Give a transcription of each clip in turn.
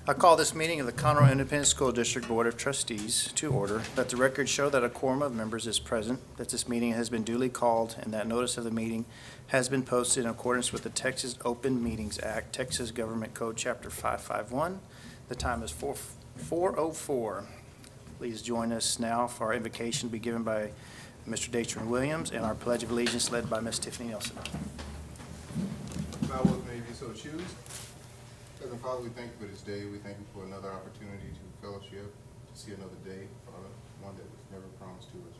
I call this meeting of the Conroe Independent School District Board of Trustees to order. Let the record show that a quorum of members is present, that this meeting has been duly called, and that notice of the meeting has been posted in accordance with the Texas Open Meetings Act, Texas Government Code, Chapter 551. The time is 4:04. Please join us now for our invocation to be given by Mr. Datron Williams and our Pledge of Allegiance led by Ms. Tiffany Nelson. Bow with me if you so choose. Heavenly Father, we thank you for this day. We thank you for another opportunity to fellowship, to see another day, Father, one that was never promised to us.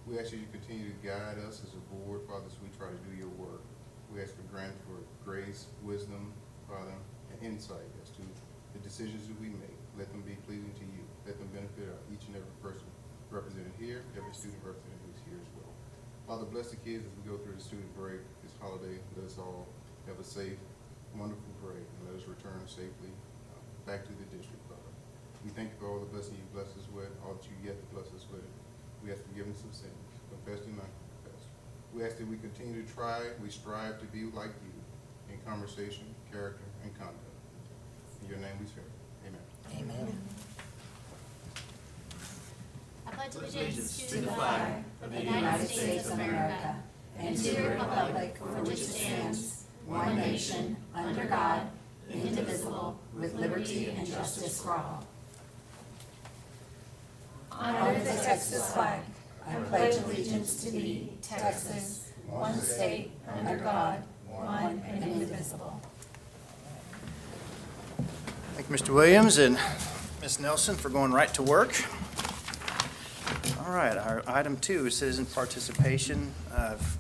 We ask you to continue to guide us as a board, Father, as we try to do your work. We ask for grant for grace, wisdom, Father, and insight as to the decisions that we make. Let them be pleasing to you. Let them benefit each and every person represented here, every student represented who's here as well. Father, bless the kids as we go through the student break this holiday. Let us all have a safe, wonderful break, and let us return safely back to the district, Father. We thank you for all the blessings you bless us with, all that you yet to bless us with. We ask forgiveness of sins, confessed and not confessed. We ask that we continue to we strive to be like you in conversation, character, and conduct. In your name we serve. Amen. Amen. I pledge allegiance to the flag of the United States of America and to the republic for which it stands, one nation, under God, indivisible, with liberty and justice for all. Honor the Texas flag. I pledge allegiance to thee, Texas, one state, under God, one and indivisible. Thank you, Mr. Williams and Ms. Nelson, for going right to work. All right, our item 2 is citizen participation. I've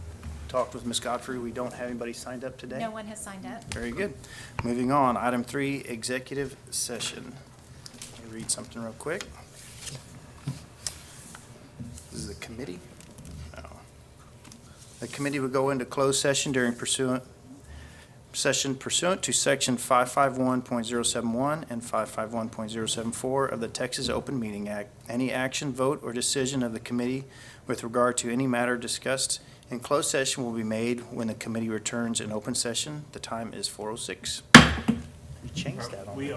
talked with Ms. Godfrey. We don't have anybody signed up today. No one has signed up. Very good. Moving on, item 3, executive session. Let me read something real quick. This is the committee. No. The committee would go into closed session during pursuant to section 551.071 and 551.074 of the Texas Open Meeting Act. Any action, vote, or decision of the committee with regard to any matter discussed in closed session will be made when the committee returns in open session. The time is 4:06. You changed that on me.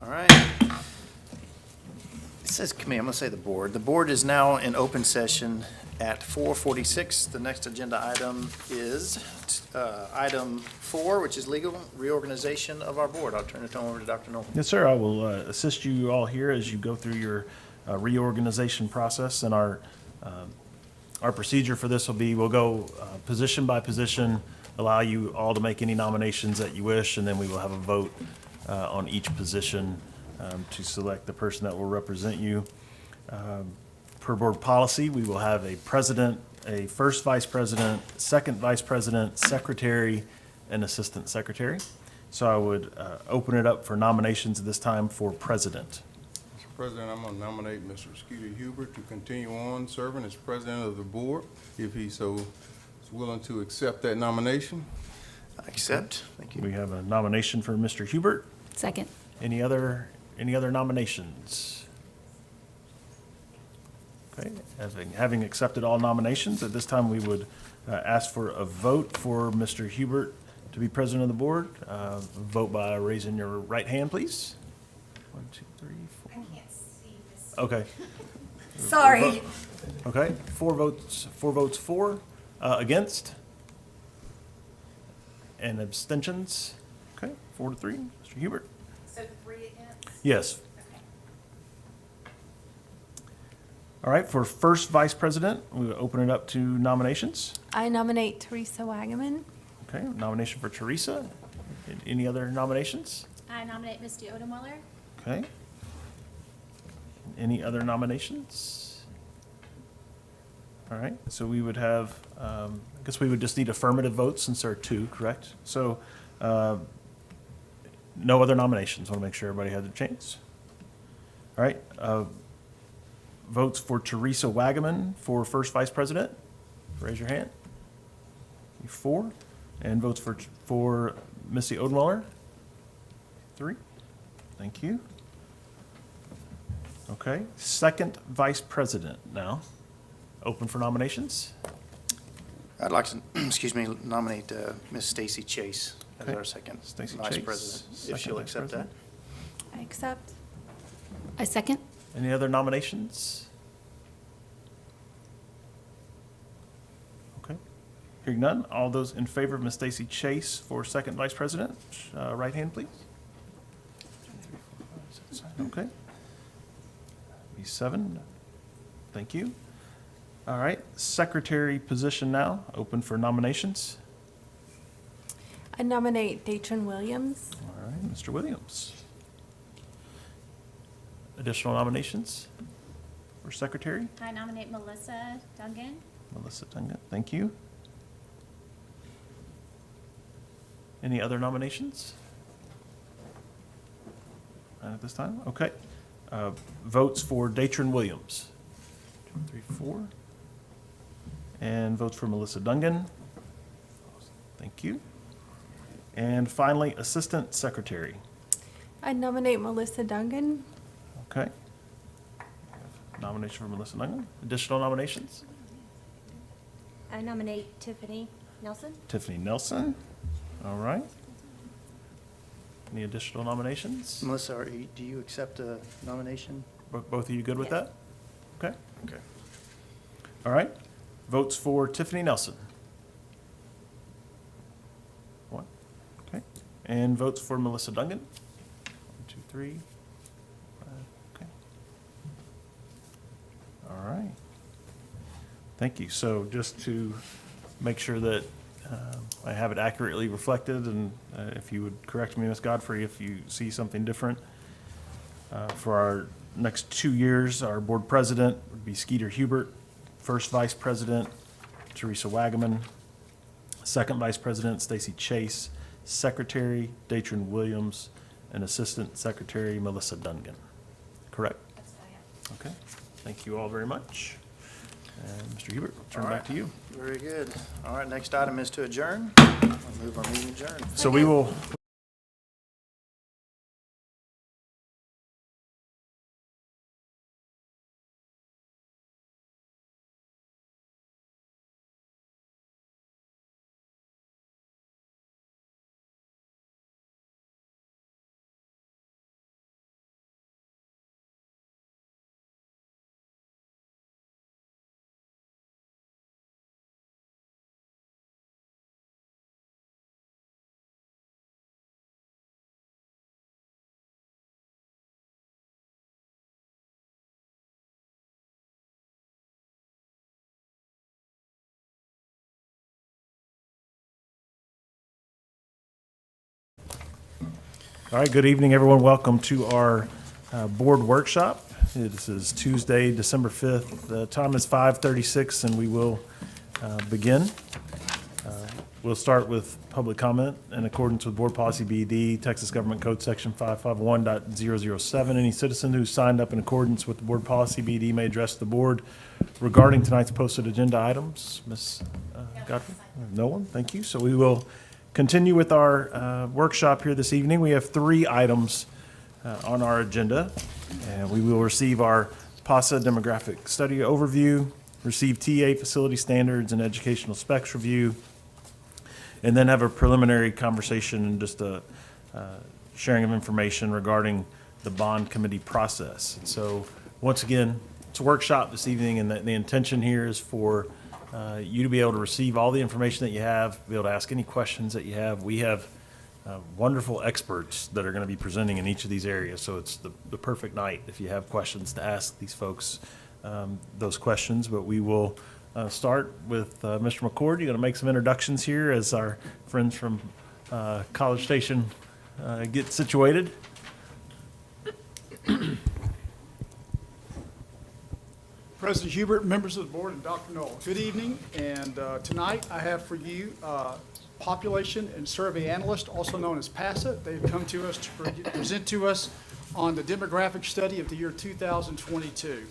All right. It says committee, I'm going to say the board. The board is now in open session at 4:46. The next agenda item is item 4, which is legal reorganization of our board. I'll turn it over to Dr. Noel. Yes, sir. I will assist you all here as you go through your reorganization process. And our procedure for this will be, we'll go position by position, allow you all to make any nominations that you wish, and then we will have a vote on each position to select the person that will represent you. Per board policy, we will have a president, a first vice president, second vice president, secretary, and assistant secretary. So I would open it up for nominations at this time for president. Mr. President, I'm going to nominate Mr. Skeeter Hubert to continue on serving as president of the board, if he so is willing to accept that nomination. I accept. Thank you. We have a nomination for Mr. Hubert. Second. Any other nominations? Okay, having accepted all nominations, at this time we would ask for a vote for Mr. Hubert to be president of the board. Vote by raising your right hand, please. 1, 2, 3, 4. I can't see this. Okay. Sorry. Okay, four votes for, against, and abstentions. Okay, 4 to 3. Mr. Hubert? So 3 against? Yes. Okay. All right, for first vice president, we will open it up to nominations. I nominate Teresa Wagaman. Okay, nomination for Teresa. Any other nominations? I nominate Misty Odenweiler. Okay. Any other nominations? All right, so we would have, I guess we would just need affirmative votes since there are 2, correct? So, no other nominations. Want to make sure everybody had their chance. All right, votes for Teresa Wagaman for first vice president. Raise your hand. 4. And votes for Missy Odenweiler. 3. Thank you. Okay, second vice president now. Open for nominations. I'd like to, excuse me, nominate Ms. Stacy Chase as Okay. our second Stacy vice Chase, president, if second she'll vice accept that. president. I accept. I second. Any other nominations? Okay. Hearing none, all those in favor of Ms. Stacy Chase for second vice president, right hand, please. 2, 3, 4, 5, 6, 7. Okay. Be 7. Thank you. All right, secretary position now, open for nominations. I nominate Datron Williams. All right, Mr. Williams. Additional nominations for secretary? I nominate Melissa Dungan. Melissa Tunga, thank you. Any other nominations? Not at this time? Okay. Votes for Datron Williams. 2, 3, 4. And votes for Melissa Dungan. Thank you. And finally, assistant secretary. I nominate Melissa Dungan. Okay. Nomination for Melissa Dungan. Additional nominations? I nominate Tiffany Nelson. Tiffany Nelson. All right. Any additional nominations? Melissa, do you accept a nomination? Both of you good with Yes. that? Okay. Okay. All right. Votes for Tiffany Nelson. 1. Okay. And votes for Melissa Dungan. 1, 2, 3. 5. Okay. All right. Thank you. So just to make sure that I have it accurately reflected, and if you would correct me, Ms. Godfrey, if you see something different. For our next 2 years, our board president would be Skeeter Hubert. First vice president, Teresa Wagaman. Second vice president, Stacy Chase. Secretary, Datron Williams. And assistant secretary, Melissa Dungan. Correct? Okay. Thank you all very much. And Mr. Hubert, I'll turn it back to you. Very good. All right, next item is to adjourn. I'll move our meeting adjourned. So we will All right, good evening, everyone. Welcome to our board workshop. This is Tuesday, December 5th. The time is 5:36, and we will begin. We'll start with public comment in accordance with Board Policy BD, Texas Government Code Section 551.007. Any citizen who signed up in accordance with the Board Policy BD may address the board regarding tonight's posted agenda items. Ms. Godfrey? No one? Thank you. So we will continue with our workshop here this evening. We have 3 items on our agenda. And we will receive our PASA demographic study overview, receive TA facility standards and educational specs review, and then have a preliminary conversation and just a sharing of information regarding the bond committee process. And so, once again, it's a workshop this evening, and the intention here is for you to be able to receive all the information that you have, be able to ask any questions that you have. We have wonderful experts that are going to be presenting in each of these areas, so it's the perfect night if you have questions to ask these folks those questions. But we will start with Mr. McCord. You're going to make some introductions here as our friends from College Station get situated. President Hubert, members of the board, and Dr. Knoll, good evening. And tonight I have for you Population and Survey Analyst, also known as PASA. They've come to us to present to us on the demographic study of the year 2022.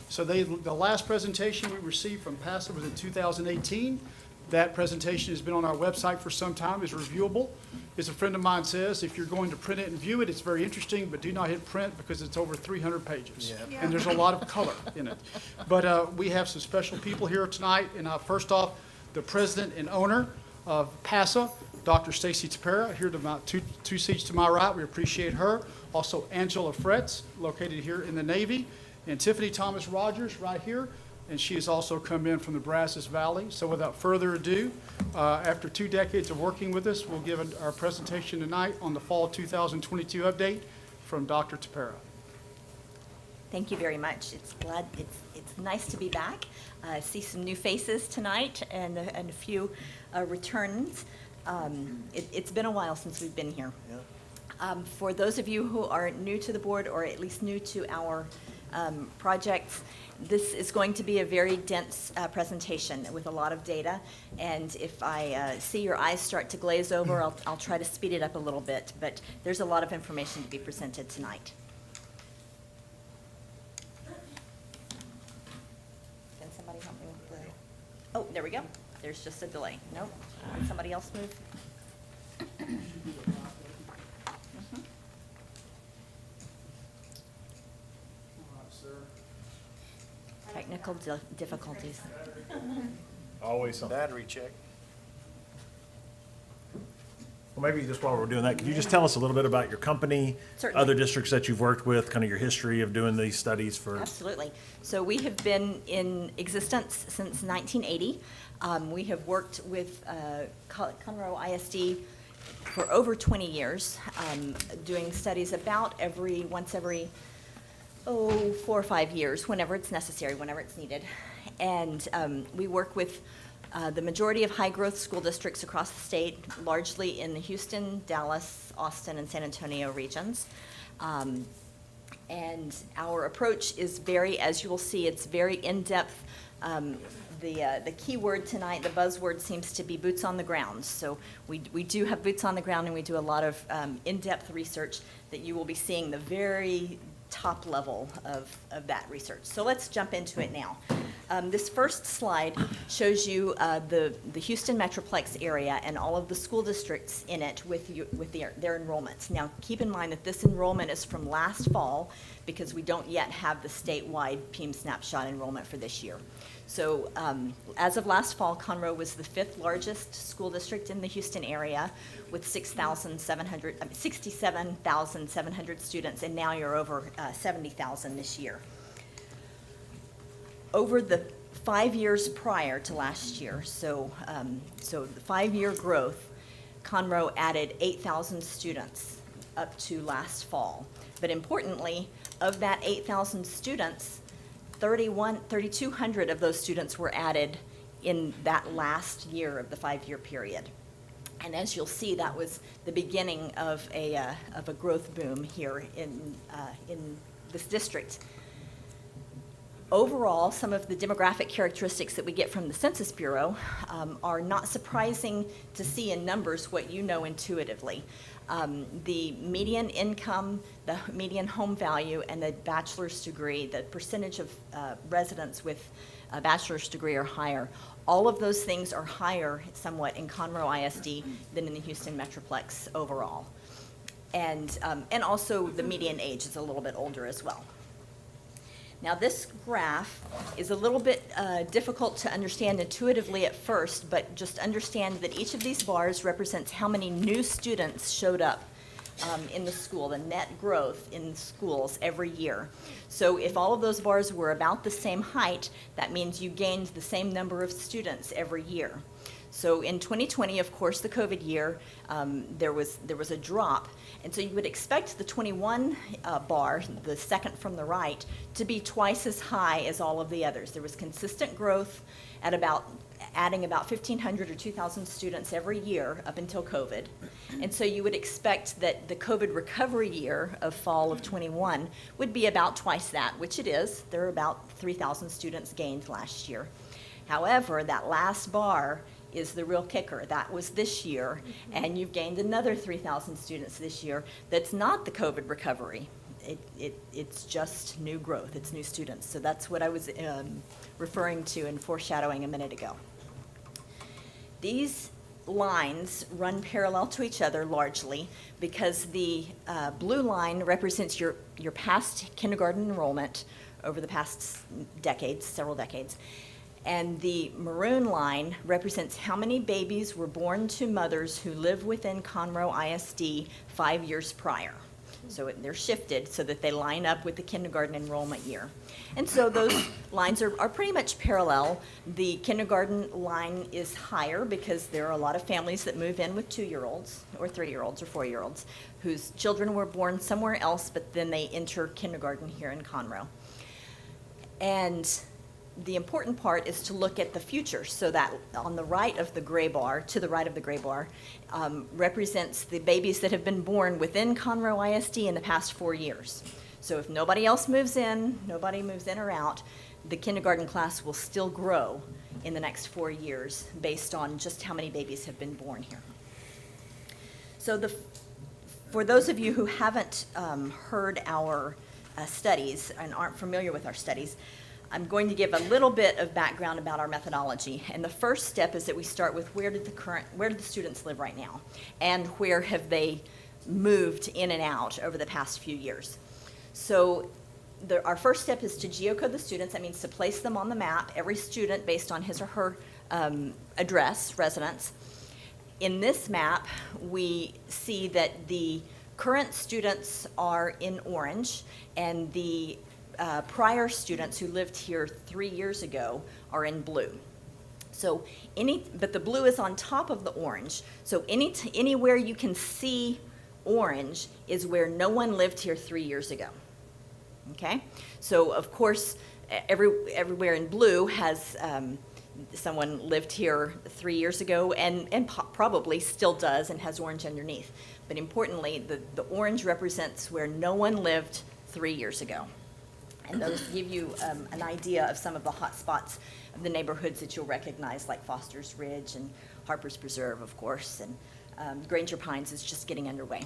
So the last presentation we received from PASA was in 2018. That presentation has been on our website for some time, is reviewable. As a friend of mine says, if you're going to print it and view it, it's very interesting, but do not hit print because it's over 300 pages. Yeah. And there's a lot of color in it. But we have some special people here tonight. And first off, the president and owner of PASA, Dr. Stacy Tapera, here to my two seats to my right. We appreciate her. Also, Angela Fretz, located here in the Navy, and Tiffany Thomas Rogers right here. And she has also come in from the Brazos Valley. So without further ado, after 2 decades of working with us, we'll give our presentation tonight on the fall 2022 update from Dr. Tapera. Thank you very much. It's nice to be back. See some new faces tonight and a few returns. It's been a while since we've been here. For those of you who are new to the board, or at least new to our projects, this is going to be a very dense presentation with a lot of data, and if I see your eyes start to glaze over, I'll try to speed it up a little bit, but there's a lot of information to be presented tonight. Can somebody help me with the... Oh, there we go. There's just a delay. Nope. Can somebody else move? Technical difficulties. Always something. Battery check. Well, maybe just while we're doing that, could you just tell us a little bit about your company, Certainly. other districts that you've worked with, kind of your history of doing these studies for? Absolutely. So we have been in existence since 1980. We have worked with Conroe ISD for over 20 years, doing studies about once every 4 or 5 years, whenever it's necessary, whenever it's needed. And we work with the majority of high-growth school districts across the state, largely in the Houston, Dallas, Austin, and San Antonio regions. And our approach is very, as you will see, it's very in-depth. The key word tonight, the buzzword, seems to be boots on the ground. So we do have boots on the ground, and we do a lot of in-depth research that you will be seeing the very top level of that research. So let's jump into it now. This first slide shows you the Houston Metroplex area and all of the school districts in it with their enrollments. Now, keep in mind that this enrollment is from last fall because we don't yet have the statewide PEIM snapshot enrollment for this year. So as of last fall, Conroe was the 5th largest school district in the Houston area with 67,700 students, and now you're over 70,000 this year. Over the 5 years prior to last year, so the 5-year growth, Conroe added 8,000 students up to last fall. But importantly, of that 8,000 students, 3,200 of those students were added in that last year of the 5-year period. And as you'll see, that was the beginning of a growth boom here in this district. Overall, some of the demographic characteristics that we get from the Census Bureau are not surprising to see in numbers what you know intuitively. The median income, the median home value, and the bachelor's degree, the percentage of residents with a bachelor's degree or higher, all of those things are higher somewhat in Conroe ISD than in the Houston Metroplex overall. And also the median age is a little bit older as well. Now, this graph is a little bit difficult to understand intuitively at first, but just understand that each of these bars represents how many new students showed up in the school, the net growth in schools every year. So if all of those bars were about the same height, that means you gained the same number of students every year. So in 2020, of course, the COVID year, there was a drop. And so you would expect the 21 bar, the second from the right, to be twice as high as all of the others. There was consistent growth at adding about 1,500 or 2,000 students every year up until COVID. And so you would expect that the COVID recovery year of fall of 21 would be about twice that, which it is. There are about 3,000 students gained last year. However, that last bar is the real kicker. That was this year, and you've gained another 3,000 students this year. That's not the COVID recovery. It's just new growth. It's new students. So that's what I was referring to and foreshadowing a minute ago. These lines run parallel to each other largely because the blue line represents your past kindergarten enrollment over the past decades, several decades. And the maroon line represents how many babies were born to mothers who live within Conroe ISD 5 years prior. So they're shifted so that they line up with the kindergarten enrollment year. And so those lines are pretty much parallel. The kindergarten line is higher because there are a lot of families that move in with 2-year-olds or 3-year-olds or 4-year-olds whose children were born somewhere else, but then they enter kindergarten here in Conroe. And the important part is to look at the future, so that on the right of the gray bar, to the right of the gray bar, represents the babies that have been born within Conroe ISD in the past 4 years. So if nobody else moves in, nobody moves in or out, the kindergarten class will still grow in the next 4 years based on just how many babies have been born here. So for those of you who haven't heard our studies and aren't familiar with our studies, I'm going to give a little bit of background about our methodology. And the first step is that we start with where do the students live right now? And where have they moved in and out over the past few years? So our first step is to geocode the students. That means to place them on the map, every student based on his or her address, residence. In this map, we see that the current students are in orange, and the prior students who lived here 3 years ago are in blue. So but the blue is on top of the orange. So anywhere you can see orange is where no one lived here 3 years ago. Okay? So of course, everywhere in blue has someone lived here 3 years ago and probably still does and has orange underneath. But importantly, the orange represents where no one lived 3 years ago. And those give you an idea of some of the hot spots of the neighborhoods that you'll recognize, like Foster's Ridge and Harper's Preserve, of course, and Granger Pines is just getting underway.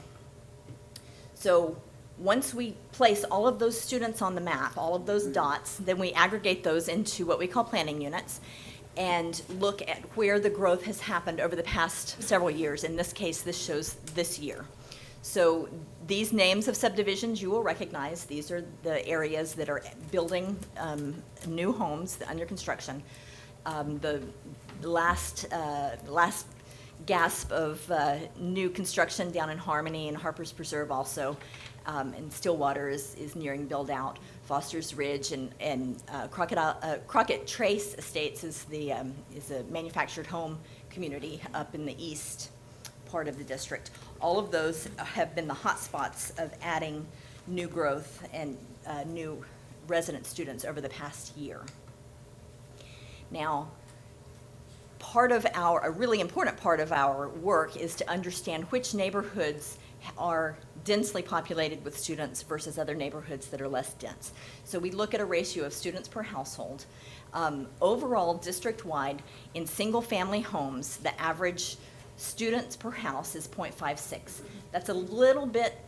So once we place all of those students on the map, all of those dots, then we aggregate those into what we call planning units and look at where the growth has happened over the past several years. In this case, this shows this year. So these names of subdivisions you will recognize. These are the areas that are building new homes under construction. The last gasp of new construction down in Harmony and Harper's Preserve also, and Stillwater is nearing build out. Foster's Ridge and Crockett Trace Estates is a manufactured home community up in the east part of the district. All of those have been the hot spots of adding new growth and new resident students over the past year. Now, a really important part of our work is to understand which neighborhoods are densely populated with students versus other neighborhoods that are less dense. So we look at a ratio of students per household. Overall, district-wide, in single-family homes, the average students per house is 0.56. That's a little bit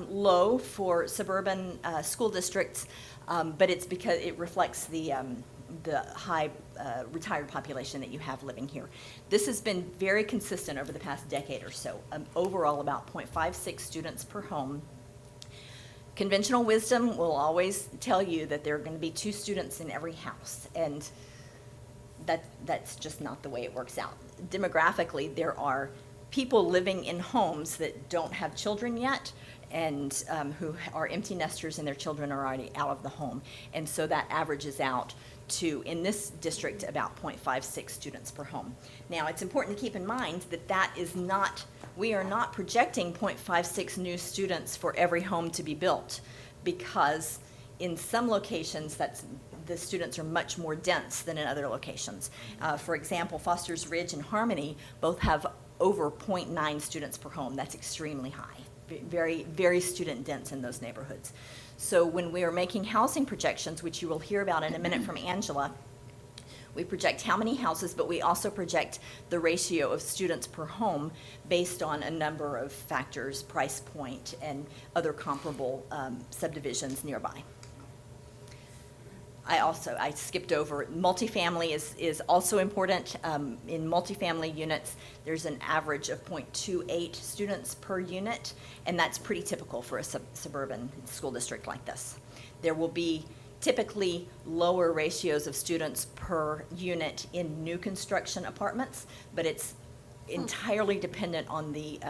low for suburban school districts, but it's because it reflects the high retired population that you have living here. This has been very consistent over the past decade or so. Overall, about 0.56 students per home. Conventional wisdom will always tell you that there are going to be 2 students in every house, and that's just not the way it works out. Demographically, there are people living in homes that don't have children yet, and who are empty nesters and their children are already out of the home. And so that averages out to, in this district, about 0.56 students per home. Now, it's important to keep in mind that that is not, we are not projecting 0.56 new students for every home to be built, because in some locations, the students are much more dense than in other locations. For example, Foster's Ridge and Harmony both have over 0.9 students per home. That's extremely high, very, very student dense in those neighborhoods. So when we are making housing projections, which you will hear about in a minute from Angela, we project how many houses, but we also project the ratio of students per home based on a number of factors, price point, and other comparable subdivisions nearby. I skipped over, multifamily is also important. In multifamily units, there's an average of 0.28 students per unit, and that's pretty typical for a suburban school district like this. There will be typically lower ratios of students per unit in new construction apartments, but it's entirely dependent on the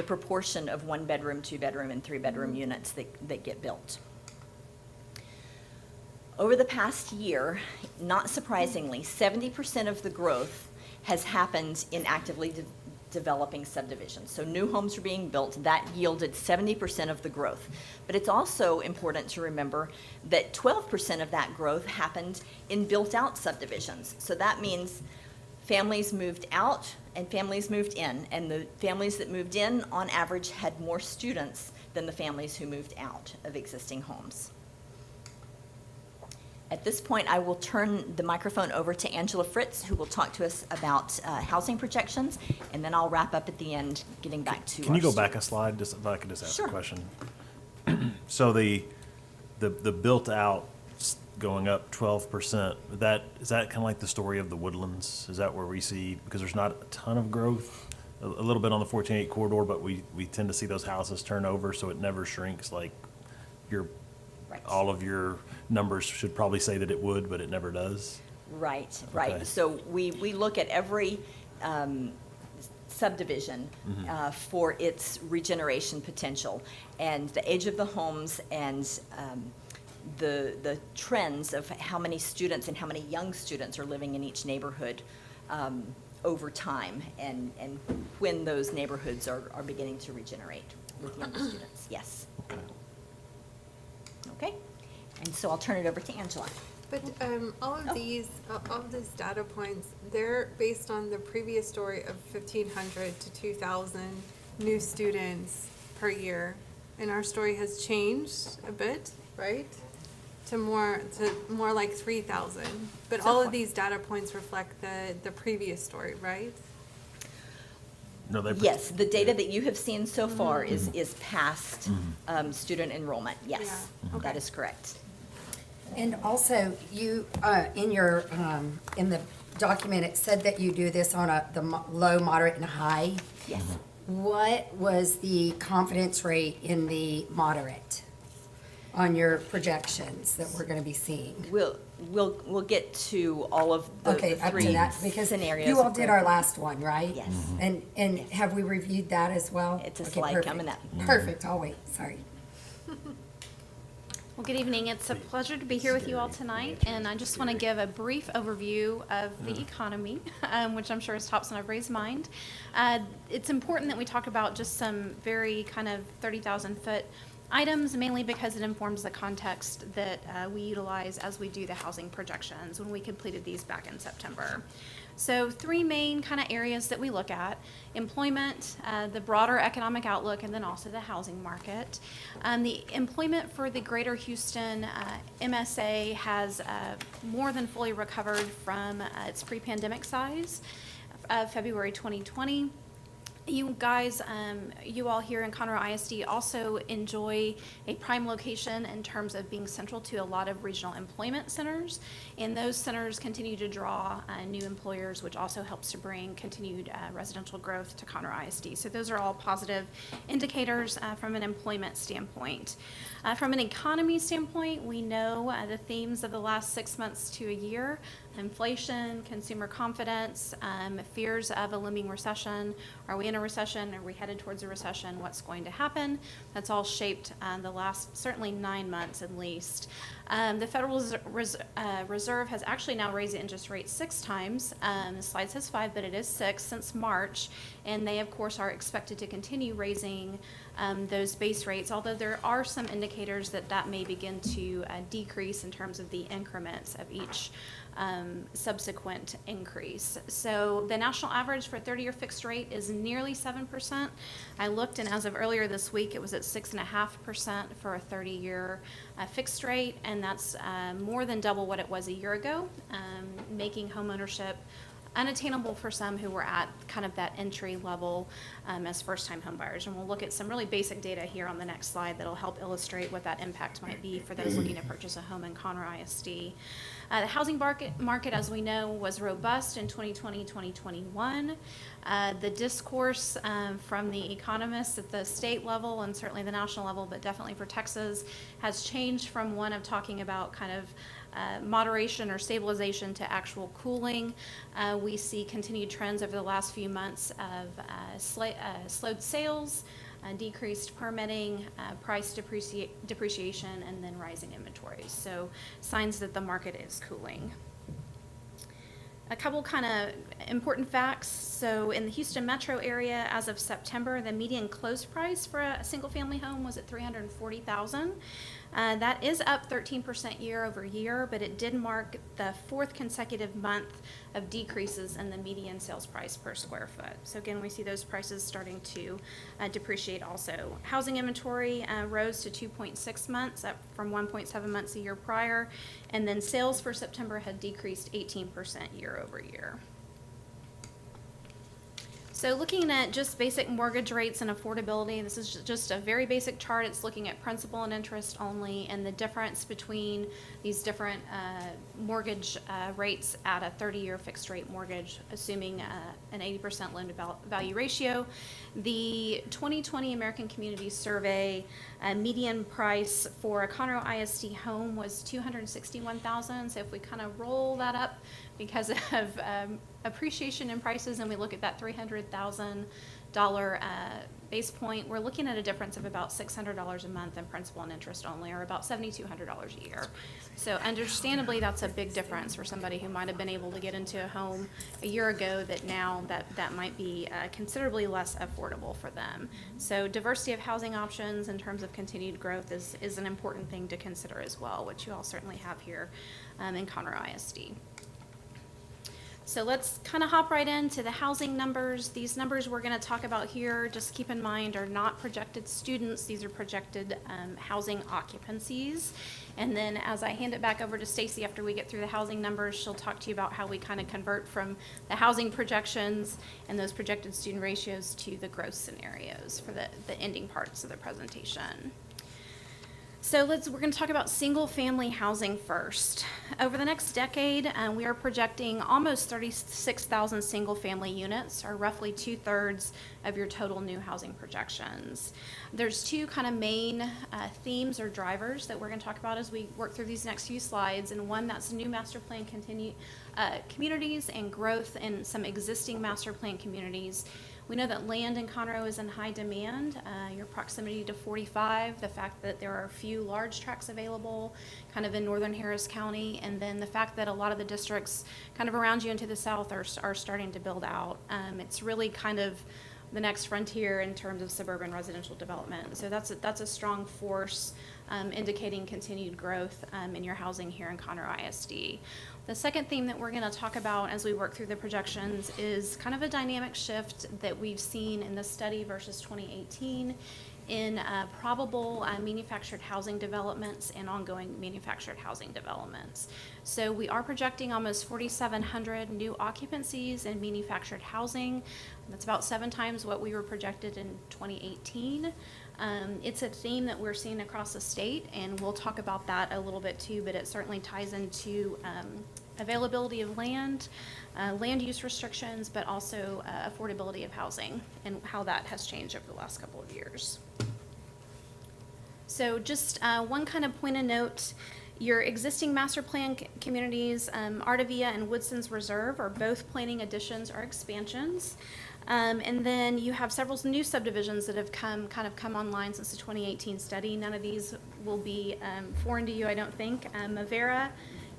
proportion of 1-bedroom, 2-bedroom, and 3-bedroom units that get built. Over the past year, not surprisingly, 70% of the growth has happened in actively developing subdivisions. So new homes are being built. That yielded 70% of the growth. But it's also important to remember that 12% of that growth happened in built-out subdivisions. So that means families moved out and families moved in. And the families that moved in, on average, had more students than the families who moved out of existing homes. At this point, I will turn the microphone over to Angela Fritz, who will talk to us about housing projections, and then I'll wrap up at the end, getting back to Can you go back a slide, just if I could just ask Sure. a question? So the built-out going up 12%, is that kind of like the story of the Woodlands? Is that where we see, because there's not a ton of growth, a little bit on the 1480 corridor, but we tend to see those houses turn over, so it never shrinks like your Right. all of your numbers should probably say that it would, but it never does? Right. Okay. So we look at every subdivision for its regeneration potential, and the age of the homes and the trends of how many students and how many young students are living in each neighborhood over time, and when those neighborhoods are beginning to regenerate with young students. Yes. Okay. Okay, and so I'll turn it over to Angela. But all of these data points, they're based on the previous story of 1,500 to 2,000 new students per year. And our story has changed a bit, right? To more like 3,000. But all of these data points reflect the previous story, right? No, Yes, the data that you have seen so far is past student enrollment, yes, Yeah, okay. that is correct. And also, you, in your, in the document, it said that you do this on low, moderate, and high. Yes. What was the confidence rate in the moderate on your projections that we're gonna be seeing? We'll get to all of the Okay, up to three that, because scenarios. you all of did growth. our last one, right? Yes. And have we reviewed that as well? It's a Okay, slide perfect. coming up. Perfect, I'll wait, sorry. Well, good evening. It's a pleasure to be here with you all tonight, and I just want to give a brief overview of the economy, which I'm sure is top on everybody's mind. It's important that we talk about just some very kind of 30,000-foot items, mainly because it informs the context that we utilize as we do the housing projections when we completed these back in September. So 3 main kind of areas that we look at: employment, the broader economic outlook, and then also the housing market. The employment for the greater Houston MSA has more than fully recovered from its pre-pandemic size of February 2020. You guys, you all here in Conroe ISD also enjoy a prime location in terms of being central to a lot of regional employment centers. And those centers continue to draw new employers, which also helps to bring continued residential growth to Conroe ISD. So those are all positive indicators from an employment standpoint. From an economy standpoint, we know the themes of the last 6 months to a year: inflation, consumer confidence, fears of a looming recession. Are we in a recession? Are we headed towards a recession? What's going to happen? That's all shaped the last certainly 9 months at least. The Federal Reserve has actually now raised the interest rate 6 times. The slide says 5, but it is 6 since March. And they, of course, are expected to continue raising those base rates, although there are some indicators that that may begin to decrease in terms of the increments of each subsequent increase. So the national average for 30-year fixed rate is nearly 7%. I looked, and as of earlier this week, it was at 6.5% for a 30-year fixed rate, and that's more than double what it was a year ago, making homeownership unattainable for some who were at kind of that entry level as first-time home buyers. And we'll look at some really basic data here on the next slide that'll help illustrate what that impact might be for those looking to purchase a home in Conroe ISD. The housing market, as we know, was robust in 2020, 2021. The discourse from the economists at the state level and certainly the national level, but definitely for Texas, has changed from one of talking about kind of moderation or stabilization to actual cooling. We see continued trends over the last few months of slowed sales, decreased permitting, price depreciation, and then rising inventories. So signs that the market is cooling. A couple kind of important facts. So in the Houston metro area, as of September, the median close price for a single-family home was at $340,000. That is up 13% year over year, but it did mark the 4th consecutive month of decreases in the median sales price per square foot. So again, we see those prices starting to depreciate also. Housing inventory rose to 2.6 months, up from 1.7 months a year prior, and then sales for September had decreased 18% year over year. So looking at just basic mortgage rates and affordability, this is just a very basic chart. It's looking at principal and interest only and the difference between these different mortgage rates at a 30-year fixed rate mortgage, assuming an 80% loan to value ratio. The 2020 American Communities Survey median price for a Conroe ISD home was $261,000. So if we kind of roll that up because of appreciation in prices and we look at that $300,000 base point, we're looking at a difference of about $600 a month in principal and interest only, or about $7,200 a year. So understandably, that's a big difference for somebody who might have been able to get into a home a year ago that now that might be considerably less affordable for them. So diversity of housing options in terms of continued growth is an important thing to consider as well, which you all certainly have here in Conroe ISD. So let's kind of hop right into the housing numbers. These numbers we're going to talk about here, just keep in mind, are not projected students. These are projected housing occupancies. And then as I hand it back over to Stacy after we get through the housing numbers, she'll talk to you about how we kind of convert from the housing projections and those projected student ratios to the growth scenarios for the ending parts of the presentation. So we're going to talk about single-family housing first. Over the next decade, we are projecting almost 36,000 single-family units, or roughly 2/3 of your total new housing projections. There's two kind of main themes or drivers that we're going to talk about as we work through these next few slides, and one that's new master plan communities and growth in some existing master plan communities. We know that land in Conroe is in high demand. Your proximity to 45, the fact that there are few large tracts available kind of in northern Harris County, and then the fact that a lot of the districts kind of around you and to the south are starting to build out. It's really kind of the next frontier in terms of suburban residential development. So that's a strong force indicating continued growth in your housing here in Conroe ISD. The second theme that we're going to talk about as we work through the projections is kind of a dynamic shift that we've seen in the study versus 2018 in probable manufactured housing developments and ongoing manufactured housing developments. So we are projecting almost 4,700 new occupancies in manufactured housing. That's about 7 times what we were projected in 2018. It's a theme that we're seeing across the state, and we'll talk about that a little bit too, but it certainly ties into availability of land, land use restrictions, but also affordability of housing and how that has changed over the last couple of years. So just one kind of point of note, your existing master plan communities, Artavia and Woodson's Reserve, are both planning additions or expansions. And then you have several new subdivisions that have come online since the 2018 study. None of these will be foreign to you, I don't think. Mavera,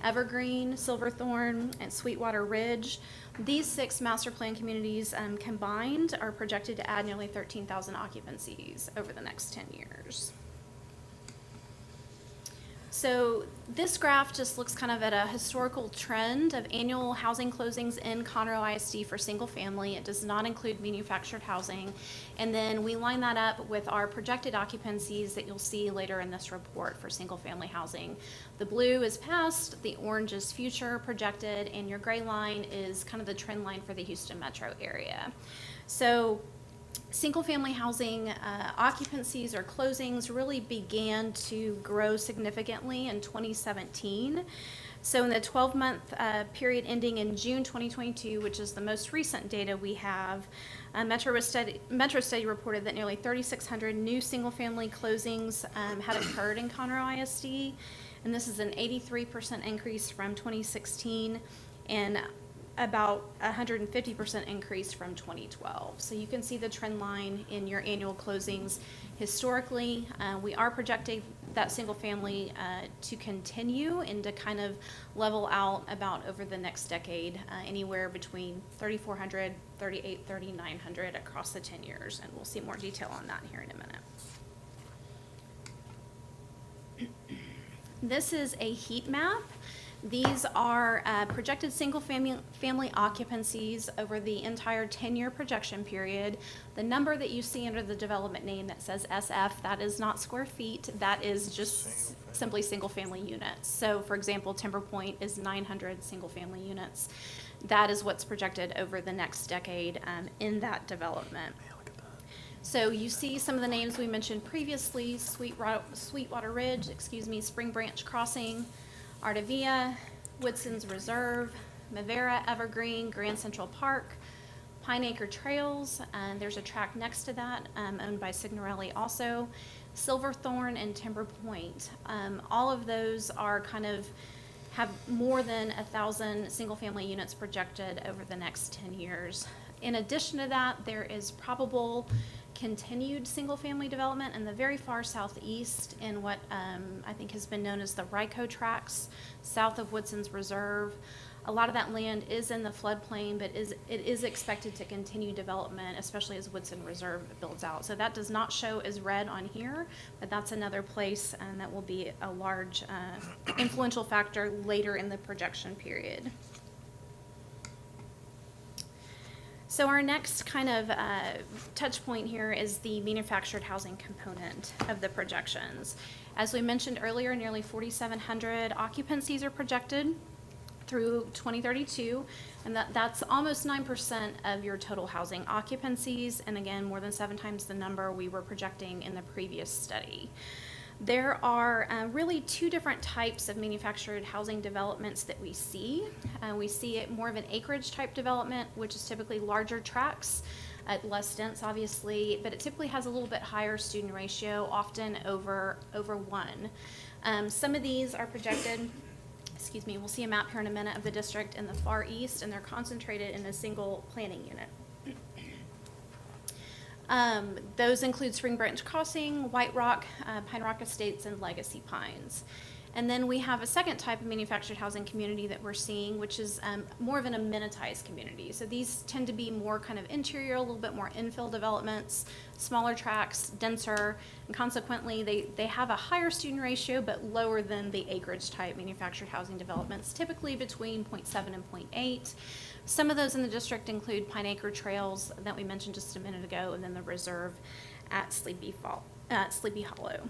Evergreen, Silverthorne, and Sweetwater Ridge. These 6 master plan communities combined are projected to add nearly 13,000 occupancies over the next 10 years. So this graph just looks kind of at a historical trend of annual housing closings in Conroe ISD for single family. It does not include manufactured housing. And then we line that up with our projected occupancies that you'll see later in this report for single family housing. The blue is past, the orange is future projected, and your gray line is kind of the trend line for the Houston metro area. So single-family housing occupancies or closings really began to grow significantly in 2017. So in the 12-month period ending in June 2022, which is the most recent data we have, Metro Study reported that nearly 3,600 new single-family closings had occurred in Conroe ISD, and this is an 83% increase from 2016 and about 150% increase from 2012. So you can see the trend line in your annual closings. Historically, we are projecting that single family to continue and to kind of level out about over the next decade, anywhere between 3,400, 3,800, 3,900 across the 10 years. And we'll see more detail on that here in a minute. This is a heat map. These are projected single-family occupancies over the entire 10-year projection period. The number that you see under the development name that says SF, that is not square feet. That is just simply single-family units. So, for example, Timber Point is 900 single-family units. That is what's projected over the next decade in that development. So you see some of the names we mentioned previously: Sweetwater Ridge, Spring Branch Crossing, Artavia, Woodson's Reserve, Mavera, Evergreen, Grand Central Park, Pine Acre Trails, and there's a track next to that owned by Signorelli also, Silverthorne, and Timber Point. All of those are have more than 1,000 single-family units projected over the next 10 years. In addition to that, there is probable continued single-family development in the very far southeast in what I think has been known as the RICO tracts, south of Woodson's Reserve. A lot of that land is in the floodplain, but it is expected to continue development, especially as Woodson Reserve builds out. So that does not show as red on here, but that's another place that will be a large influential factor later in the projection period. So our next kind of touch point here is the manufactured housing component of the projections. As we mentioned earlier, nearly 4,700 occupancies are projected through 2032, and that's almost 9% of your total housing occupancies, and again, more than 7 times the number we were projecting in the previous study. There are really 2 different types of manufactured housing developments that we see. We see it more of an acreage type development, which is typically larger tracts, less dense obviously, but it typically has a little bit higher student ratio, often over 1. Some of these are projected, we'll see a map here in a minute of the district in the far east, and they're concentrated in a single planning unit. Those include Spring Branch Crossing, White Rock, Pine Rock Estates, and Legacy Pines. And then we have a second type of manufactured housing community that we're seeing, which is more of an amenitized community. So these tend to be more kind of interior, a little bit more infill developments, smaller tracts, denser, and consequently they have a higher student ratio but lower than the acreage type manufactured housing developments, typically between 0.7 and 0.8. Some of those in the district include Pine Acre Trails that we mentioned just a minute ago, and then the reserve at Sleepy Sleepy Hollow.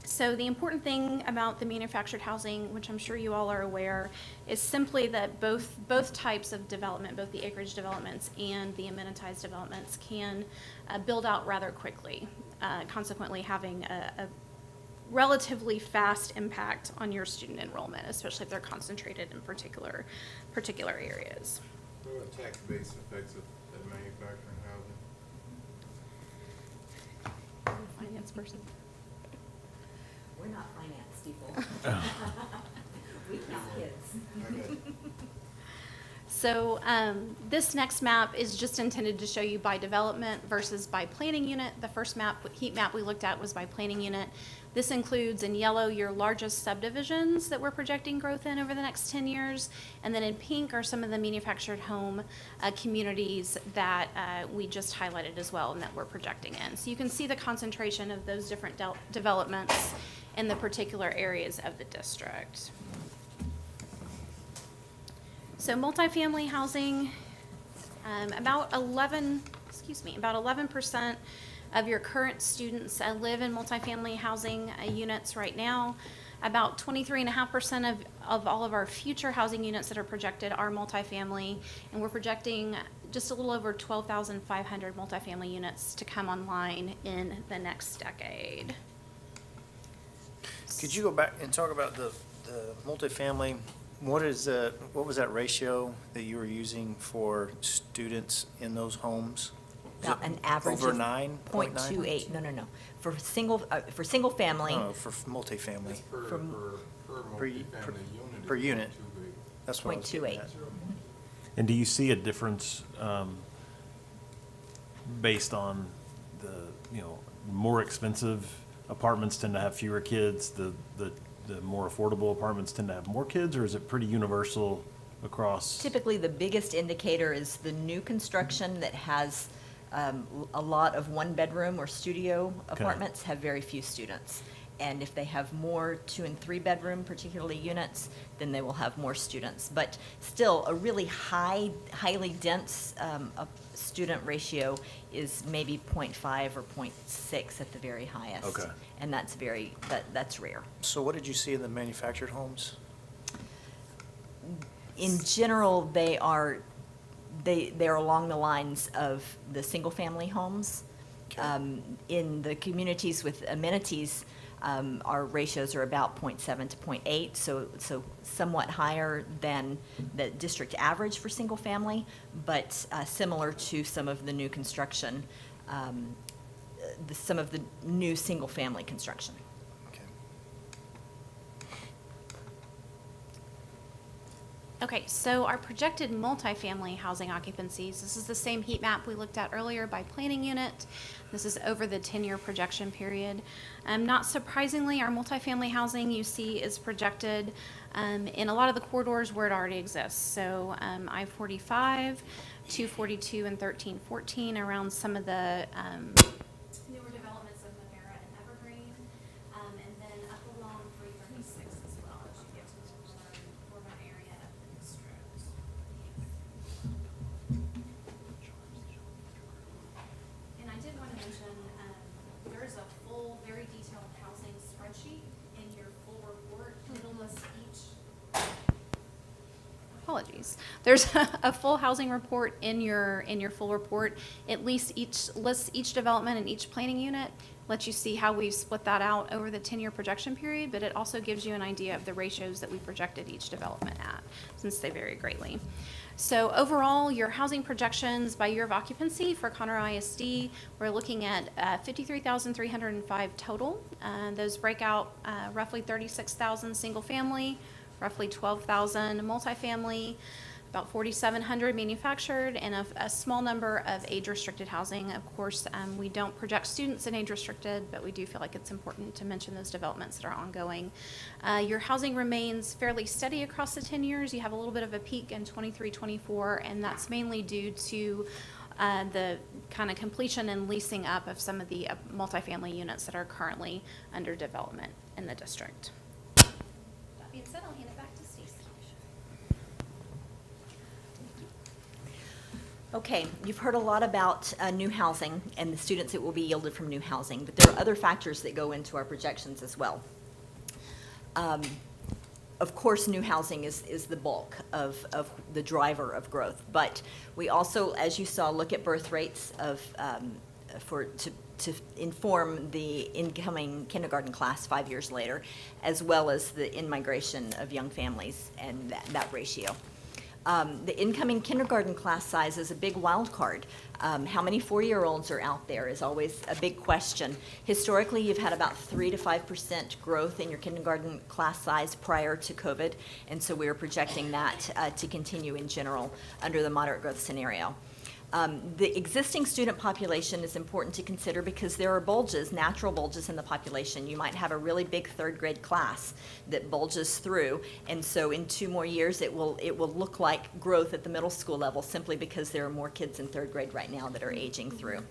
So the important thing about the manufactured housing, which I'm sure you all are aware, is simply that both types of development, both the acreage developments and the amenitized developments, can build out rather quickly, consequently having a relatively fast impact on your student enrollment, especially if they're concentrated in particular areas. What are tax base effects of manufacturing housing? Finance person. We're not finance people. We count kids. Okay. So this next map is just intended to show you by development versus by planning unit. The first heat map we looked at was by planning unit. This includes in yellow your largest subdivisions that we're projecting growth in over the next 10 years. And then in pink are some of the manufactured home communities that we just highlighted as well and that we're projecting in. So you can see the concentration of those different developments in the particular areas of the district. So multifamily housing, about 11% of your current students live in multifamily housing units right now. About 23.5% of all of our future housing units that are projected are multifamily, and we're projecting just a little over 12,500 multifamily units to come online in the next decade. Could you go back and talk about the multifamily? What was that ratio that you were using for students in those homes? Was About it an average over of 9.9? 0.28. No. For single family, No, for multifamily. Per From- multifamily unit. per unit. Too big. That's what I was getting 0.28. at. And do you see a difference based on the, more expensive apartments tend to have fewer kids, the more affordable apartments tend to have more kids, or is it pretty universal across? typically the biggest indicator is the new construction that has a lot of one-bedroom or studio apartments have very few students. And if they have more 2- and 3-bedroom, particularly units, then they will have more students. But still, a really highly dense student ratio is maybe 0.5 or 0.6 at the very highest. Okay. And that's that's rare. So what did you see in the manufactured homes? In general, they're along the lines of the single-family homes. Okay. In the communities with amenities, our ratios are about 0.7 to 0.8, so somewhat higher than the district average for single-family, but similar to some of the new construction, some of the new single-family construction. Okay. Okay, so our projected multifamily housing occupancies, this is the same heat map we looked at earlier by planning unit. This is over the 10-year projection period. Not surprisingly, our multifamily housing you see is projected in a lot of the corridors where it already exists. So I-45, 242, and 1314 around some of the newer developments of Madera and Evergreen, and then up along 336 as well as you get to the northern urban area of the district. And I did want to mention, there is a full, very detailed housing spreadsheet in your full report. It'll list apologies. There's a full housing report in your full report. It lists each development and each planning unit, lets you see how we've split that out over the 10-year projection period, but it also gives you an idea of the ratios that we projected each development at, since they vary greatly. So overall, your housing projections by year of occupancy for Conroe ISD, we're looking at 53,305 total. Those break out roughly 36,000 single family, roughly 12,000 multifamily, about 4,700 manufactured, and a small number of age-restricted housing. Of course, we don't project students in age-restricted, but we do feel like it's important to mention those developments that are ongoing. Your housing remains fairly steady across the 10 years. You have a little bit of a peak in 23, 24, and that's mainly due to the kind of completion and leasing up of some of the multifamily units that are currently under development in the district. That being said, I'll hand it back to Stacey. Okay, you've heard a lot about new housing and the students that will be yielded from new housing, but there are other factors that go into our projections as well. Of course, new housing is the bulk of the driver of growth, but we also, as you saw, look at birth rates to inform the incoming kindergarten class 5 years later, as well as the in-migration of young families and that ratio. The incoming kindergarten class size is a big wild card. How many 4-year-olds are out there is always a big question. Historically, you've had about 3 to 5% growth in your kindergarten class size prior to COVID, and so we are projecting that to continue in general under the moderate growth scenario. The existing student population is important to consider because there are bulges, natural bulges in the population. You might have a really big third grade class that bulges through, and so in 2 more years it will look like growth at the middle school level simply because there are more kids in third grade right now that are aging through.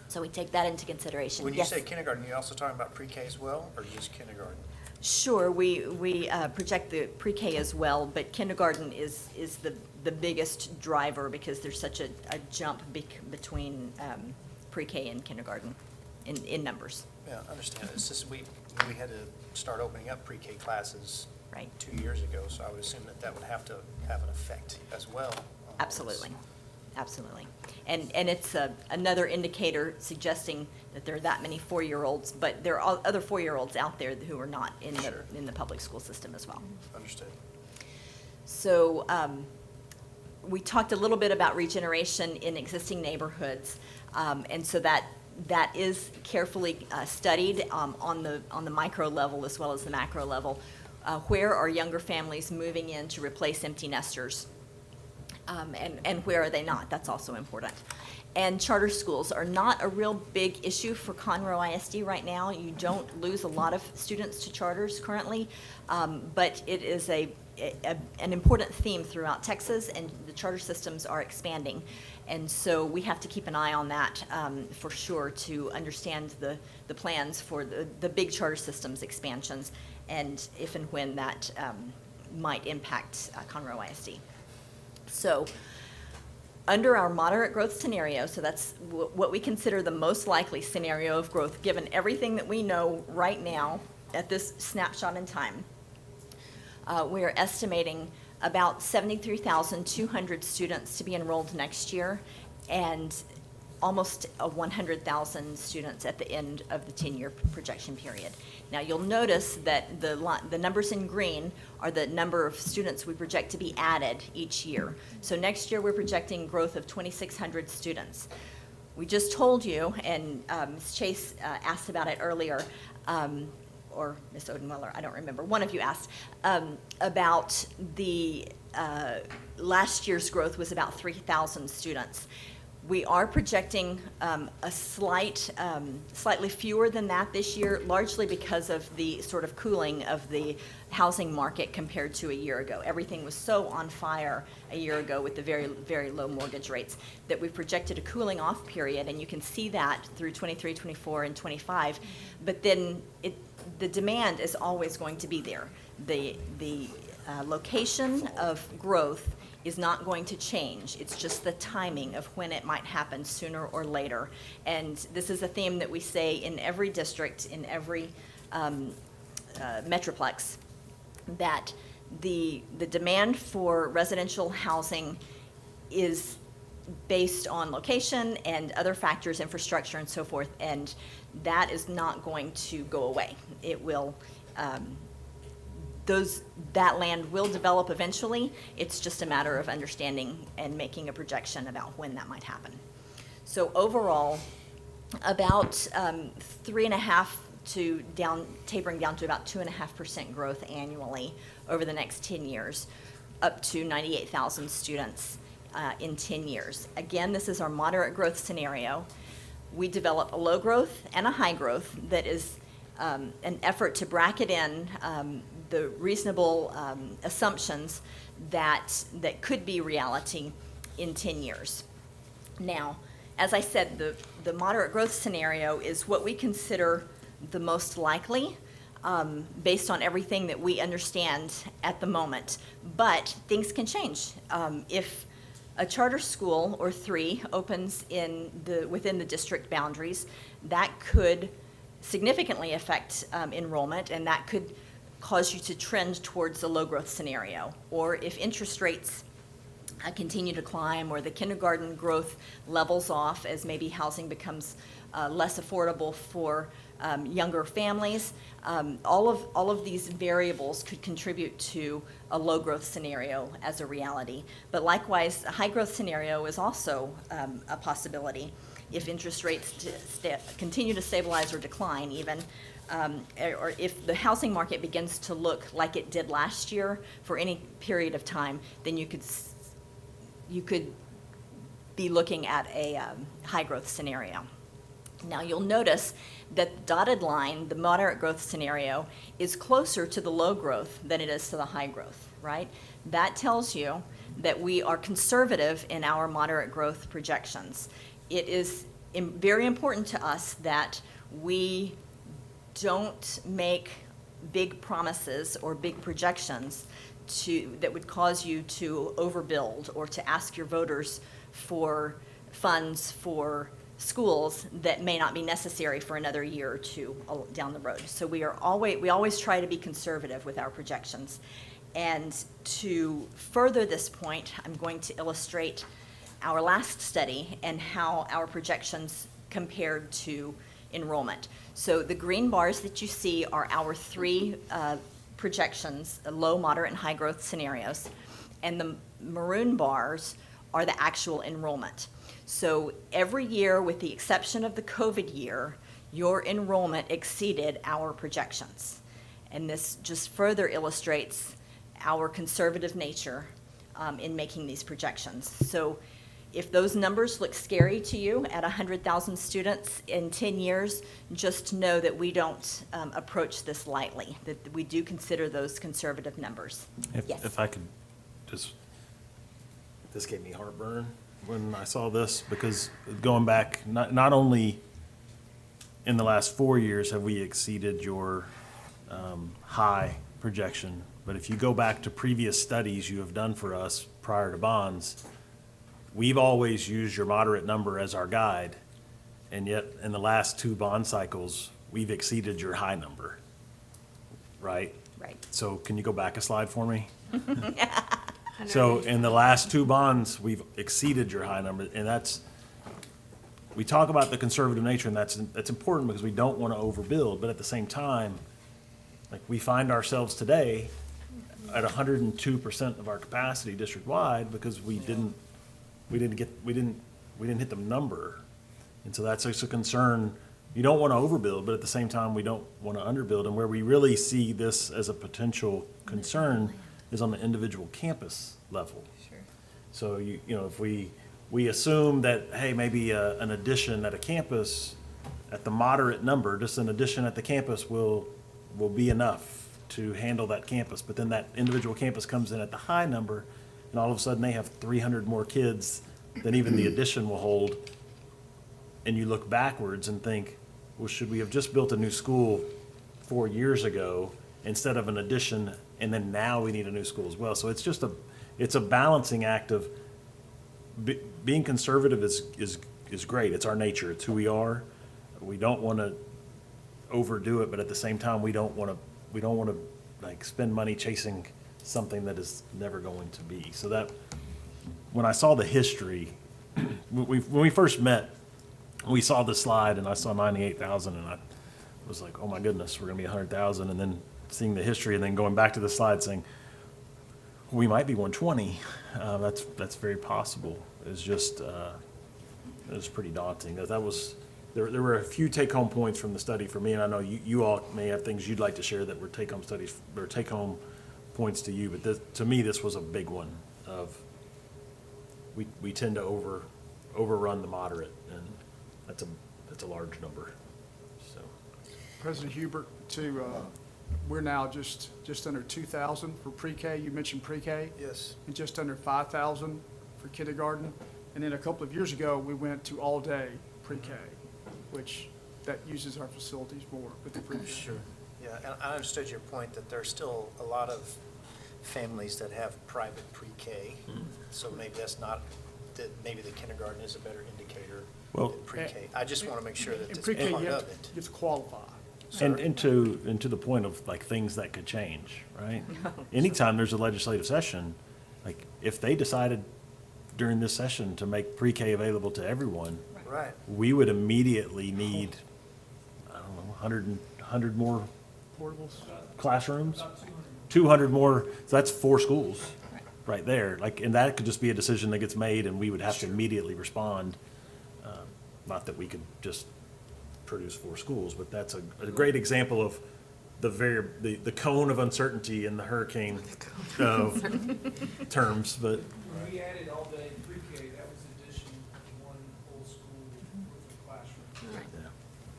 So we take that into consideration. When you Yes? say kindergarten, you also talking about pre-K as well, or just kindergarten? Sure, we project the pre-K as well, but kindergarten is the biggest driver because there's such a jump between pre-K and kindergarten in numbers. Yeah, I understand. It's just we had to start opening up pre-K classes Right. 2 years ago, so I would assume that would have to have an effect as well. on this. Absolutely, absolutely. And it's another indicator suggesting that there are that many 4-year-olds, but there are other 4-year-olds out there who are not Sure. in the public school system as well. Understood. So we talked a little bit about regeneration in existing neighborhoods, and so that is carefully studied on the micro level as well as the macro level. Where are younger families moving in to replace empty nesters? And where are they not? That's also important. And charter schools are not a real big issue for Conroe ISD right now. You don't lose a lot of students to charters currently, but it is an important theme throughout Texas, and the charter systems are expanding. And so we have to keep an eye on that for sure to understand the plans for the big charter systems expansions and if and when that might impact Conroe ISD. So under our moderate growth scenario, so that's what we consider the most likely scenario of growth, given everything that we know right now at this snapshot in time, we are estimating about 73,200 students to be enrolled next year and almost 100,000 students at the end of the 10-year projection period. Now, you'll notice that the numbers in green are the number of students we project to be added each year. So next year, we're projecting growth of 2,600 students. We just told you, and Ms. Chase asked about it earlier, or Ms. Odenweiler, I don't remember, one of you asked, about the last year's growth was about 3,000 students. We are projecting a slightly fewer than that this year, largely because of the sort of cooling of the housing market compared to a year ago. Everything was so on fire a year ago with the very, very low mortgage rates that we've projected a cooling off period, and you can see that through 23, 24, and 25. But then the demand is always going to be there. The location of growth is not going to change. It's just the timing of when it might happen sooner or later. And this is a theme that we say in every district, in every metroplex, that the demand for residential housing is based on location and other factors, infrastructure and so forth, and that is not going to go away. It will, that land will develop eventually. It's just a matter of understanding and making a projection about when that might happen. So overall, about 3.5 to tapering down to about 2.5% growth annually over the next 10 years, up to 98,000 students in 10 years. Again, this is our moderate growth scenario. We develop a low growth and a high growth that is an effort to bracket in the reasonable assumptions that could be reality in 10 years. Now, as I said, the moderate growth scenario is what we consider the most likely based on everything that we understand at the moment. But things can change. If a charter school or 3 opens within the district boundaries, that could significantly affect enrollment, and that could cause you to trend towards a low growth scenario. Or if interest rates continue to climb, or the kindergarten growth levels off as maybe housing becomes less affordable for younger families, all of these variables could contribute to a low growth scenario as a reality. But likewise, a high growth scenario is also a possibility if interest rates continue to stabilize or decline even. Or if the housing market begins to look like it did last year for any period of time, then you could be looking at a high growth scenario. Now you'll notice that the dotted line, the moderate growth scenario, is closer to the low growth than it is to the high growth, right? That tells you that we are conservative in our moderate growth projections. It is very important to us that we don't make big promises or big projections that would cause you to overbuild or to ask your voters for funds for schools that may not be necessary for another year or two down the road. So we always try to be conservative with our projections. And to further this point, I'm going to illustrate our last study and how our projections compared to enrollment. So the green bars that you see are our 3 projections, low, moderate, and high growth scenarios. And the maroon bars are the actual enrollment. So every year, with the exception of the COVID year, your enrollment exceeded our projections. And this just further illustrates our conservative nature in making these projections. So if those numbers look scary to you at 100,000 students in 10 years, just know that we don't approach this lightly, that we do consider those conservative numbers. Yes. If I could just, this gave me heartburn when I saw this, because going back, not only in the last 4 years have we exceeded your high projection, but if you go back to previous studies you have done for us prior to bonds, we've always used your moderate number as our guide, and yet in the last 2 bond cycles, we've exceeded your high number, right? Right. So can you go back a slide for me? So in the last 2 bonds, we've exceeded your high number, and we talk about the conservative nature, and that's important because we don't want to overbuild, but at the same time, like, we find ourselves today at 102% of our capacity district-wide because we didn't hit the number. And so that's just a concern. You don't want to overbuild, but at the same time, we don't want to underbuild. And where we really see this as a potential concern is on the individual campus level. Sure. So if we assume that, hey, maybe an addition at a campus at the moderate number, just an addition at the campus will be enough to handle that campus. But then that individual campus comes in at the high number, and all of a sudden they have 300 more kids than even the addition will hold. And you look backwards and think, well, should we have just built a new school 4 years ago instead of an addition, and then now we need a new school as well? So it's a balancing act of being conservative is great. It's our nature. It's who we are. We don't want to overdo it, but at the same time, we don't want to like spend money chasing something that is never going to be. So that when I saw the history, when we first met, we saw the slide and I saw 98,000 and I was like, oh my goodness, we're gonna be 100,000. And then seeing the history and then going back to the slide saying, we might be 120. That's very possible. It's just, it was pretty daunting. There were a few take-home points from the study for me, and I know you all may have things you'd like to share that were take-home studies or take-home points to you, but to me, this was a big one of we tend to overrun the moderate, and that's a large number. So, President Hubert, we're now just under 2,000 for pre-K. You mentioned pre-K. Yes. And just under 5,000 for kindergarten. And then a couple of years ago, we went to all-day pre-K, which that uses our facilities more with the pre-K. Sure. Yeah, and I understood your point that there's still a lot of families that have private pre-K, so maybe that's not that maybe the kindergarten is a better indicator Well- than pre-K. I just want to make sure that In it's pre-K, part you of have it. to qualify. And to the point of like things that could change, right? Anytime there's a legislative session, like if they decided during this session to make pre-K available to everyone, Right. we would immediately need, I don't know, 100 more Portables. classrooms, 200 more, so that's 4 schools right there. Like, and that could just be a decision that gets made and we would have to immediately respond. Not that we could just produce 4 schools, but that's a great example of the cone of uncertainty in the hurricane terms, but. When we added all day pre-K, that was addition to one whole school with a classroom.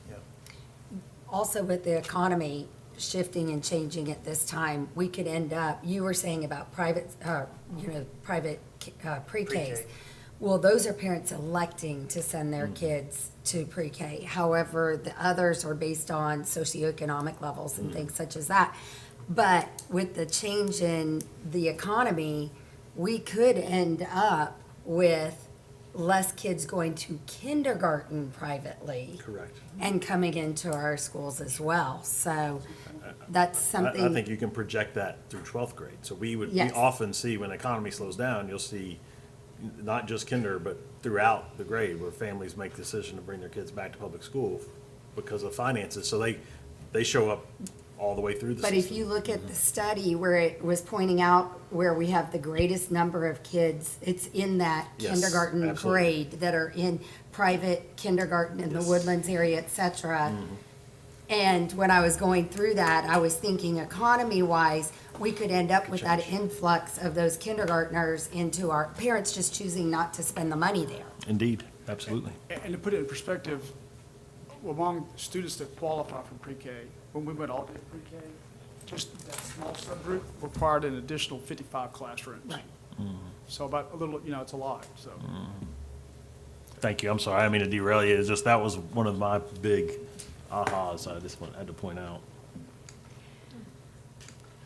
Yeah. Also with the economy shifting and changing at this time, we could end up, you were saying about private pre-Ks. Pre-K. Well, those are parents electing to send their kids to pre-K. However, the others are based on socioeconomic levels and things such as that. But with the change in the economy, we could end up with less kids going to kindergarten privately. Correct. And coming into our schools as well. So that's something. I think you can project that through 12th grade. So we Yes. often see when the economy slows down, you'll see not just kinder, but throughout the grade where families make the decision to bring their kids back to public school because of finances. So they show up all the way through the But system. if you look at the study where it was pointing out where we have the greatest number of kids, it's in that Yes, kindergarten absolutely. grade that are in private kindergarten in the Yes. Woodlands area, et cetera. And when I was going through that, I was thinking economy-wise, we could end up with that influx of those kindergartners into our parents just choosing not to spend the money there. Indeed, absolutely. And to put it in perspective, among students that qualify for pre-K, when we went all day pre-K, just that small subgroup required an additional 55 classrooms. Right. So about a little, it's a lot, so. Thank you. I'm sorry. I didn't mean to derail you. It's just that was one of my big ahas I just had to point out.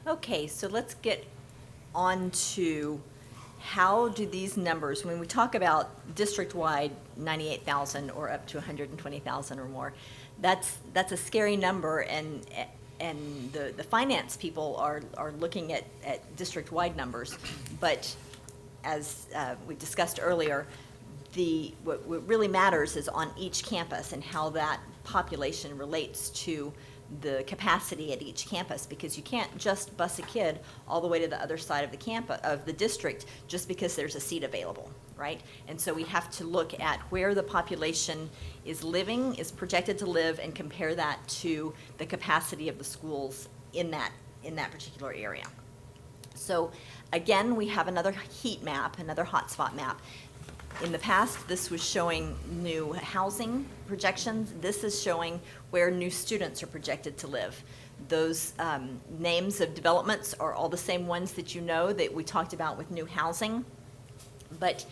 Okay, so let's get on to how do these numbers, when we talk about district-wide 98,000 or up to 120,000 or more, that's a scary number, and the finance people are looking at district-wide numbers. But as we discussed earlier, what really matters is on each campus and how that population relates to the capacity at each campus, because you can't just bus a kid all the way to the other side of the campus, of the district, just because there's a seat available, right? And so we have to look at where the population is living, is projected to live, and compare that to the capacity of the schools in that particular area. So again, we have another heat map, another hotspot map. In the past, this was showing new housing projections. This is showing where new students are projected to live. Those names of developments are all the same ones that you know that we talked about with new housing. But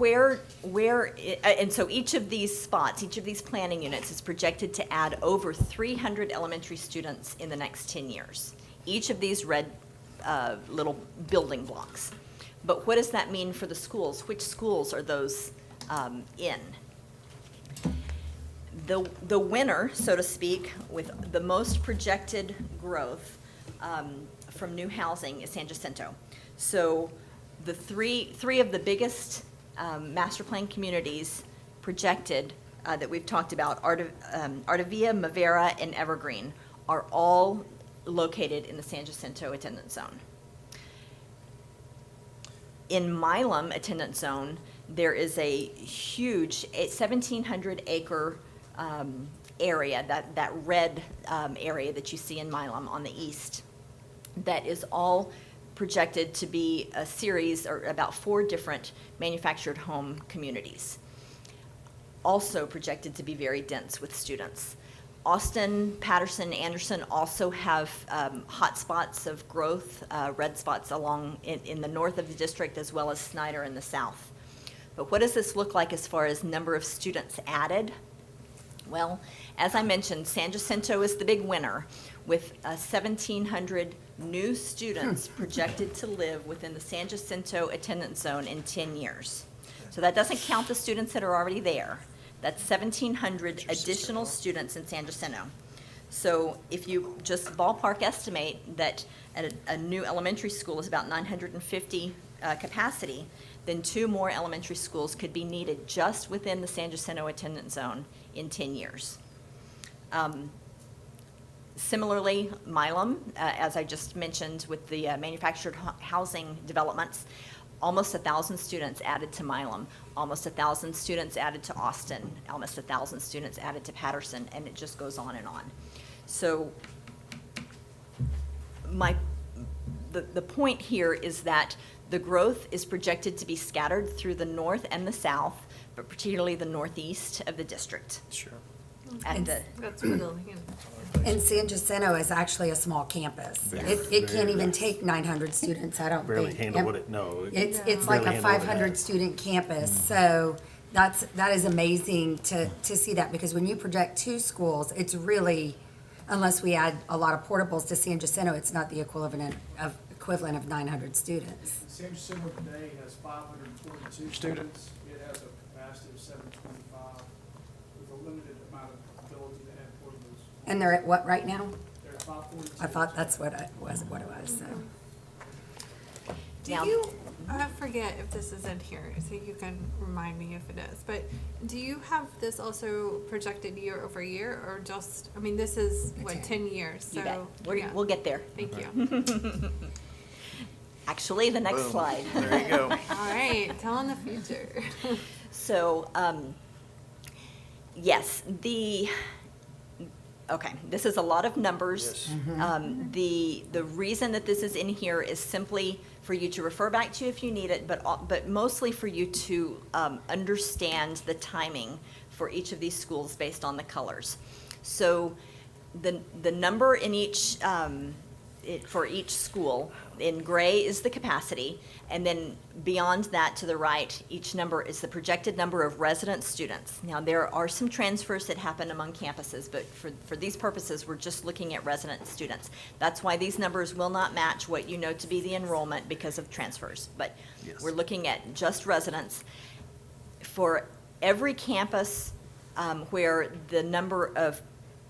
and so each of these spots, each of these planning units is projected to add over 300 elementary students in the next 10 years. Each of these red little building blocks. But what does that mean for the schools? Which schools are those in? The winner, so to speak, with the most projected growth from new housing is San Jacinto. So the three of the biggest master plan communities projected that we've talked about, Ardavia, Mavera, and Evergreen, are all located in the San Jacinto attendance zone. In Milam attendance zone, there is a huge 1,700 acre area, that red area that you see in Milam on the east, that is all projected to be a series, or about 4 different manufactured home communities. Also projected to be very dense with students. Austin, Patterson, Anderson also have hot spots of growth, red spots along in the north of the district, as well as Snyder in the south. But what does this look like as far as number of students added? Well, as I mentioned, San Jacinto is the big winner, with 1,700 new students projected to live within the San Jacinto attendance zone in 10 years. So that doesn't count the students that are already there. That's 1,700 additional students in San Jacinto. So if you just ballpark estimate that a new elementary school is about 950 capacity, then 2 more elementary schools could be needed just within the San Jacinto attendance zone in 10 years. Similarly, Milam, as I just mentioned with the manufactured housing developments, almost 1,000 students added to Milam, almost 1,000 students added to Austin, almost 1,000 students added to Patterson, and it just goes on and on. So the point here is that the growth is projected to be scattered through the north and the south, but particularly the northeast of the district. Sure. And That's really, And San Jacinto is actually a small campus. It can't even take 900 students, I don't think. Barely handle what it, no. It's like Barely a handle what it 500 has. student campus, so that is amazing to see that, because when you project 2 schools, it's really, unless we add a lot of portables to San Jacinto, it's not the equivalent of 900 students. San Jacinto today has 542 students. It has a capacity of 725 with a limited amount of ability to add portables. And they're at what right now? They're at 542. I thought that's what it was, so. do Now- you, I forget if this is in here, so you can remind me if it is, but do you have this also projected year over year, or just, I mean, this is, what, 10 years, you bet. so, yeah, We'll get there. thank you. Actually, the next Boom. slide. There you go. All right, tell in the future. So, yes, okay, this is a lot of numbers. Yes. The reason that this is in here is simply for you to refer back to if you need it, but mostly for you to understand the timing for each of these schools based on the colors. So the number in each, for each school, in gray is the capacity, and then beyond that to the right, each number is the projected number of resident students. Now, there are some transfers that happen among campuses, but for these purposes, we're just looking at resident students. That's why these numbers will not match what you know to be the enrollment because of transfers, but we're looking at just residents. For every campus where the number of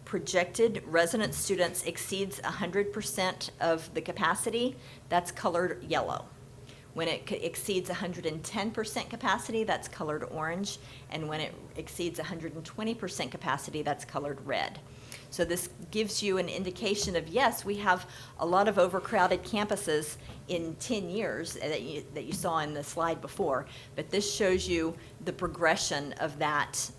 projected resident students exceeds 100% of the capacity, that's colored yellow. When it exceeds 110% capacity, that's colored orange, and when it exceeds 120% capacity, that's colored red. So this gives you an indication of, yes, we have a lot of overcrowded campuses in 10 years that you saw in the slide before, but this shows you the progression of that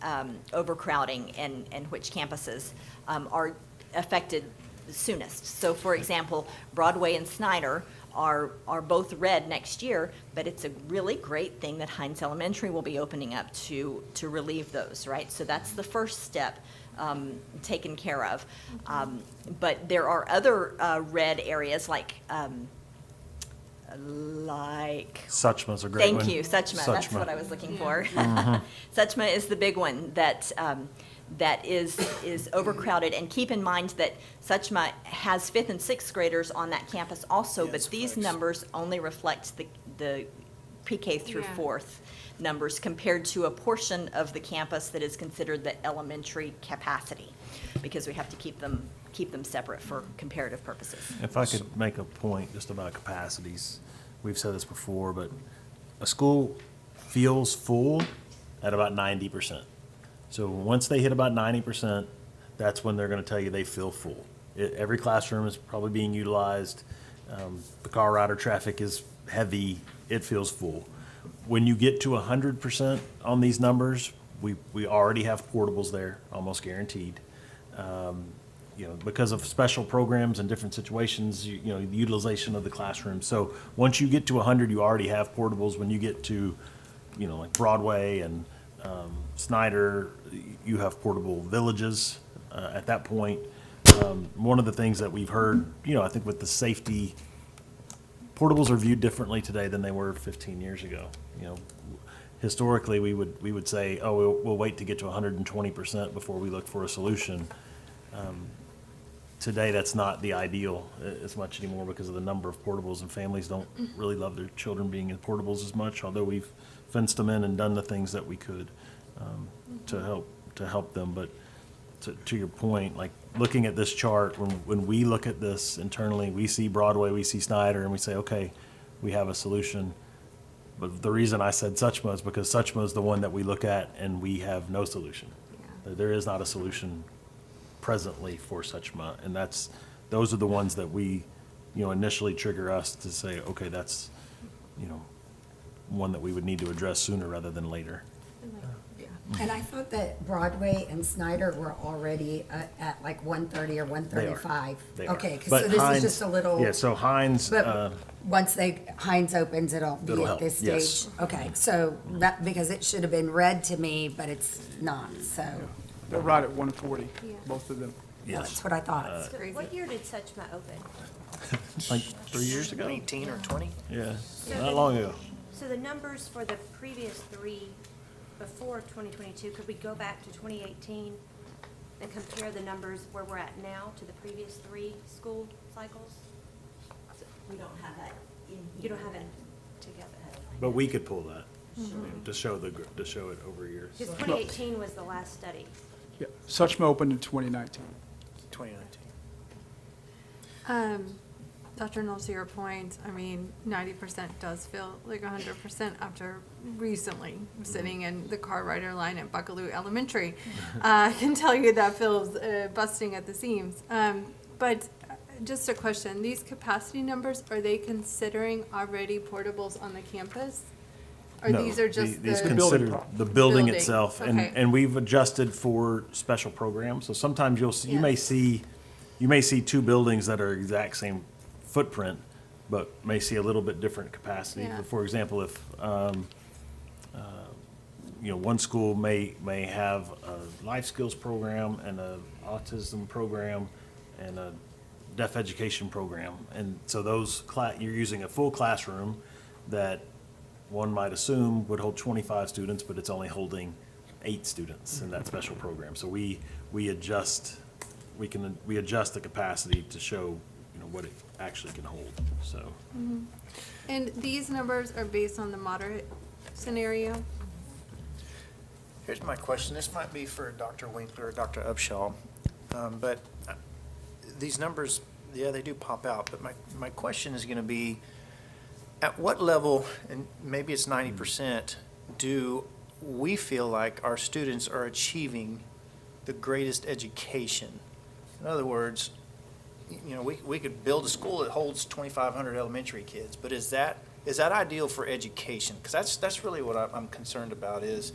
overcrowding and which campuses are affected soonest. So for example, Broadway and Snyder are both red next year, but it's a really great thing that Hines Elementary will be opening up to relieve those, right? So that's the first step taken care of. But there are other red areas like Suchma's a great one. Thank you, Suchma, that's what I was looking for. Suchma is the big one that is overcrowded, and keep in mind that Suchma has 5th and 6th graders on that campus also, Yes, but these correct. numbers only reflect the pre-K through Yeah. 4th numbers compared to a portion of the campus that is considered the elementary capacity, because we have to keep them separate for comparative purposes. If I could make a point just about capacities, we've said this before, but a school feels full at about 90%. So once they hit about 90%, that's when they're gonna tell you they feel full. Every classroom is probably being utilized, the car rider traffic is heavy, it feels full. When you get to 100% on these numbers, we already have portables there, almost guaranteed. Because of special programs and different situations, the utilization of the classroom. So once you get to 100, you already have portables. When you get to, like Broadway and Snyder, you have portable villages at that point. One of the things that we've heard, I think with the safety, portables are viewed differently today than they were 15 years ago. Historically, we would say, oh, we'll wait to get to 120% before we look for a solution. Today, that's not the ideal as much anymore because of the number of portables, and families don't really love their children being in portables as much, although we've fenced them in and done the things that we could to help them. But to your point, like looking at this chart, when we look at this internally, we see Broadway, we see Snyder, and we say, okay, we have a solution. But the reason I said Suchma is because Suchma is the one that we look at and we have no solution. There is not a solution presently for Suchma, and those are the ones that we, initially trigger us to say, okay, that's, one that we would need to address sooner rather than later. And I thought that Broadway and Snyder were already at like 130 or 135. They are. Okay, But so this Hines- is just a little. Yeah, so Hines, But once Hines opens, it'll be It'll at help, this yes. stage? Okay, so that, because it should have been read to me, but it's not, so They're right at 140, Yeah. both of them. that's what I thought. So what year did Suchma open? like 3 years ago? 18 or 20? Yeah, not long ago. So the numbers for the previous three before 2022, could we go back to 2018 and compare the numbers where we're at now to the previous three school cycles? We don't have that in You don't have it together. But we could pull that to show it over years. Because 2018 was the last study. Yeah, Suchma opened in 2019. 2019. Dr. Knowles, to your point, 90% does feel like 100% after recently sitting in the car rider line at Buckaloo Elementary. I can tell you that feels busting at the seams. But just a question, these capacity numbers, are they considering already portables on the campus? Or No, these are just these the? consider the building Building, itself, okay. and we've adjusted for special programs. So sometimes you may see two buildings that are exact same footprint, but may see a little bit different capacity. Yeah. For example, if one school may have a life skills program and a autism program and a deaf education program, and so you're using a full classroom that one might assume would hold 25 students, but it's only holding 8 students in that special program. So we adjust the capacity to show what it actually can hold. So And these numbers are based on the moderate scenario? Here's my question. This might be for Dr. Winkler or Dr. Upshaw. But these numbers, yeah, they do pop out. But my question is going to be, at what level, and maybe it's 90%, do we feel like our students are achieving the greatest education? In other words, we could build a school that holds 2,500 elementary kids, but is that ideal for education? Because that's really what I'm concerned about is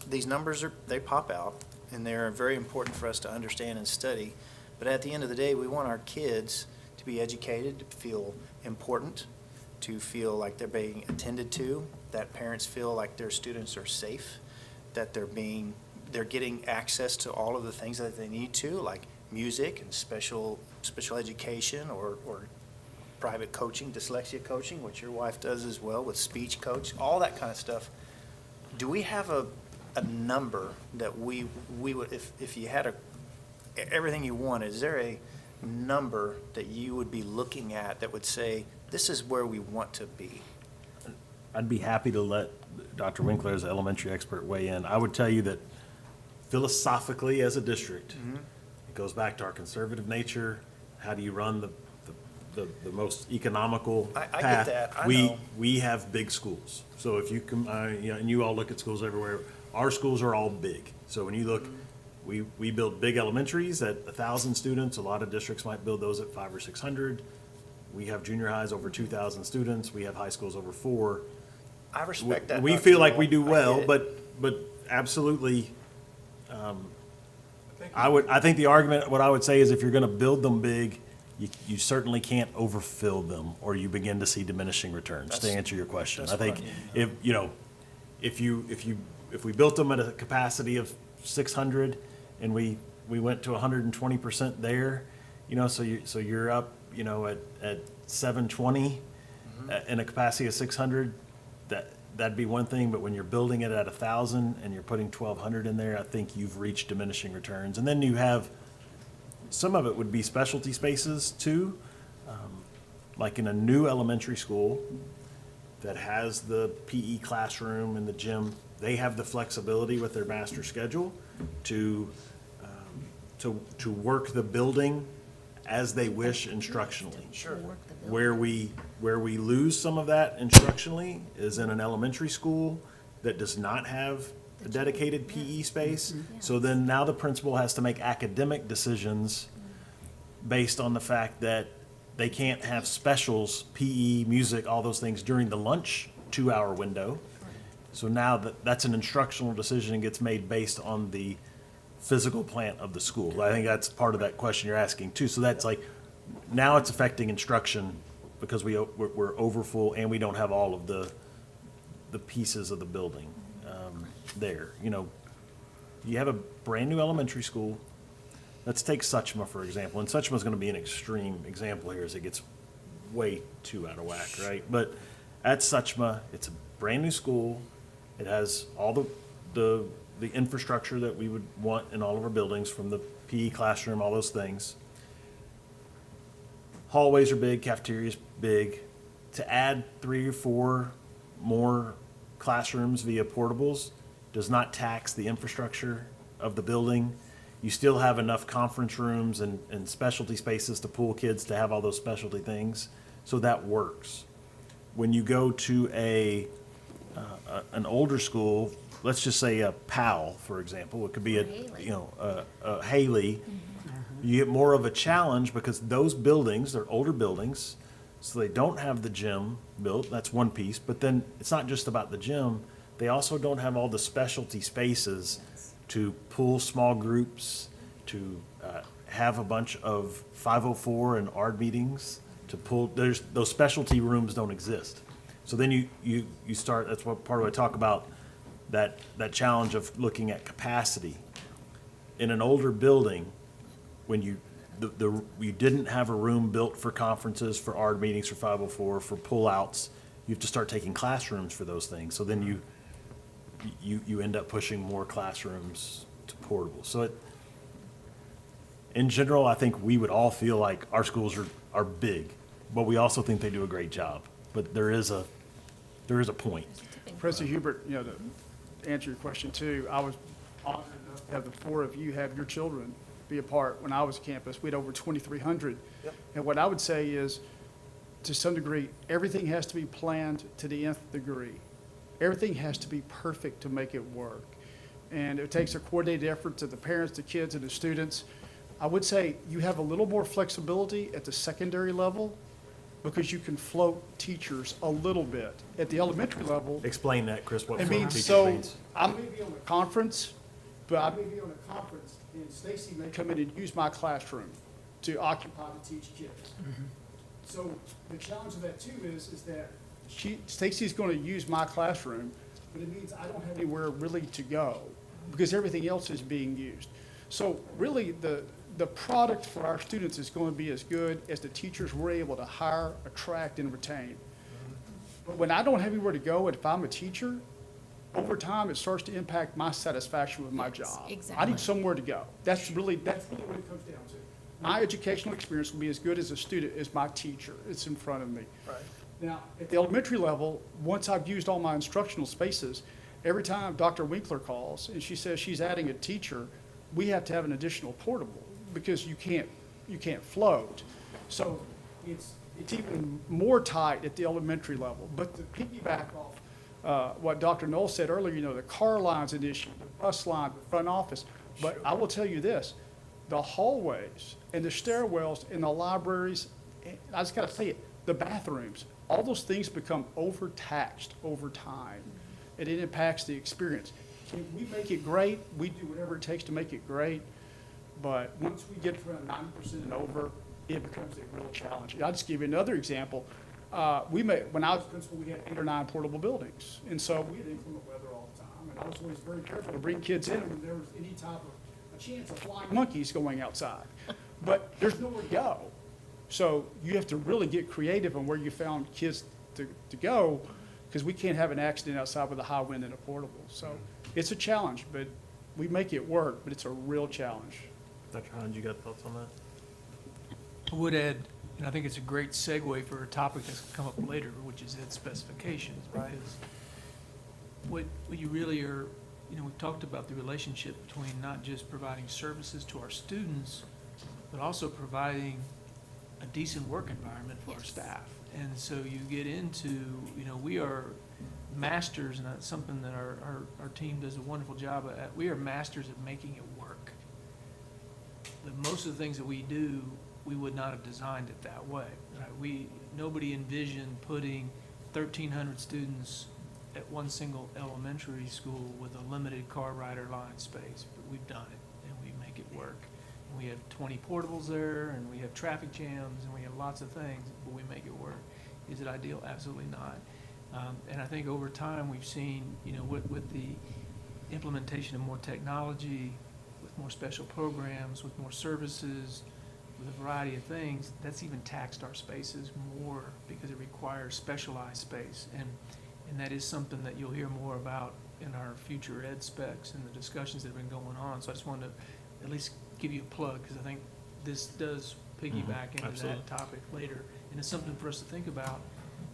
these numbers they pop out, and they're very important for us to understand and study. But at the end of the day, we want our kids to be educated, to feel important, to feel like they're being attended to, that parents feel like their students are safe, that they're getting access to all of the things that they need to, like music and special education or private coaching, dyslexia coaching, which your wife does as well with speech coach, all that kind of stuff. Do we have a number that we would, if you had everything you wanted, is there a number that you would be looking at that would say, this is where we want to be? I'd be happy to let Dr. Winkler, as an elementary expert, weigh in. I would tell you that philosophically, as a district, it goes back to our conservative nature. How do you run the most economical path? I get that. I know. We have big schools. So if you come, and you all look at schools everywhere, our schools are all big. So when you look, we build big elementaries at 1,000 students. A lot of districts might build those at 500 or 600. We have junior highs over 2,000 students. We have high schools over 4. I respect that. We Dr. feel like Knoll. we do I well, get it. but absolutely, I think the argument, what I would say is if you're gonna build them big, you certainly can't overfill them, or you begin to see diminishing returns, to answer your question. I think if we built them at a capacity of 600 and we went to 120% there, so you're up, at 720 in a capacity of 600, that'd be one thing, but when you're building it at 1,000 and you're putting 1,200 in there, I think you've reached diminishing returns. And then you have, some of it would be specialty spaces too. Like in a new elementary school, that has the PE classroom and the gym, they have the flexibility with their master schedule to work the building as they wish instructionally. Sure. Where we lose some of that instructionally is in an elementary school that does not have a dedicated PE space. So then now the principal has to make academic decisions based on the fact that they can't have specials, PE, music, all those things during the lunch 2-hour window. So now that's an instructional decision and gets made based on the physical plant of the school. I think that's part of that question you're asking too. So that's like, now it's affecting instruction because we're overfull and we don't have all of the pieces of the building there. You know, you have a brand new elementary school. Let's take Suchma, for example, and Suchma is going to be an extreme example here as it gets way too out of whack, right? But at Suchma, it's a brand new school. It has all the infrastructure that we would want in all of our buildings, from the PE classroom, all those things. Hallways are big, cafeteria's big. To add 3 or 4 more classrooms via portables does not tax the infrastructure of the building. You still have enough conference rooms and specialty spaces to pull kids to have all those specialty things, so that works. When you go to an older school, let's just say a Powell, for example, it could be a Haley. You get more of a challenge because those buildings, they're older buildings, so they don't have the gym built. That's one piece. But then it's not just about the gym. They also don't have all the specialty spaces to pull small groups, to have a bunch of 504 and ARD meetings, to pull, those specialty rooms don't exist. So then you start, that's what part of I talk about, that challenge of looking at capacity. In an older building, when you didn't have a room built for conferences, for ARD meetings, for 504, for pull-outs, you have to start taking classrooms for those things. So then you end up pushing more classrooms to portable. So in general, I think we would all feel like our schools are big, but we also think they do a great job. But there is a point. President Hubert, you know, to answer your question too, I was honored enough to have the 4 of you have your children be a part. When I was campus, we had over 2,300. Yep. And what I would say is, to some degree, everything has to be planned to the nth degree. Everything has to be perfect to make it work. And it takes a coordinated effort to the parents, the kids, and the students. I would say you have a little more flexibility at the secondary level because you can float teachers a little bit. At the elementary level, Explain that, Chris, what it float means, teachers so means. I may be on a conference, but I may be on a conference and Stacy may come in and use my classroom to occupy to teach kids. So the challenge of that too is that Stacy's going to use my classroom, but it means I don't have anywhere really to go because everything else is being used. So really the product for our students is going to be as good as the teachers we're able to hire, attract, and retain. But when I don't have anywhere to go, and if I'm a teacher, over time, it starts to impact my satisfaction with my job. exactly. I need somewhere to go. That's really what it comes down to. My educational experience will be as good as a student as my teacher. It's in front of me. Right. Now, at the elementary level, once I've used all my instructional spaces, every time Dr. Winkler calls and she says she's adding a teacher, we have to have an additional portable because you can't float. So it's even more tight at the elementary level. But to piggyback off what Dr. Knoll said earlier, you know, the car line's an issue, the bus line, the front office. But I will tell you this, the hallways and the stairwells in the libraries, I just gotta say it, the bathrooms, all those things become overtaxed over time. And it impacts the experience. Can we make it great? We do whatever it takes to make it great. But once we get to around 90% and over, it becomes a real challenge. I'll just give you another example. When I was principal, we had 8 or 9 portable buildings. And so we had inclement weather all the time. And I was always very careful to bring kids in when there was any type of a chance of flying monkeys going outside. But there's nowhere to go. So you have to really get creative on where you found kids to go, because we can't have an accident outside with a high wind and a portable. So it's a challenge, but we make it work, but it's a real challenge. Dr. Hines, you got thoughts on that? I would add, And I think it's a great segue for a topic that's come up later, which is ed specifications, because what you really are, we've talked about the relationship between not just providing services to our students, but also providing a decent work environment for our staff. And so you get into, we are masters, and that's something that our team does a wonderful job at. We are masters at making it work. Most of the things that we do, we would not have designed it that way. Right? Nobody envisioned putting 1,300 students at one single elementary school with a limited car rider line space, but we've done it, and we make it work. And we have 20 portables there, and we have traffic jams, and we have lots of things, but we make it work. Is it ideal? Absolutely not. And I think over time, we've seen, with the implementation of more technology, with more special programs, with more services, with a variety of things, that's even taxed our spaces more because it requires specialized space. And that is something that you'll hear more about in our future ed specs and the discussions that have been going on. So I just wanted to at least give you a plug, because I think this does piggyback into absolutely. that topic later. And it's something for us to think about.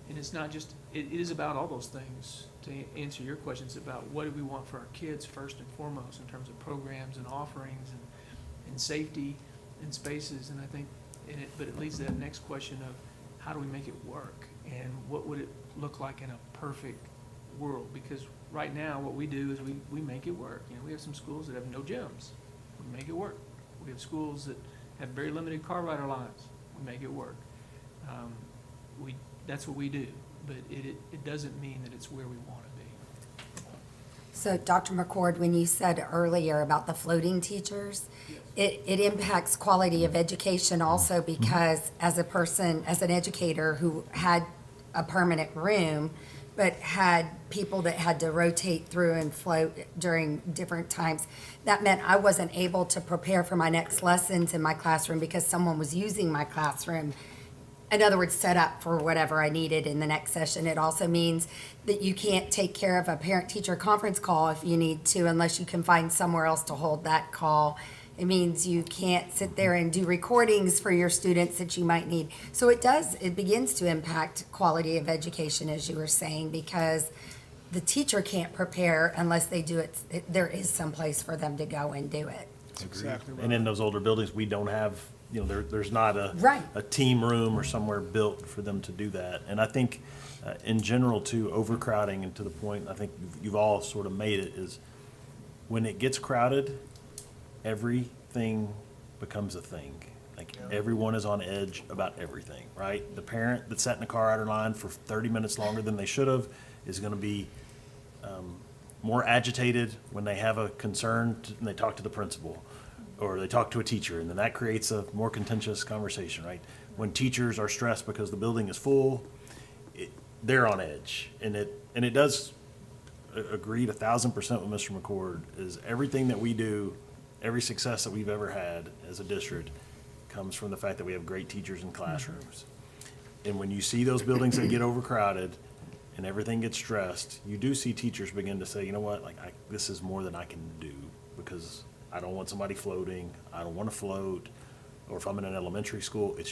And it's not just, it is about all those things. To answer your questions about what do we want for our kids first and foremost in terms of programs and offerings and safety and spaces. And I think, but it leads to that next question of how do we make it work? And what would it look like in a perfect world? Because right now what we do is we make it work. We have some schools that have no gyms. We make it work. We have schools that have very limited car rider lines. We make it work. That's what we do, but it doesn't mean that it's where we want to be. So Dr. McCord, when you said earlier about the floating teachers, it impacts quality of education also, because as an educator who had a permanent room, but had people that had to rotate through and float during different times, that meant I wasn't able to prepare for my next lessons in my classroom because someone was using my classroom. In other words, set up for whatever I needed in the next session. It also means that you can't take care of a parent-teacher conference call if you need to, unless you can find somewhere else to hold that call. It means you can't sit there and do recordings for your students that you might need. So it begins to impact quality of education, as you were saying, because the teacher can't prepare unless they do it. There is some place for them to go and do it. Exactly right. And in those older buildings, we don't have, there's not Right. a team room or somewhere built for them to do that. And I think, in general, too, overcrowding, and to the point, I think you've all sort of made it, is when it gets crowded, everything becomes a thing. Like, everyone is on edge about everything, right? The parent that sat in the car rider line for 30 minutes longer than they should have is going to be more agitated when they have a concern and they talk to the principal or they talk to a teacher, and then that creates a more contentious conversation, right? When teachers are stressed because the building is full, they're on edge. And it does agree 1,000% with Mr. McCord, is everything that we do, every success that we've ever had as a district comes from the fact that we have great teachers in classrooms. And when you see those buildings that get overcrowded and everything gets stressed, you do see teachers begin to say, you know what, this is more than I can do, because I don't want somebody floating, I don't want to float. Or if I'm in an elementary school, we're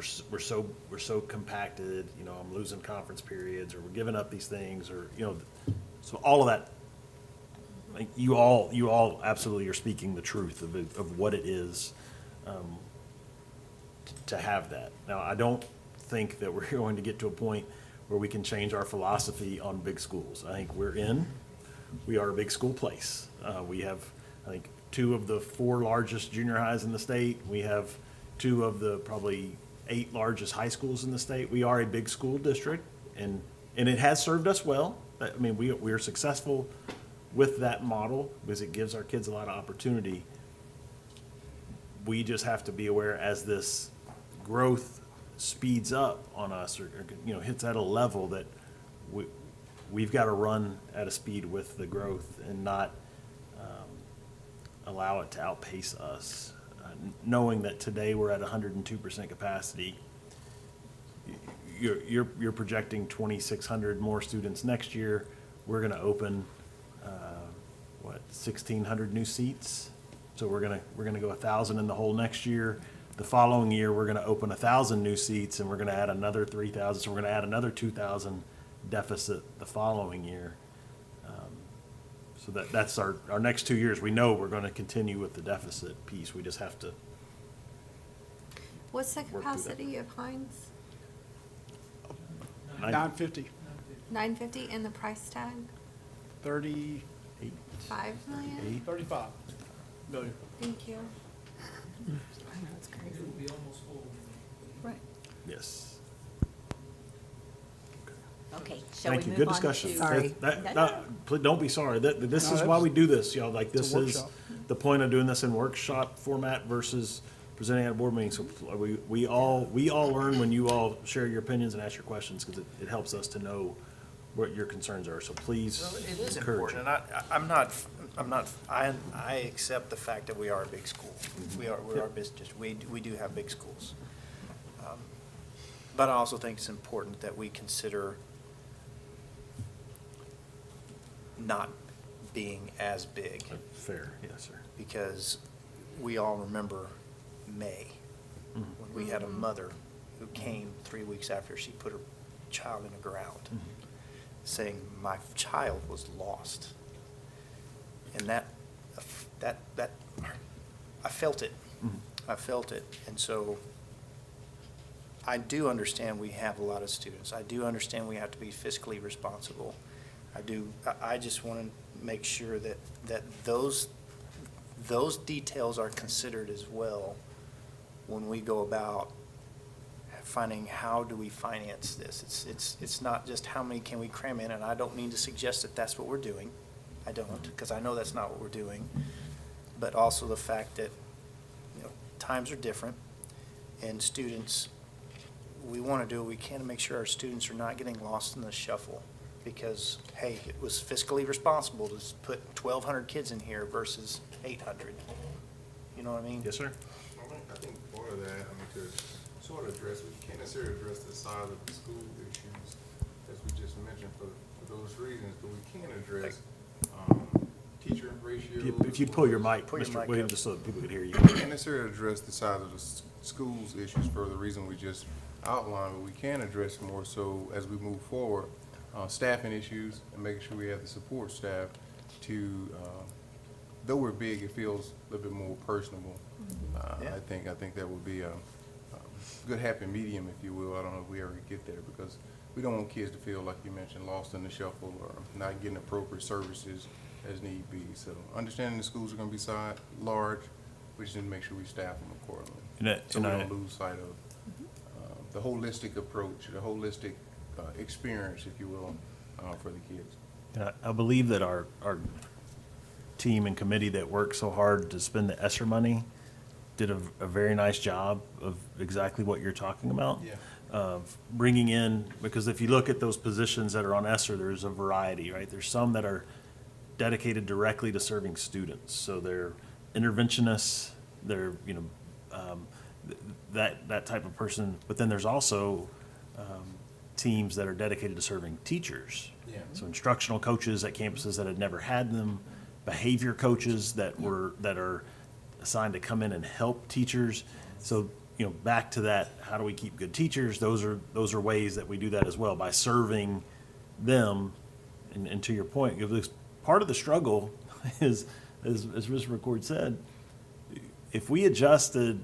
so compacted, I'm losing conference periods, or we're giving up these things, or, so all of that, you all absolutely are speaking the truth of what it is to have that. Now, I don't think that we're going to get to a point where we can change our philosophy on big schools. I think we are a big school place. We have, I think, 2 of the 4 largest junior highs in the state. We have 2 of the probably 8 largest high schools in the state. We are a big school district, and it has served us well. I mean, we are successful with that model because it gives our kids a lot of opportunity. We just have to be aware, as this growth speeds up on us, or hits at a level, that we've got to run at a speed with the growth and not allow it to outpace us. Knowing that today we're at 102% capacity, you're projecting 2,600 more students next year. We're going to open 1,600 new seats. So we're gonna go 1,000 in the hole next year. the following year, we're gonna open 1,000 new seats, and we're gonna add another 3,000, so we're gonna add another 2,000 deficit the following year. So that's our next 2 years. We know we're gonna continue with the deficit piece. We just have to, What's the through that. capacity of Heinz? 950, 950 and the price tag? 30, 5 million? 35 million. Thank you. That's crazy. It'll be almost full. Right. yes. Okay, shall we Thank you. move Good on discussion. to? Sorry. Don't be sorry. This No, is why that's- we do this, y'all. Like, It's this a is workshop. the point of doing this in workshop format versus presenting at a board meeting. So we all learn when you all share your opinions and ask your questions, because it helps us to know what your concerns are. So please Well, it is encourage important, it. and I accept the fact that we are a big school. We are business, we do have big schools. But I also think it's important that we consider not being as big, Fair, yes, sir. because we all remember May, when we had a mother who came 3 weeks after she put her child in the ground, saying, my child was lost. And that, I felt it. I felt it. And so I do understand we have a lot of students. I do understand we have to be fiscally responsible. I just want to make sure that those details are considered as well when we go about finding how do we finance this. It's not just how many can we cram in, and I don't mean to suggest that that's what we're doing. I don't, because I know that's not what we're doing. But also the fact that, times are different, and students, we want to do what we can to make sure our students are not getting lost in the shuffle. Because, hey, it was fiscally responsible to put 1,200 kids in here versus 800. You know what I mean? Yes, sir. I think part of that, to sort of address, we can't necessarily address the size of the school issues, as we just mentioned, for those reasons, but we can address teacher ratios. If you pull your mic, Pull your Mr. mic Williams, up. just so that people can hear you. We can't necessarily address the size of the schools issues for the reason we just outlined, but we can address more so as we move forward, staffing issues and making sure we have the support staff to, though we're big, it feels a little bit more personable. Yeah. I think that would be a good happy medium, if you will. I don't know if we ever get there, because we don't want kids to feel, like you mentioned, lost in the shuffle or not getting appropriate services as need be. So understanding the schools are going to be large, we just need to make sure we staff them accordingly. So we don't lose sight of the holistic approach, the holistic experience, if you will, for the kids. And I believe that our team and committee that worked so hard to spend the ESSER money did a very nice job of exactly what you're talking about. Yeah. Of bringing in, because if you look at those positions that are on ESSER, there's a variety, right? There's some that are dedicated directly to serving students. So they're interventionists, they're, that type of person. But then there's also teams that are dedicated to serving teachers. Yeah. So instructional coaches at campuses that had never had them, behavior coaches that are assigned to come in and help teachers. So, back to that, how do we keep good teachers? Those are ways that we do that as well, by serving them. And to your point, part of the struggle is, as Mr. McCord said, if we adjusted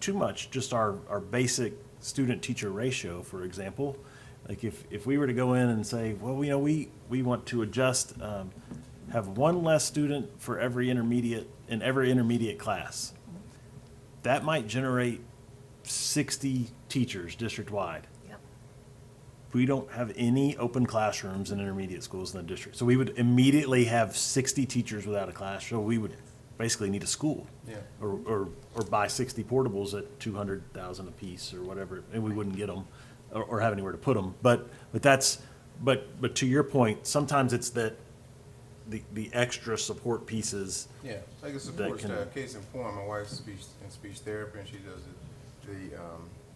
too much, just our basic student-teacher ratio, for example, like if we were to go in and say, well, we want to adjust, have one less student for every intermediate class, that might generate 60 teachers district-wide. Yep. We don't have any open classrooms in intermediate schools in the district. So we would immediately have 60 teachers without a class. So we would basically need a school. Yeah. Or buy 60 portables at $200,000 a piece or whatever, and we wouldn't get them or have anywhere to put them. But to your point, sometimes it's that the extra support pieces. Yeah, like a support can- staff. Case in point, my wife's speech therapy, and she does the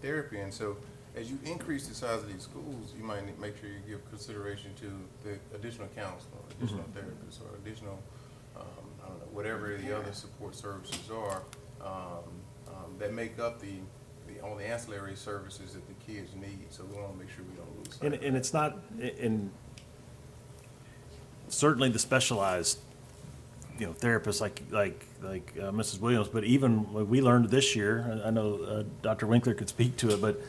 therapy. And so, as you increase the size of these schools, you might need to make sure you give consideration to the additional counselor, additional therapists, or additional, I don't know, whatever the other support services are. that make up all the ancillary services that the kids need, so we wanna make sure we don't lose sight of And that. it's not, and certainly the specialized, therapists like Mrs. Williams, but even what we learned this year, I know Dr. Winkler could speak to it, but,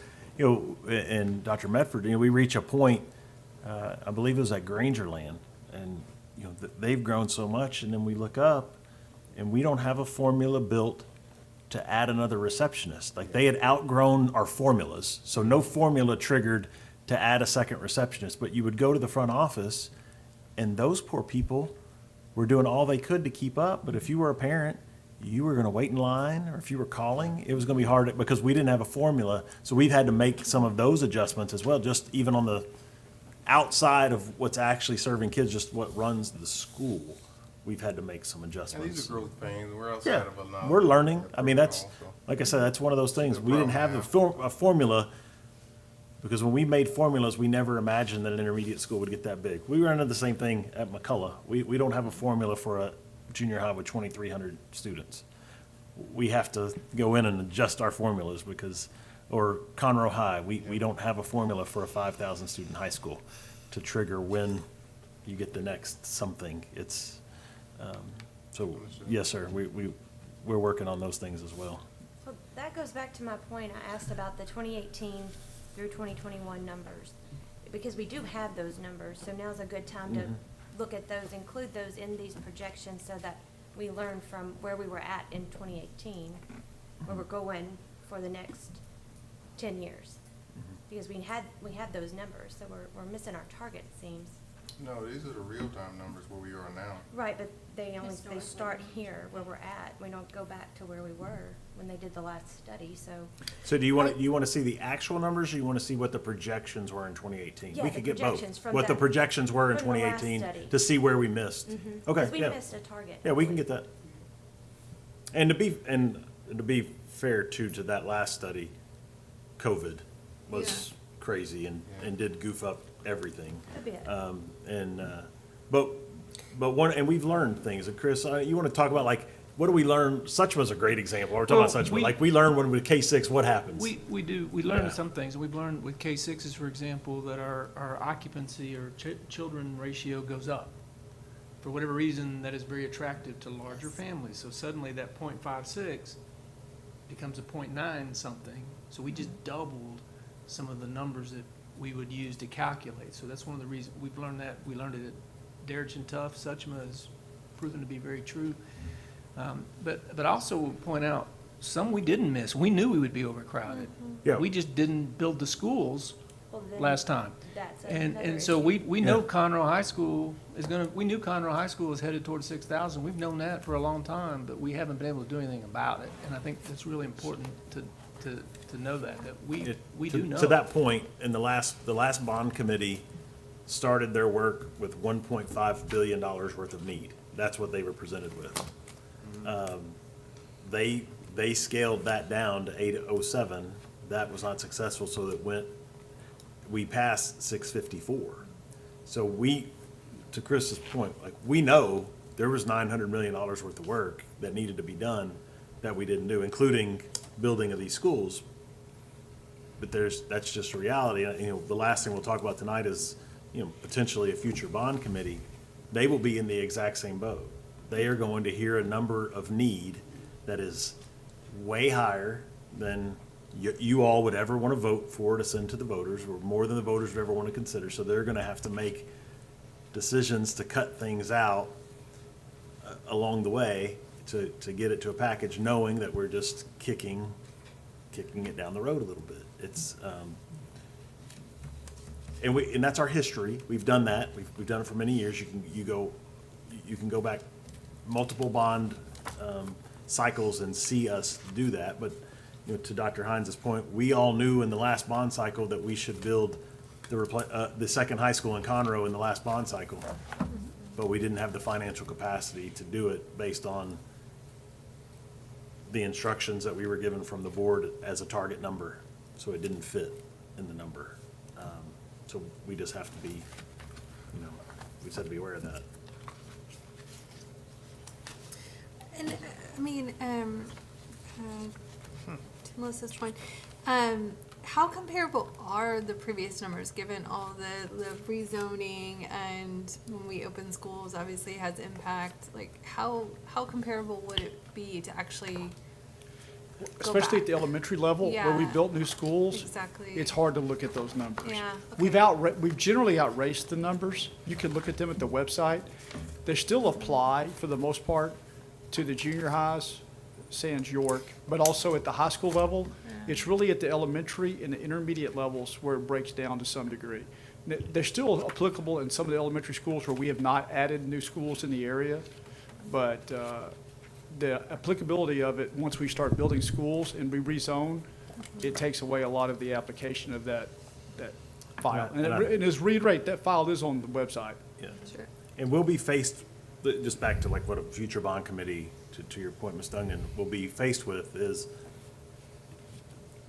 and Dr. Medford, we reach a point, I believe it was at Grangerland, and, they've grown so much, and then we look up, and we don't have a formula built to add another receptionist. Like, they had outgrown our formulas, so no formula triggered to add a second receptionist, but you would go to the front office, and those poor people were doing all they could to keep up, but if you were a parent, you were gonna wait in line, or if you were calling, it was gonna be hard, because we didn't have a formula, so we've had to make some of those adjustments as well, just even on the outside of what's actually serving kids, just what runs the school, we've had to make some And adjustments. these are growth pains, we're Yeah, outside of a knowledge. we're learning. I mean, that's, also. like I said, that's one of those things. We didn't have problem a formula, because when we made formulas, we never imagined that an intermediate school would get that big. We ran into the same thing at McCullough. We don't have a formula for a junior high with 2,300 students. We have to go in and adjust our formulas or Conroe High, we don't have a formula for a 5,000 student high school to trigger when you get the next something. It's, so, yes, sir, we're working on those things as well. So that goes back to my point I asked about the 2018 through 2021 numbers, because we do have those numbers, so now's a good time to look at those, include those in these projections, so that we learn from where we were at in 2018, where we're going for the next 10 years. Because we have those numbers, so we're missing our target, it seems. No, these are the real-time numbers where we are now. Right, but they start here where we're at. We don't go back to where we were when they did the last study, so. So do you want to see the actual numbers, or you want to see what the projections were in 2018? Yeah, We the could get projections both. from What the that- projections were in from the last 2018 study. to see where we missed. Okay, Because we yeah. missed a target. Yeah, we can get that. And to be fair too, to that last study, COVID was crazy and did goof up everything. A bit. And we've learned things. And Chris, you want to talk about, like, what do we learn? Suchma's a great example. We're talking about Suchma. Like, we learned when with K-6 what happens. We Yeah. learned some things. We've learned with K-6s, for example, that our occupancy or children ratio goes up. For whatever reason, that is very attractive to larger families. So suddenly that 0.56 becomes a 0.9 something. So we just doubled some of the numbers that we would use to calculate. So that's one of the reasons we've learned that. We learned it at Darich and Tough. Suchma has proven to be very true. But also will point out, some we didn't miss. We knew we would be overcrowded. Yeah. We just didn't build the schools Well, then last time. That's And another so issue. we know Yeah. Conroe High School we knew Conroe High School is headed towards 6,000. We've known that for a long time, but we haven't been able to do anything about it. And I think that's really important to know that we do know. To that point, in the last bond committee started their work with $1.5 billion worth of need. That's what they were presented with. They scaled that down to 807. That was not successful, so we passed 654. So to Chris's point, like, we know there was $900 million worth of work that needed to be done that we didn't do, including building of these schools. But that's just a reality. The last thing we'll talk about tonight is, potentially a future bond committee. They will be in the exact same boat. They are going to hear a number of need that is way higher than you all would ever want to vote for to send to the voters, or more than the voters would ever want to consider. So they're going to have to make decisions to cut things out along the way to get it to a package, knowing that we're just kicking it down the road a little bit. It's, and that's our history. We've done that. We've done it for many years. You can go back multiple bond cycles and see us do that. But to Dr. Hines' point, we all knew in the last bond cycle that we should build the second high school in Conroe in the last bond cycle, but we didn't have the financial capacity to do it based on the instructions that we were given from the board as a target number, so it didn't fit in the number. So we just have to be, we just have to be aware of that. And, I mean, Melissa's fine. How comparable are the previous numbers, given all the rezoning and when we open schools, obviously it has impact? Like, how comparable would it be to actually go Especially at the back? elementary level, where we Yeah. built new schools. Exactly. It's hard to look at those numbers. Yeah, We've okay. we've generally outraced the numbers. You can look at them at the website. They still apply, for the most part, to the junior highs, sans York, but also at the high school level. It's really at the elementary and the intermediate levels where it breaks down to some degree. They're still applicable in some of the elementary schools where we have not added new schools in the area, but the applicability of it, once we start building schools and we rezone, it takes away a lot of the application of that file. Right, And as reiterate, that file is on the website. Yeah. Sure. And we'll be faced, just back to like what a future bond committee, to your point, Ms. Dungan, will be faced with is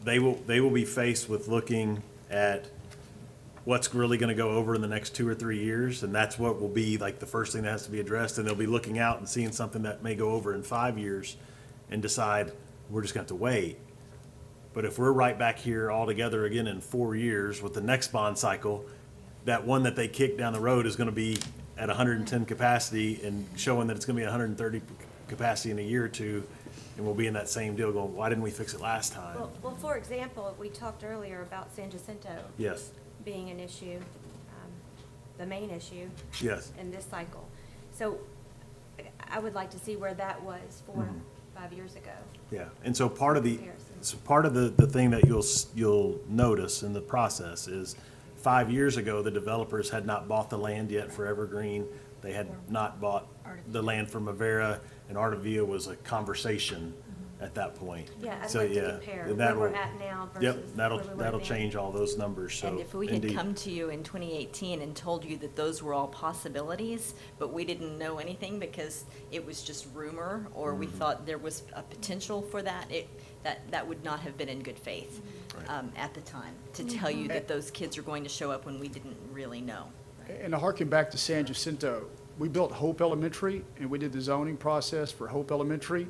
they will be faced with looking at what's really gonna go over in the next 2 or 3 years, and that's what will be like the first thing that has to be addressed, and they'll be looking out and seeing something that may go over in 5 years and decide, we're just gonna have to wait. But if we're right back here all together again in 4 years with the next bond cycle, that one that they kick down the road is gonna be at 110 capacity and showing that it's gonna be 130 capacity in a year or two, and we'll be in that same deal going, why didn't we fix it last time? Well, for example, we talked earlier about San Jacinto Yes, being an issue, the main issue yes. in this cycle. So I would like to see where that was 4 or 5 years ago. Yeah, and so part of the, Comparison. so part of the thing that you'll notice in the process is 5 years ago, the developers had not bought the land yet for Evergreen. They had not bought the land for Mavera, and Artavia was a conversation at that point. Yeah, I'd So, like to yeah, compare where that we're will- at now Yep, versus that'll, where we were that'll then. change all those numbers, so. And if we had indeed. come to you in 2018 and told you that those were all possibilities, but we didn't know anything because it was just rumor, or we thought there was a potential for that, that would not have been in good faith Right. at the time, to tell you that those kids are going to show up when we didn't really know. And to harken back to San Jacinto, we built Hope Elementary, and we did the zoning process for Hope Elementary.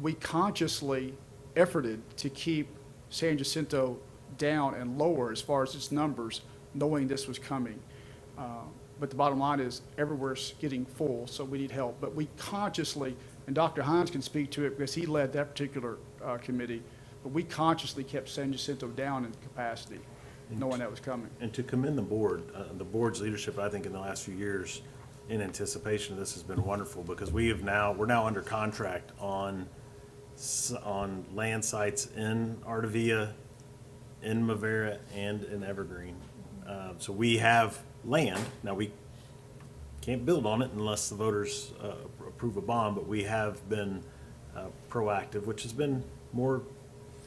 We consciously efforted to keep San Jacinto down and lower as far as its numbers, knowing this was coming. But the bottom line is, everywhere's getting full, so we need help. But we consciously, and Dr. Hines can speak to it because he led that particular committee, but we consciously kept San Jacinto down in capacity, knowing that was coming. And to commend the board's leadership, I think in the last few years, in anticipation of this has been wonderful, because we're now under contract on land sites in Artavia, in Mavera, and in Evergreen. So we have land. Now, we can't build on it unless the voters approve a bond, but we have been proactive, which has been more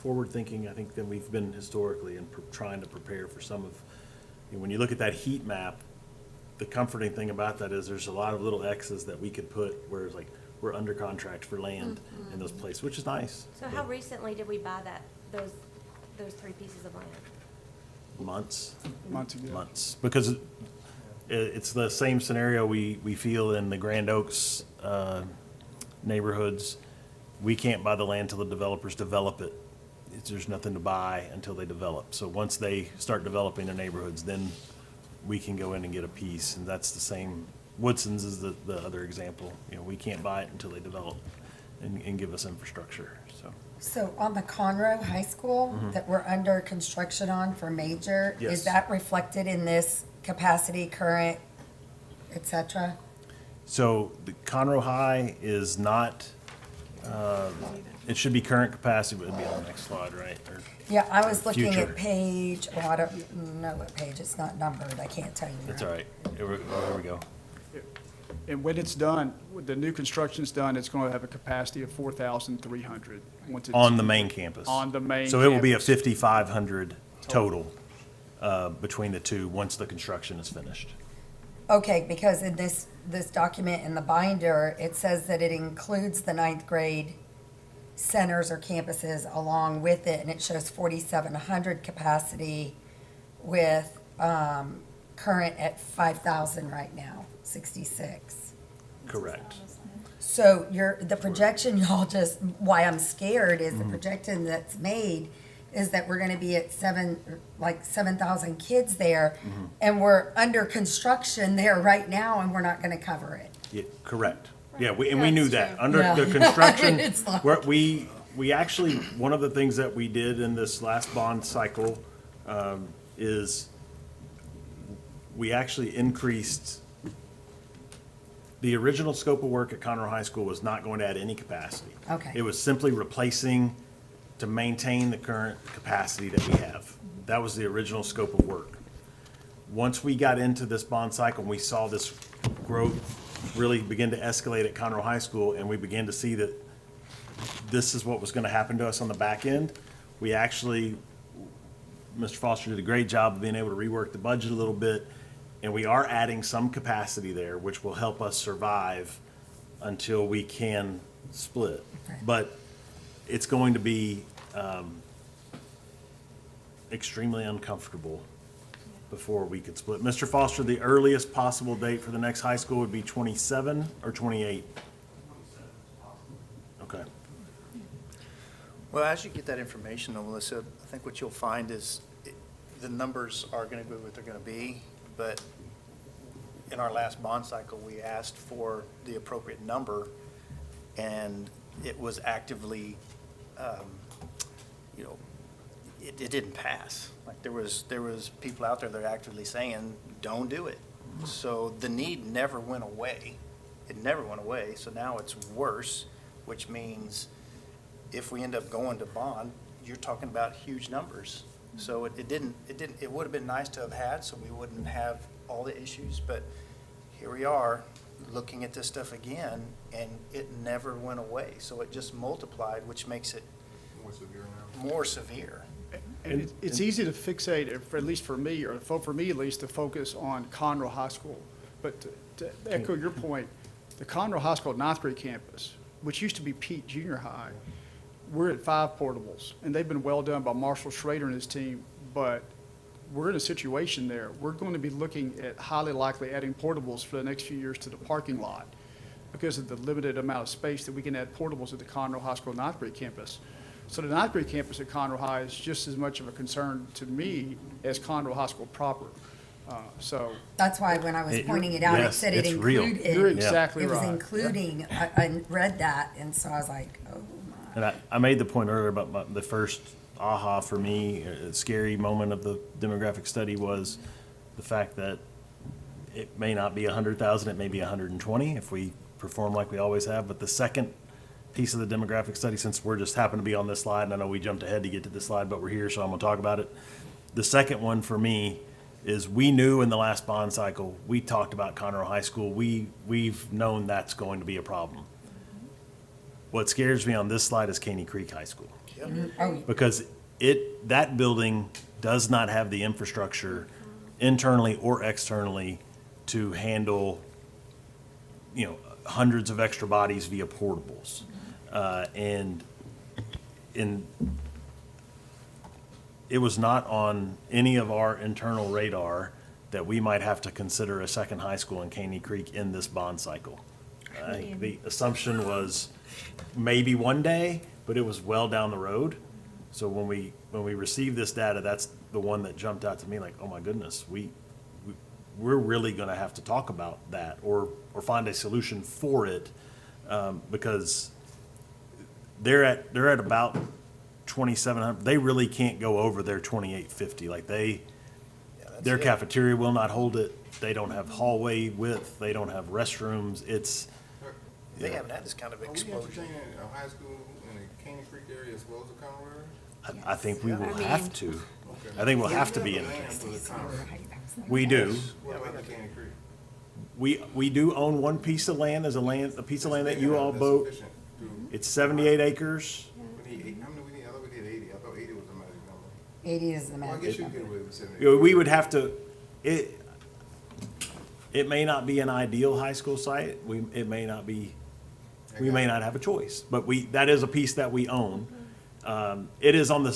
forward-thinking, I think, than we've been historically in trying to prepare for some of, when you look at that heat map, the comforting thing about that is there's a lot of little X's that we could put where it's like, we're under contract for land in those places, which is nice. So how recently did we buy those 3 pieces of land? Months, Months ago. months, because it's the same scenario we feel in the Grand Oaks neighborhoods. We can't buy the land till the developers develop it. There's nothing to buy until they develop. So once they start developing their neighborhoods, then we can go in and get a piece, and that's the same. Woodson's is the other example. We can't buy it until they develop and give us infrastructure, so. So on the Conroe High School that we're under construction on for major, Yes. is that reflected in this capacity, current, et cetera? So the Conroe High is not, it should be current capacity, but it'd be on the next slide, right? Or- Yeah, I was Or looking future. at page, I don't know what page, it's not numbered, I can't tell you. That's all right. Here we go. And when it's done, when the new construction's done, it's going to have a capacity of 4,300. once it's- On the main campus. On the main So it will be a campus. 5,500 total between the two, once the construction is finished. Okay, because in this document in the binder, it says that it includes the 9th grade centers or campuses along with it, and it shows 4,700 capacity with current at 5,000 right now, 66. Correct. So the projection y'all just, why I'm scared is the projection that's made is that we're gonna be at 7,000 kids there, and we're under construction there right now, and we're not gonna cover it. Yeah, correct. Yeah, and we knew That's that. true. Under Yeah. the construction, It's like- we actually, one of the things that we did in this last bond cycle is we actually increased, the original scope of work at Conroe High School was not going to add any capacity. Okay. It was simply replacing to maintain the current capacity that we have. That was the original scope of work. Once we got into this bond cycle, and we saw this growth really begin to escalate at Conroe High School, and we began to see that this is what was gonna happen to us on the back end, we actually, Mr. Foster did a great job of being able to rework the budget a little bit, and we are adding some capacity there, which will help us survive until we can split. But it's going to be extremely uncomfortable before we could split. Mr. Foster, the earliest possible date for the next high school would be 27 or 28? Okay. Well, as you get that information, though, Melissa, I think what you'll find is the numbers are going to be what they're going to be, but in our last bond cycle, we asked for the appropriate number, and it was actively, it didn't pass. Like, there was people out there that are actively saying, don't do it. So the need never went away. It never went away, so now it's worse, which means if we end up going to bond, you're talking about huge numbers. So it would have been nice to have had, so we wouldn't have all the issues, but here we are, looking at this stuff again, and it never went away. So it just multiplied, which makes it More severe now. more severe. And it's easy to fixate, at least for me, or for me at least, to focus on Conroe High School. But to echo your point, the Conroe High School ninth grade campus, which used to be Pete Junior High, we're at 5 portables, and they've been well done by Marshall Schrader and his team, but we're in a situation there. We're going to be looking at highly likely adding portables for the next few years to the parking lot because of the limited amount of space that we can add portables at the Conroe High School ninth grade campus. So the ninth grade campus at Conroe High is just as much of a concern to me as Conroe High School proper. So That's why when I was pointing it out, it Yes, said it it's real. included. you're exactly It was right. including, I read that, and so I was like, oh my. And I made the point earlier about the first aha for me, scary moment of the demographic study was the fact that it may not be 100,000, it may be 120 if we perform like we always have. But the second piece of the demographic study, since we're just happen to be on this slide, and I know we jumped ahead to get to this slide, but we're here, so I'm gonna talk about it. The second one for me is we knew in the last bond cycle, we talked about Conroe High School. We've known that's going to be a problem. What scares me on this slide is Caney Creek High School. Oh, Because that building does not have the infrastructure internally or externally to handle, hundreds of extra bodies via portables. And it was not on any of our internal radar that we might have to consider a second high school in Caney Creek in this bond cycle. I think the assumption was maybe one day, but it was well down the road. So when we received this data, that's the one that jumped out to me like, oh my goodness, we're really gonna have to talk about that or find a solution for it, because they're at about 2,700. They really can't go over their 2,850. Like their cafeteria will not hold it. They don't have hallway width. They don't have restrooms. They haven't had this kind of Are we explosion. entertaining a high school in the Caney Creek area as well as the Conroe area? I think we will have to. Okay. I think we'll have to be We in have it. land for the Conroe. We do. What about the Caney Creek? We do own one piece of land, a piece of land that you all That's bought. sufficient to- It's 78 acres. We need 8, how many we need? I thought we did 80. I thought 80 was the magic number. 80 is the Well, I magic guess you number. could get away with 70. We would have to, it may not be an ideal high school site. It may not be, we may not have a choice, but that is a piece that we own. It is on the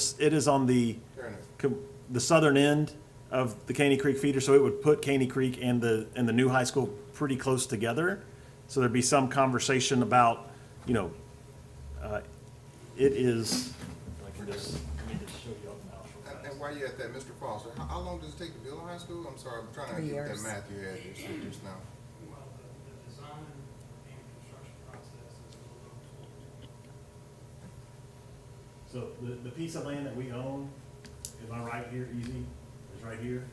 Fair enough. the southern end of the Caney Creek feeder, so it would put Caney Creek and the new high school pretty close together. So there'd be some conversation about, you know, it is, I can just, let me just show you up now. And while you're at that, Mr. Foster, how long does it take to build a high school? I'm sorry, I'm trying to 3 get that years. math you had just now. Well, the design and construction process is a little. So the piece of land that we own, am I right here, easy, is right here?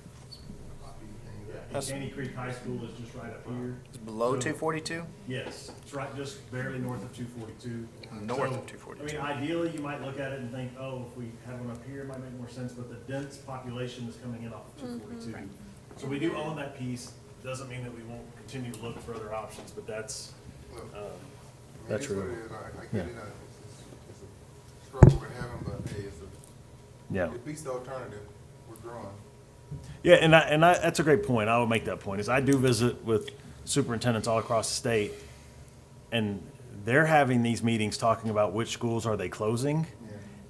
Yeah, Caney Creek High School is just right up here. It's below So- 242? Yes, it's right, just barely north of 242. North So, of 242. I mean, ideally, you might look at it and think, oh, if we have one up here, it might make more sense, but the dense population is coming in off of 242. So we do own that piece, doesn't mean that we won't continue to look for other options, but that's, Look, I mean, That's it's what real. it is. I Yeah. get it. It's a struggle we're having, but hey, yeah. at least the alternative, we're growing. Yeah, and that's a great point. I would make that point, is I do visit with superintendents all across the state, and they're having these meetings talking about which schools are they closing,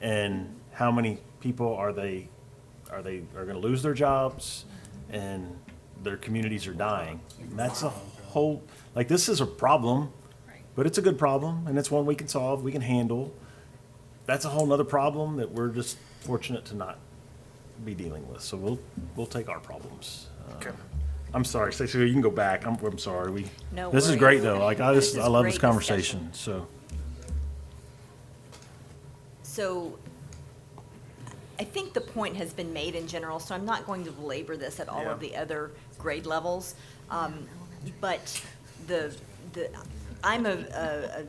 and how many people are gonna lose their jobs, and their communities are dying. And that's a whole, like, this is a problem, but it's a good problem, and it's one we can solve, we can handle. That's a whole nother problem that we're just fortunate to not be dealing with, so we'll take our problems. Okay. I'm sorry, Stacey, you can go back, I'm sorry, No this is worries. great though, like, This is I love this great conversation, so. So I think the point has been made in general, so I'm not going to belabor this at all of Yeah. the other grade levels. But I'm a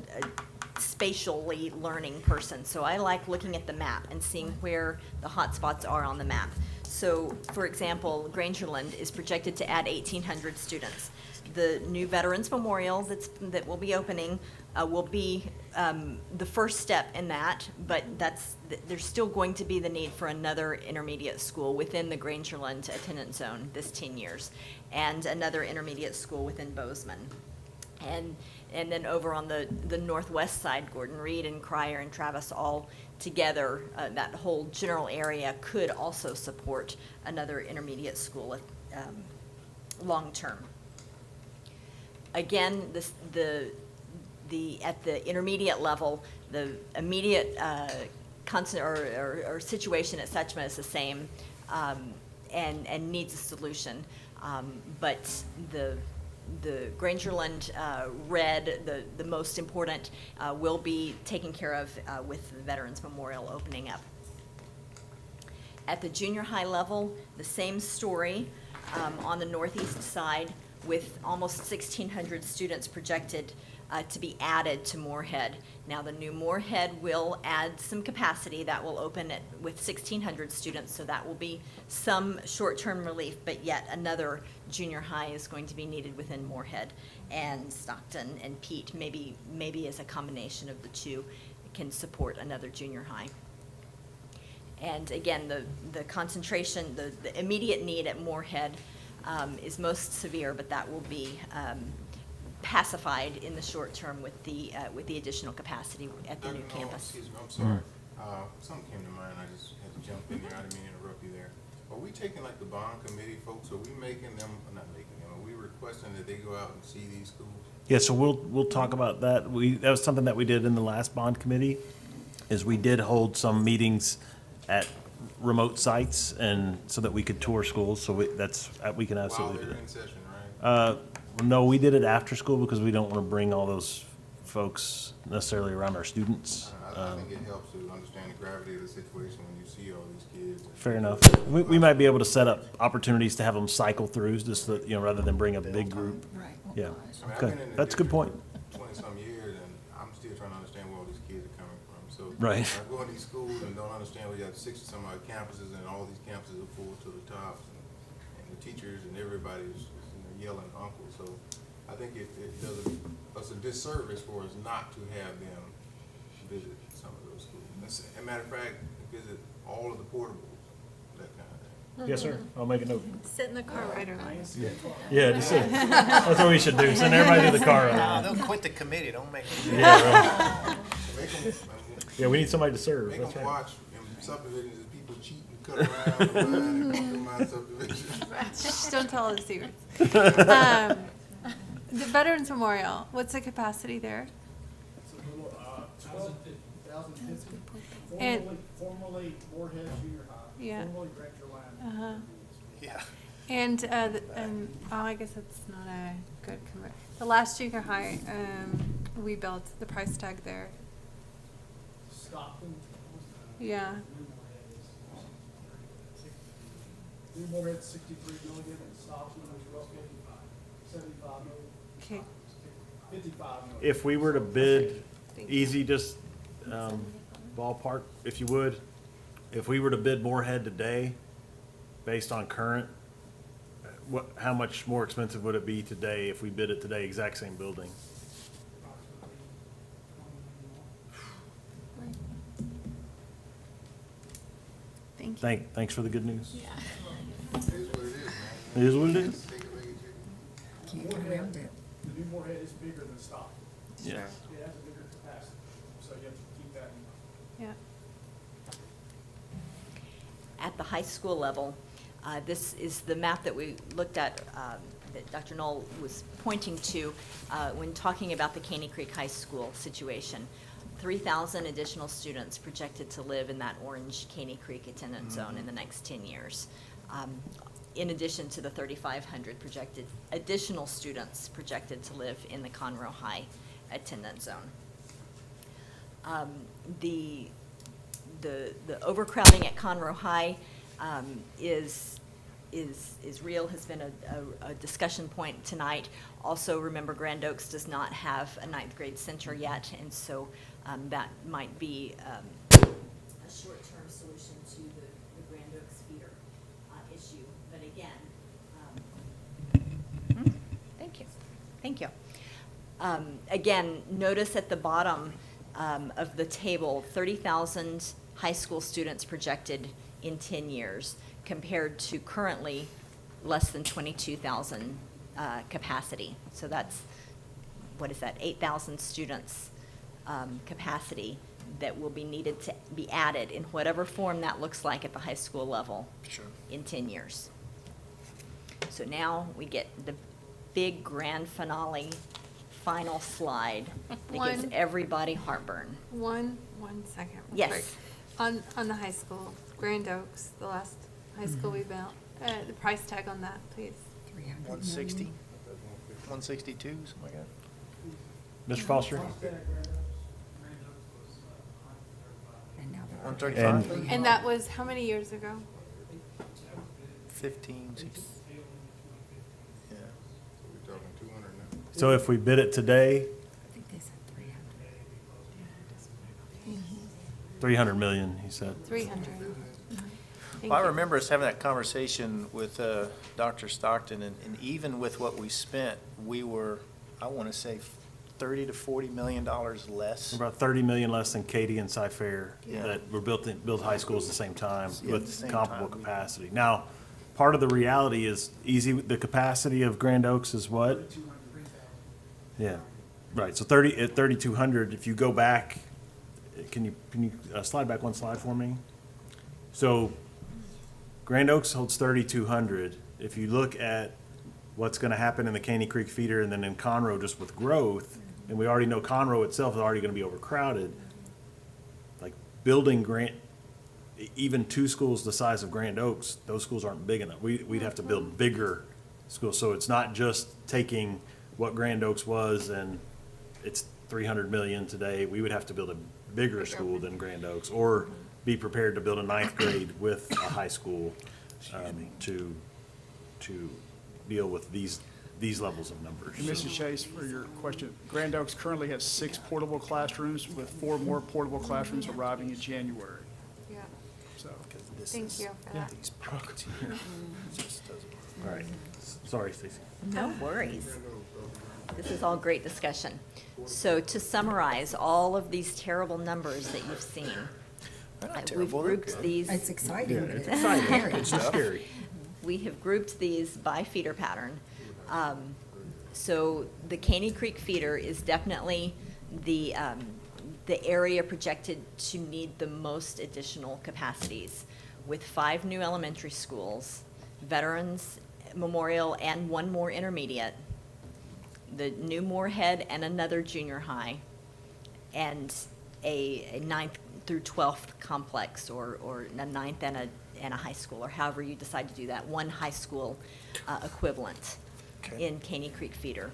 spatially learning person, so I like looking at the map and seeing where the hotspots are on the map. So, for example, Grangerland is projected to add 1,800 students. The new Veterans Memorial that will be opening will be the first step in that, but there's still going to be the need for another intermediate school within the Grangerland attendance zone this 10 years, and another intermediate school within Bozeman. And then over on the northwest side, Gordon Reed and Cryer and Travis all together, that whole general area could also support another intermediate school long-term. Again, at the intermediate level, the immediate situation at Setchma is the same, and needs a solution. But the Grangerland red, the most important, will be taken care of with the Veterans Memorial opening up. At the junior high level, the same story on the northeast side, with almost 1,600 students projected to be added to Moorhead. Now, the new Moorhead will add some capacity. That will open it with 1,600 students, so that will be some short-term relief, but yet another junior high is going to be needed within Moorhead. And Stockton and Pete, maybe as a combination of the two, can support another junior high. And again, the concentration, the immediate need at Moorhead is most severe, but that will be pacified in the short term with the additional capacity at the new Dr. campus. Excuse me, I'm sorry. Something came to mind, I just had to jump in there, I didn't mean to interrupt you there. Are we taking like the bond committee folks, are we making them, not making them, are we requesting that they go out and see these schools? Yeah, so we'll talk about that. That was something that we did in the last bond committee, is we did hold some meetings at remote sites, and so that we could tour schools, so we can While absolutely do they're that. in session, right? No, we did it after school because we don't want to bring all those folks necessarily around our students. I think it helps to understand the gravity of the situation when you see all these kids. Fair enough. We might be able to set up opportunities to have them cycle through, just so, rather than bring a big group. Yeah, I mean, I've okay, been in the that's a good point. 20-some years, and I'm still trying to understand where all these kids are coming from. So Right. I go in these schools and don't understand, we got 60-some odd campuses, and all these campuses are full to the tops, and the teachers and everybody's yelling uncle. So I think it does us a disservice for us not to have them visit some of those schools. As a matter of fact, visit all of the portables, that kind of thing. Yes, sir. I'll make a note. Sit in the car ride line. Yeah, that's what we should do. Send everybody to the car. They'll quit the committee, don't make them. Yeah, right. Make them, Yeah, we need somebody to serve. make That's them right. watch in subdivisions as people cheat and cut around the line and compromise subdivisions. Shh, don't tell us the secrets. The Veterans Memorial, what's the capacity there? It's a little, 12,050. And- Formerly Moorhead Junior High. Yeah. Formerly Rector Land. Uh-huh. Yeah. And, I guess it's not a good commit. The last junior high, we built the price tag there. Stockton. Yeah. New Moorhead 63 million and Stockton was roughly 75 million. Okay. 55 million. If we were to bid, Thank you. easy, just ballpark, if you would, if we were to bid Moorhead today, based on current, how much more expensive would it be today if we bid it today, exact same building? Thank you. Thanks for the good news. It is what it is, man. It is what it is. Take it, make it chicken. Can't get around it. The new Moorhead is bigger than Stockton. Yeah. It has a bigger capacity, so you have to keep that in mind. Yeah. At the high school level, this is the map that we looked at, that Dr. Knoll was pointing to when talking about the Caney Creek High School situation. 3,000 additional students projected to live in that orange Caney Creek attendance zone in the next 10 years. In addition to the 3,500 projected, additional students projected to live in the Conroe High attendance zone. The overcrowding at Conroe High is real, has been a discussion point tonight. Also, remember, Grand Oaks does not have a ninth grade center yet, and so that might be a short-term solution to the Grand Oaks feeder issue. But again, thank you. Thank you. Again, notice at the bottom of the table, 30,000 high school students projected in 10 years, compared to currently less than 22,000 capacity. So that's, what is that, 8,000 students capacity that will be needed to be added in whatever form that looks like at the high school level in 10 years. So now we get the big grand finale, final slide that gives One- everybody heartburn. One second. real Yes. quick. On the high school, Grand Oaks, the last high school we built, the price tag on that, please. 160, 162, something like that. Mr. Foster? And now they're 135, And that was how many years ago? 15, 16. Yeah. So we're talking 200 now. So if we bid it today, I think they said 300. 300 million, he said. 300. Thank Well, I you. remember us having that conversation with Dr. Stockton, and even with what we spent, we were, I want to say, $30 to $40 million less. About 30 million less than Katy and Cy-Fair Yeah. that were built high schools at the same time Yeah, at the with same comparable time. capacity. Now, part of the reality is the capacity of Grand Oaks is what? Yeah, right. So 3,200, if you go back, can you slide back one slide for me? So Grand Oaks holds 3,200. If you look at what's going to happen in the Caney Creek feeder and then in Conroe just with growth, and we already know Conroe itself is already going to be overcrowded, like building even two schools the size of Grand Oaks, those schools aren't big enough. We'd have to build bigger schools. So it's not just taking what Grand Oaks was and it's 300 million today. We would have to build a bigger school than Grand Oaks, or be prepared to build a ninth grade with a high school to deal with these levels of numbers. And Mrs. Chase, for your question, Grand Oaks currently has 6 portable classrooms, with 4 more portable classrooms arriving in January. Yeah, So, thank you for that. These pockets here. Just doesn't- All right. Sorry, Stacy. No worries. This is all great discussion. So to summarize all of these terrible numbers that you've seen, They're not we've terrible, they're grouped good. these. It's exciting. but it's Exciting. scary. It's scary. We have grouped these by feeder pattern. So the Caney Creek feeder is definitely the area projected to need the most additional capacities, with 5 new elementary schools, Veterans Memorial, and 1 more intermediate. the new Moorhead and another junior high, and a 9th through 12th complex, or a 9th and a high school, or however you decide to do that, one high school equivalent in Caney Creek feeder.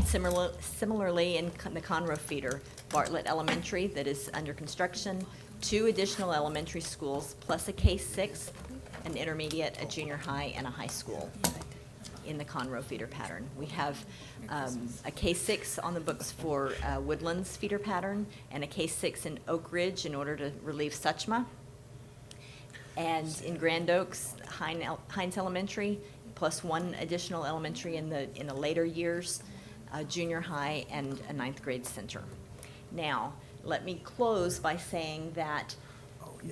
Similarly, in the Conroe feeder, Bartlett Elementary that is under construction, 2 additional elementary schools, plus a K-6, an intermediate, a junior high, and a high school in the Conroe feeder pattern. We have a K-6 on the books for Woodlands feeder pattern, and a K-6 in Oak Ridge in order to relieve Suchma. And in Grand Oaks, Hines Elementary, plus 1 additional elementary in the later years, a junior high, and a 9th grade center. Now, let me close by saying that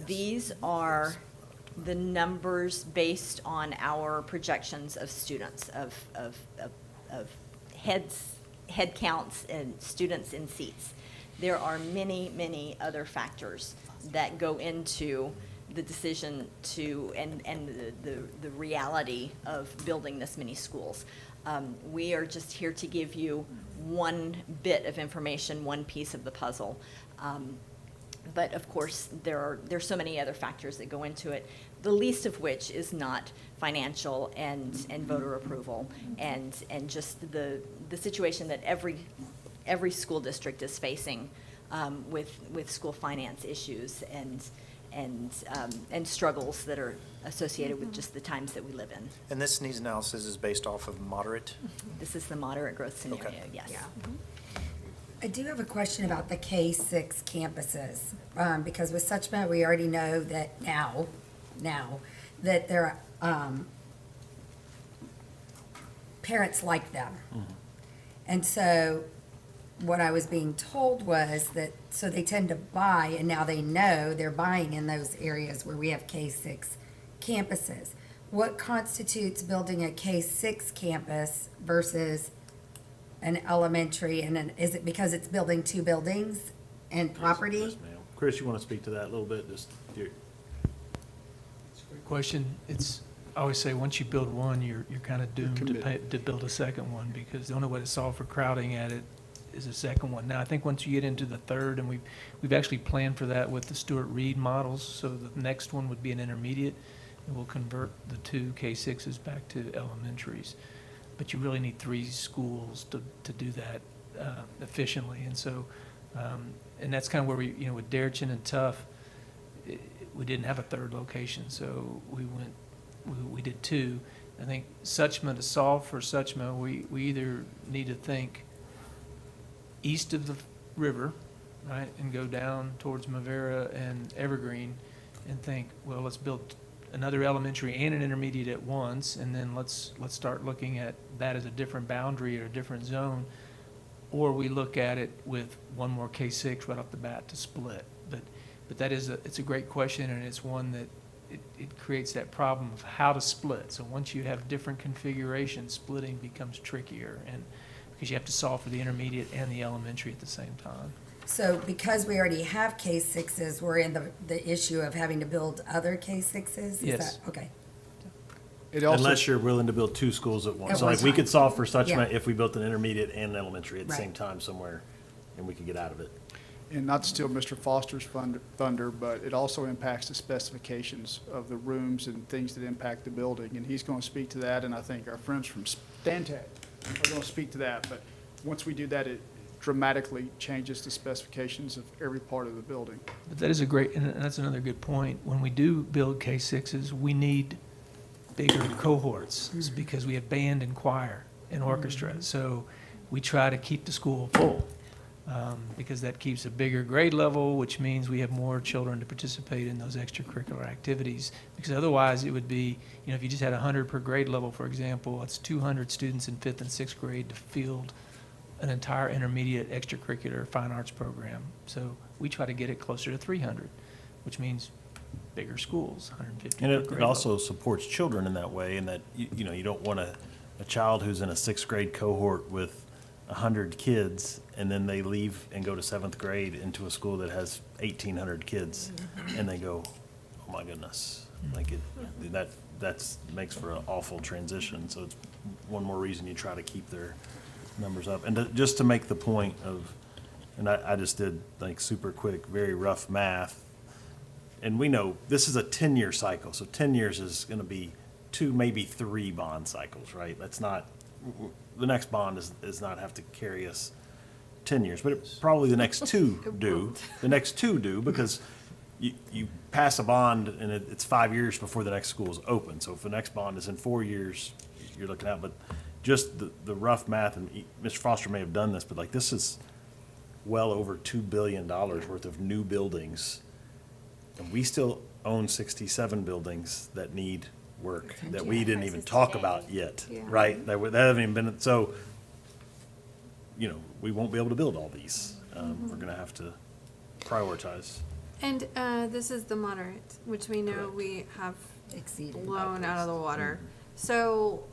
these are the numbers based on our projections of students, of head counts and students in seats. There are many, many other factors that go into the decision to, and the reality of building this many schools. We are just here to give you one bit of information, one piece of the puzzle. But of course, there's so many other factors that go into it, the least of which is not financial and voter approval, and just the situation that every school district is facing with school finance issues and struggles that are associated with just the times that we live in. And this needs analysis is based off of moderate? This is the moderate growth scenario, Okay. yes. Yeah. I do have a question about the K-6 campuses, because with Suchma, we already know that now that there are, parents like them. And so what I was being told was that, so they tend to buy, and now they know they're buying in those areas where we have K-6 campuses. What constitutes building a K-6 campus versus an elementary, and is it because it's building 2 buildings and property? Yes, ma'am. Chris, you want to speak to that a little bit? It's a great question. I always say, once you build one, you're kind of doomed to build a second one, because the only way to solve for crowding at it is a second one. Now, I think once you get into the third, and we've actually planned for that with the Stuart Reed models, so the next one would be an intermediate, and we'll convert the 2 K-6s back to elementaries. But you really need 3 schools to do that efficiently, and so, and that's kind of where we, with Deretchin and Tough, we didn't have a third location, so we did 2. I think Suchma, to solve for Suchma, we either need to think east of the river, right, and go down towards Mavera and Evergreen, and think, well, let's build another elementary and an intermediate at once, and then let's start looking at that as a different boundary or a different zone, or we look at it with one more K-6 right off the bat to split. But that is it's a great question, and it's one that it creates that problem of how to split. So once you have different configurations, splitting becomes trickier, and because you have to solve for the intermediate and the elementary at the same time. So because we already have K-6s, we're in the issue of having to build other K-6s? Is Yes. that- Okay. It also, Unless you're willing to build 2 schools at once. At So one like, we time. could solve for Yeah. Suchma if we built an intermediate and an elementary at the Right. same time somewhere, and we could get out of it. and not to steal Mr. Foster's thunder, but it also impacts the specifications of the rooms and things that impact the building. And he's going to speak to that, and I think our friends from Stantec are going to speak to that. But once we do that, it dramatically changes the specifications of every part of the building. But that is a great, and that's another good point. When we do build K-6s, we need bigger cohorts, it's because we have band and choir and orchestra. So we try to keep the school full, because that keeps a bigger grade level, which means we have more children to participate in those extracurricular activities. Because otherwise, it would be, if you just had 100 per grade level, for example, it's 200 students in 5th and 6th grade to field an entire intermediate extracurricular fine arts program. So we try to get it closer to 300, which means bigger schools, 150 And per it grade also level. supports children in that way, in that, you don't want a child who's in a 6th grade cohort with 100 kids, and then they leave and go to 7th grade into a school that has 1,800 kids, and they go, oh my goodness, like that makes for an awful transition. So it's one more reason you try to keep their numbers up. And just to make the point of, and I just did like super quick, very rough math. And we know this is a 10-year cycle, so 10 years is going to be 2, maybe 3 bond cycles, right? That's not, the next bond is not have to carry us 10 years, but probably the next 2 do. The next 2 do, because you pass a bond and it's 5 years before the next school is open. So if the next bond is in 4 years, you're looking out. But just the rough math, and Mr. Foster may have done this, but like this is well over $2 billion worth of new buildings. And we still own 67 buildings that need work that we didn't even talk about yet, Yeah. right? That haven't even been, so, you know, we won't be able to build all these. We're gonna have to prioritize. And this is the moderate, which we know Correct. we have Exceeded. blown out of the water. So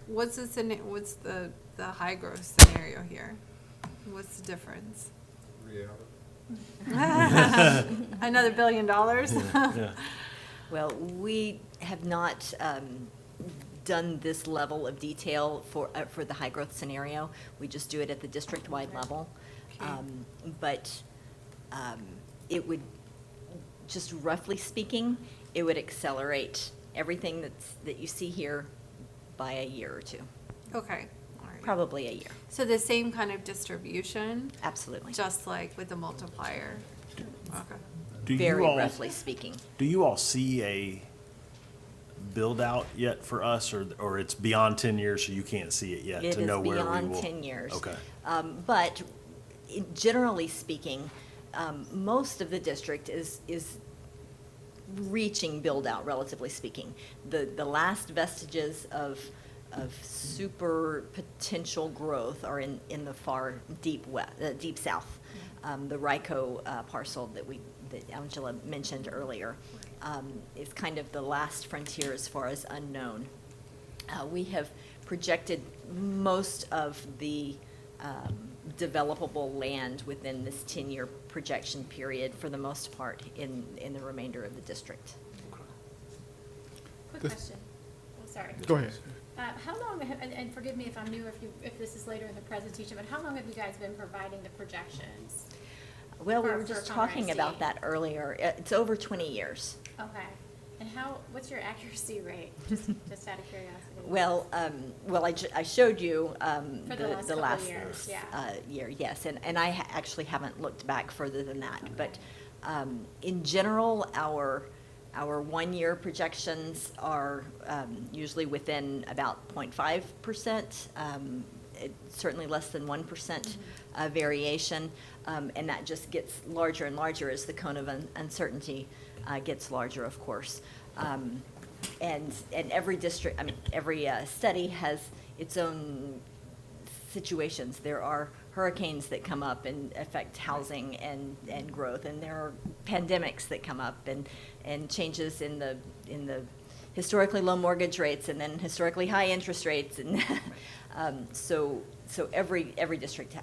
what's the high growth scenario here? What's the difference? Reality. Another $1 billion? Yeah. Well, we have not done this level of detail for the high-growth scenario. We just do it at the district-wide level. Okay. But it would, just roughly speaking, it would accelerate everything that you see here by a year or 2, Okay, all right. probably a year, So the same kind of distribution, absolutely. just like with the multiplier? Okay. Do you Very all- roughly speaking. Do you all see a build-out yet for us, or it's beyond 10 years, so you can't see it yet It to is know where we will? beyond 10 years. Okay. But generally speaking, most of the district is reaching build-out, relatively speaking. The last vestiges of super potential growth are in the far deep south. The RICO parcel that Angela mentioned earlier is kind of the last frontier as far as unknown. We have projected most of the developable land within this 10-year projection period, for the most part, in the remainder of the district. Quick question. Oh, sorry. Go ahead. How long, and forgive me if I'm new, if this is later in the presentation, but how long have you guys been providing the projections? Well, we For- were for just Conroe talking ISD. about that earlier. It's over 20 years. Okay. And what's your accuracy rate, just out of curiosity? Well, I showed you For the last couple last years, yeah. year, yes, and I actually haven't looked back further than that. But in general, our 1-year projections are usually within about 0.5%, certainly less than 1% variation, and that just gets larger and larger as the cone of uncertainty gets larger, of course. And every district, every study has its own situations. There are hurricanes that come up and affect housing and growth, and there are pandemics that come up and changes in the historically low mortgage rates and then historically high interest rates, and so every district,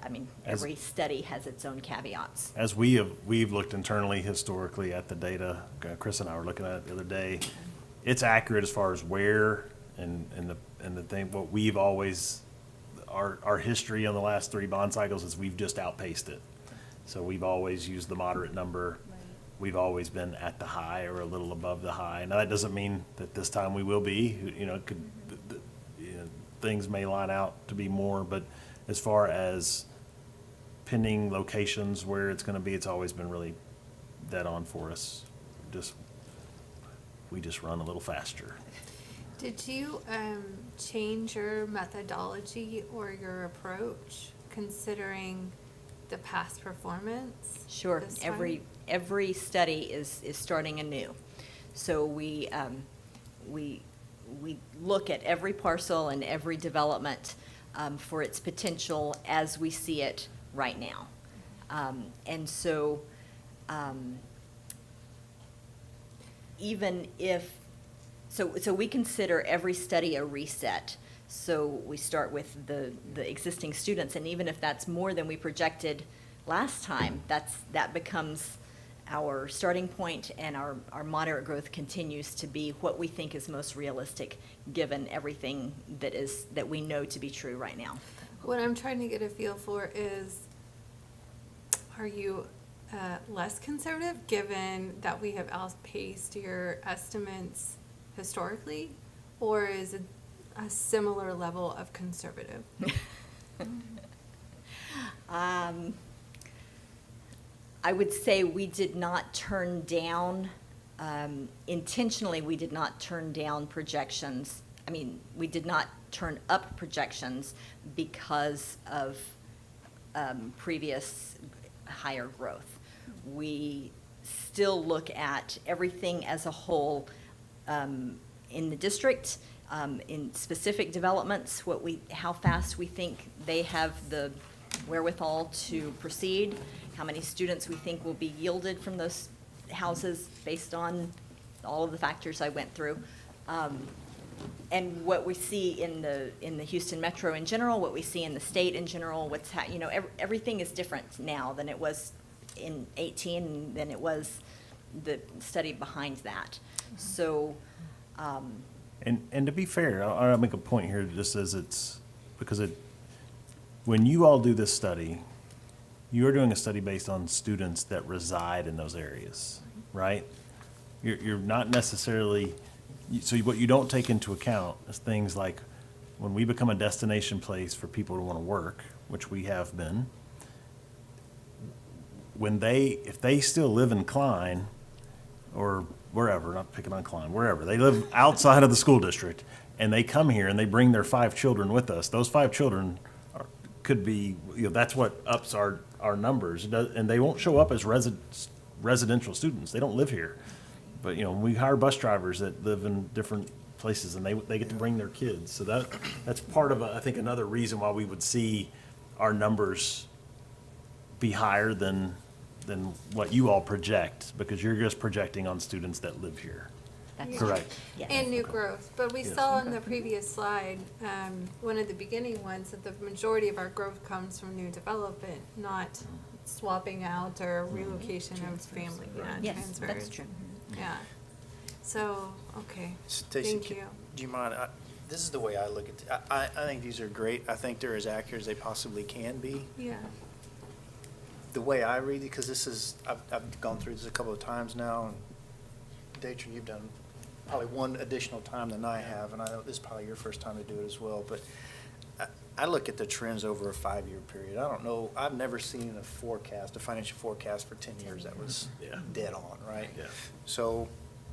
every study has its own caveats. As we've looked internally historically at the data, Chris and I were looking at it the other day, it's accurate as far as where and the thing, what we've always, our history on the last 3 bond cycles is we've just outpaced it. So we've always used the moderate number. We've always been at the high or a little above the high. Now, that doesn't mean that this time we will be, it could, things may line out to be more, but as far as pinning locations where it's gonna be, it's always been really dead on for us. We just run a little faster. Did you change your methodology or your approach considering the past performance? Sure, this time? every study is starting anew. So we look at every parcel and every development for its potential as we see it right now. And so even if, so we consider every study a reset. So we start with the existing students, and even if that's more than we projected last time, that becomes our starting point and our moderate growth continues to be what we think is most realistic, given everything that we know to be true right now. What I'm trying to get a feel for is, are you less conservative, given that we have outpaced your estimates historically? Or is it a similar level of conservative? I would say we did not turn down, intentionally, we did not turn down projections. I mean, we did not turn up projections because of previous higher growth. We still look at everything as a whole in the district, in specific developments, how fast we think they have the wherewithal to proceed, how many students we think will be yielded from those houses based on all of the factors I went through. And what we see in the Houston Metro in general, what we see in the state in general, everything is different now than it was in 18, and than it was the study behind that. So, And to be fair, I'll make a point here, just as when you all do this study, you're doing a study based on students that reside in those areas, right? You're not necessarily, so what you don't take into account is things like when we become a destination place for people to want to work, which we have been, if they still live in Klein or wherever, not picking on Klein, wherever, they live outside of the school district and they come here and they bring their 5 children with us, those 5 children could be, that's what ups our numbers. And they won't show up as residential students. They don't live here. But, we hire bus drivers that live in different places and they get to bring their kids. So that's part of, I think, another reason why we would see our numbers be higher than what you all project, because you're just projecting on students that live here. that's Correct. Yes. And new growth, but we Yes. saw in the previous slide, one of the beginning ones, that the majority of our growth comes from new development, not swapping out or relocation of family, Yes, transfers. that's true. Yeah, so, okay, Stacy, thank you. do you mind, this is the way I look at it. I think these are great. I think they're as accurate as they possibly can be. Yeah, The way I read it, because I've gone through this a couple of times now, and Datron, you've done probably one additional time than I have, and I know this is probably your first time to do it as well, but I look at the trends over a 5-year period. I don't know, I've never seen a financial forecast for 10 years that was dead on, right? Yeah. So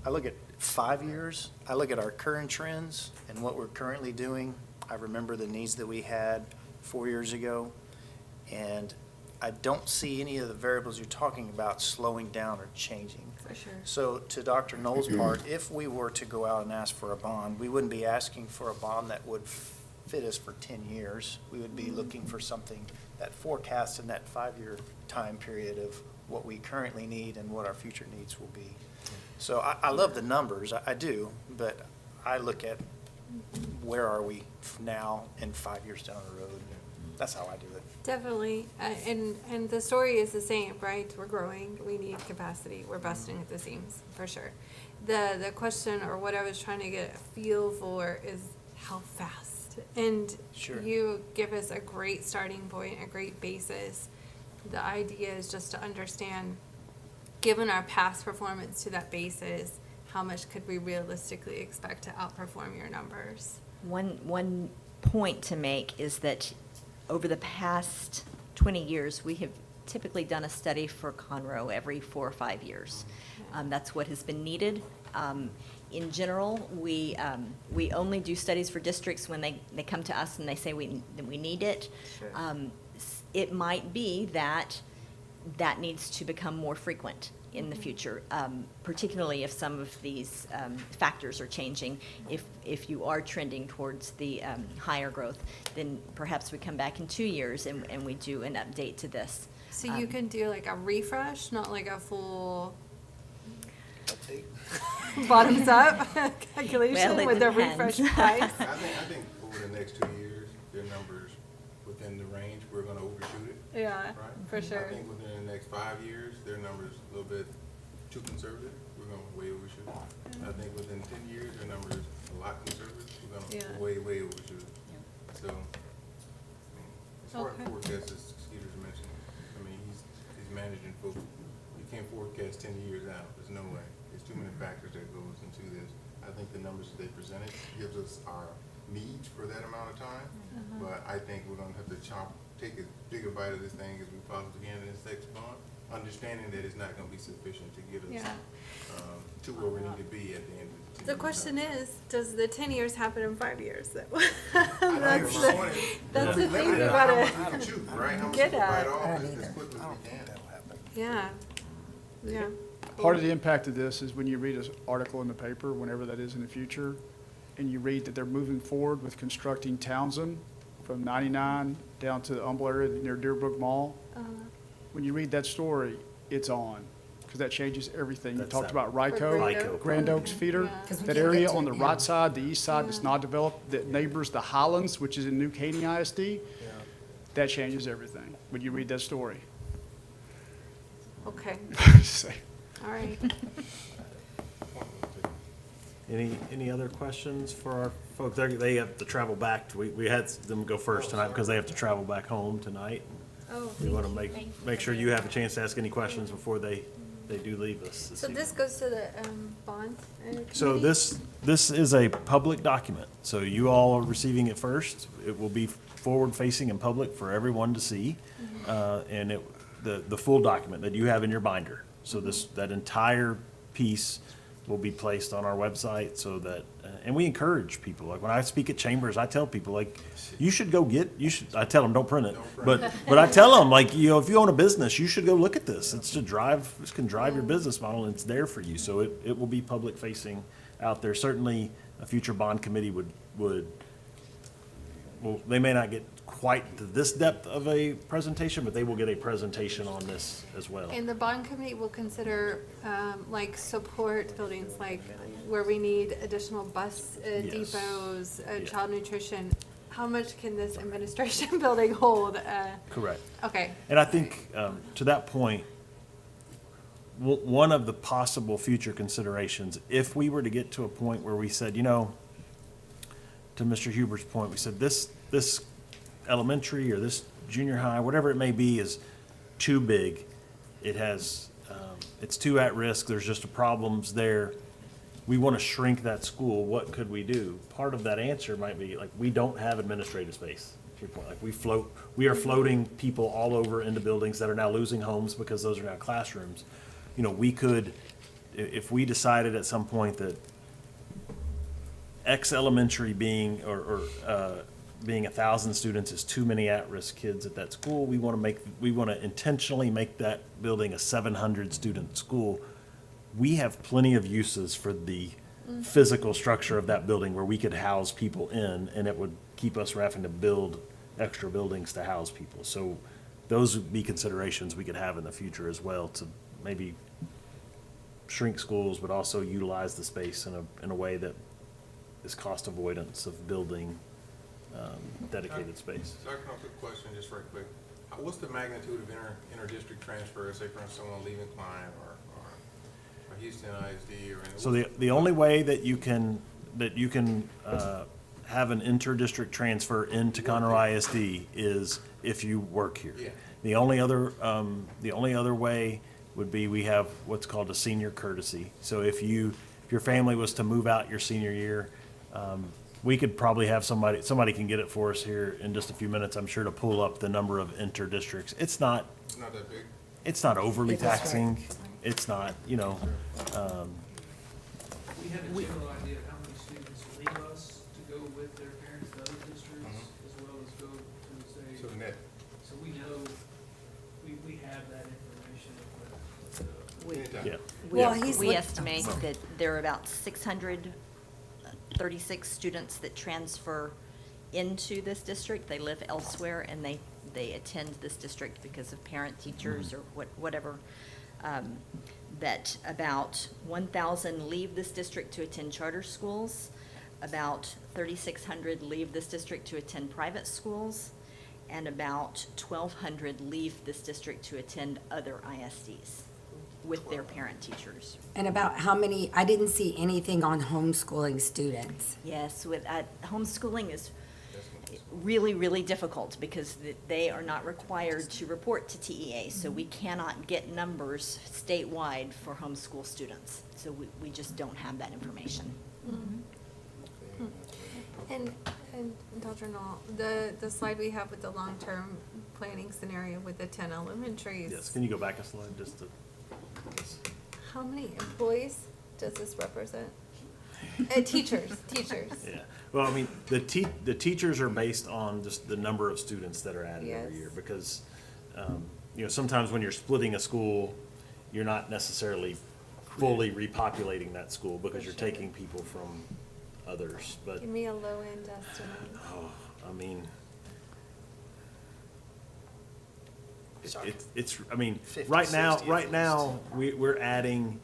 I look at 5 years, I look at our current trends and what we're currently doing. I remember the needs that we had 4 years ago, and I don't see any of the variables you're talking about slowing down or changing. for sure. So to Dr. Knoll's part, if we were to go out and ask for a bond, we wouldn't be asking for a bond that would fit us for 10 years. We would be looking for something that forecasts in that 5-year time period of what we currently need and what our future needs will be. So I love the numbers, I do, but I look at where are we now and 5 years down the road. That's how I do it. Definitely, and the story is the same, right? We're growing, we need capacity, we're busting at the seams, for sure. The question, or what I was trying to get a feel for, is how fast? And Sure. you give us a great starting point, a great basis. The idea is just to understand, given our past performance to that basis, how much could we realistically expect to outperform your numbers? One point to make is that over the past 20 years, we have typically done a study for Conroe every 4 or 5 years. That's what has been needed. In general, we only do studies for districts when they come to us and they say we need it. Sure. It might be that needs to become more frequent in the future, particularly if some of these factors are changing. If you are trending towards the higher growth, then perhaps we come back in 2 years and we do an update to this. So you can do like a refresh, not like a full bottoms up calculation Well, it with a depends. refresh price? I think over the next 2 years, their numbers within the range, we're gonna overshoot it, Yeah, right? for sure. I think within the next 5 years, their numbers a little bit too conservative. We're going way overshoot. I think within 10 years, our number is a lot conservative. We're going Yeah. way overshoot. So, as far as Okay. forecast, as Skeeter's mentioned, I mean, he's managing folks. You can't forecast 10 years out. There's no way. There's too many factors that goes into this. I think the numbers that they presented gives us our needs for that amount of time. But I think we're gonna have to take as big a bite of this thing as we possibly can in this next month, understanding that it's not gonna be sufficient to get us Yeah. to where we need to be at the end of the 10 The question is, does the 10 years happen in 5 years? That's that's the thing we How gotta, much we can chew, right? How much we get can bite at. off as quickly as we can. yeah, yeah. Part of the impact of this is when you read an article in the paper, whenever that is in the future, and you read that they're moving forward with constructing Townsend from 99 down to the Humble area near Deerbrook Mall. When you read that story, it's on, because that changes everything. You That's talked that- about Ryko, Ryko. Grand Oaks feeder. Yeah. 'Cause we That can't area get to on it the now. right side, the east side that's not developed, that neighbors the Highlands, which is in New Caney ISD, that changes everything when you read that story. Okay, Say, all right. Any other questions for our folks? They have to travel back. We had them go first tonight because they have to travel back home tonight. Oh, We want to make sure you have a chance to ask any questions before they do leave us. so this goes to the bond So committee? this is a public document, so you all are receiving it first. It will be forward-facing and public for everyone to see, and the full document that you have in your binder. So that entire piece will be placed on our website so that, and we encourage people, like when I speak at chambers, I tell people, like, I tell them, don't print it. But I tell them, like, if you own a business, you should go look at this. This can drive your business model, and it's there for you. So it will be public facing out there. Certainly, a future bond committee well, they may not get quite to this depth of a presentation, but they will get a presentation on this as well. And the bond committee will consider, like, support buildings, like where we need additional bus Yes. depots, Yeah. child nutrition. How much can this administration building hold? Correct. Okay, And I think, to that point, one of the possible future considerations, if we were to get to a point where we said, to Mr. Hubert's point, we said this elementary or this junior high, whatever it may be, is too big. It has, it's too at risk. There's just problems there. We want to shrink that school. What could we do? Part of that answer might be, like, we don't have administrative space. To your point, like, we are floating people all over into buildings that are now losing homes because those are now classrooms. We could, if we decided at some point that X elementary being, being 1,000 students is too many at-risk kids at that school, we want to intentionally make that building a 700-student school. We have plenty of uses for the physical structure of that building where we could house people in, and it would keep us from having to build extra buildings to house people. So those would be considerations we could have in the future as well, to maybe shrink schools, but also utilize the space in a way that is cost avoidance of building dedicated space. Dr. Conroe, quick question, just right quick. What's the magnitude of inter-district transfer, say for instance, someone leaving Klein or Houston ISD or? So the only way that you can have an inter-district transfer into Conroe ISD is if you work here. Yeah. The only other way would be, we have what's called a senior courtesy. So if your family was to move out your senior year, we could probably have somebody can get it for us here in just a few minutes, I'm sure, to pull up the number of inter-districts. It's not that big? It's not overly It's right. taxing. It's not, We have a general idea of how many students leave us to go with their parents to other districts, as well as go to, say, So net. so we know, we have that information. Anytime. yeah. Well, he's We look- estimate that there are about 636 students that transfer into this district. They live elsewhere, and they attend this district because of parent, teachers, or whatever. That about 1,000 leave this district to attend charter schools. About 3,600 leave this district to attend private schools. And about 1,200 leave this district to attend other ISDs. with their parent teachers. And about how many, I didn't see anything on homeschooling students. Yes, homeschooling is really, really difficult because they are not required to report to TEA, so we cannot get numbers statewide for homeschool students. So we just don't have that information. And Dr. Knoll, the slide we have with the long-term planning scenario with the 10 elementaries. Yes, can you go back a slide just to? How many employees does this represent? Teachers. Yeah, well, I mean, the teachers are based on just the number of students that are added every Yes. year, because, sometimes when you're splitting a school, you're not necessarily fully repopulating that school because you're taking people from others, but, Give me a low-end estimate. I mean, Sorry. it's, I mean, 50, right 60 now, at least. we're adding,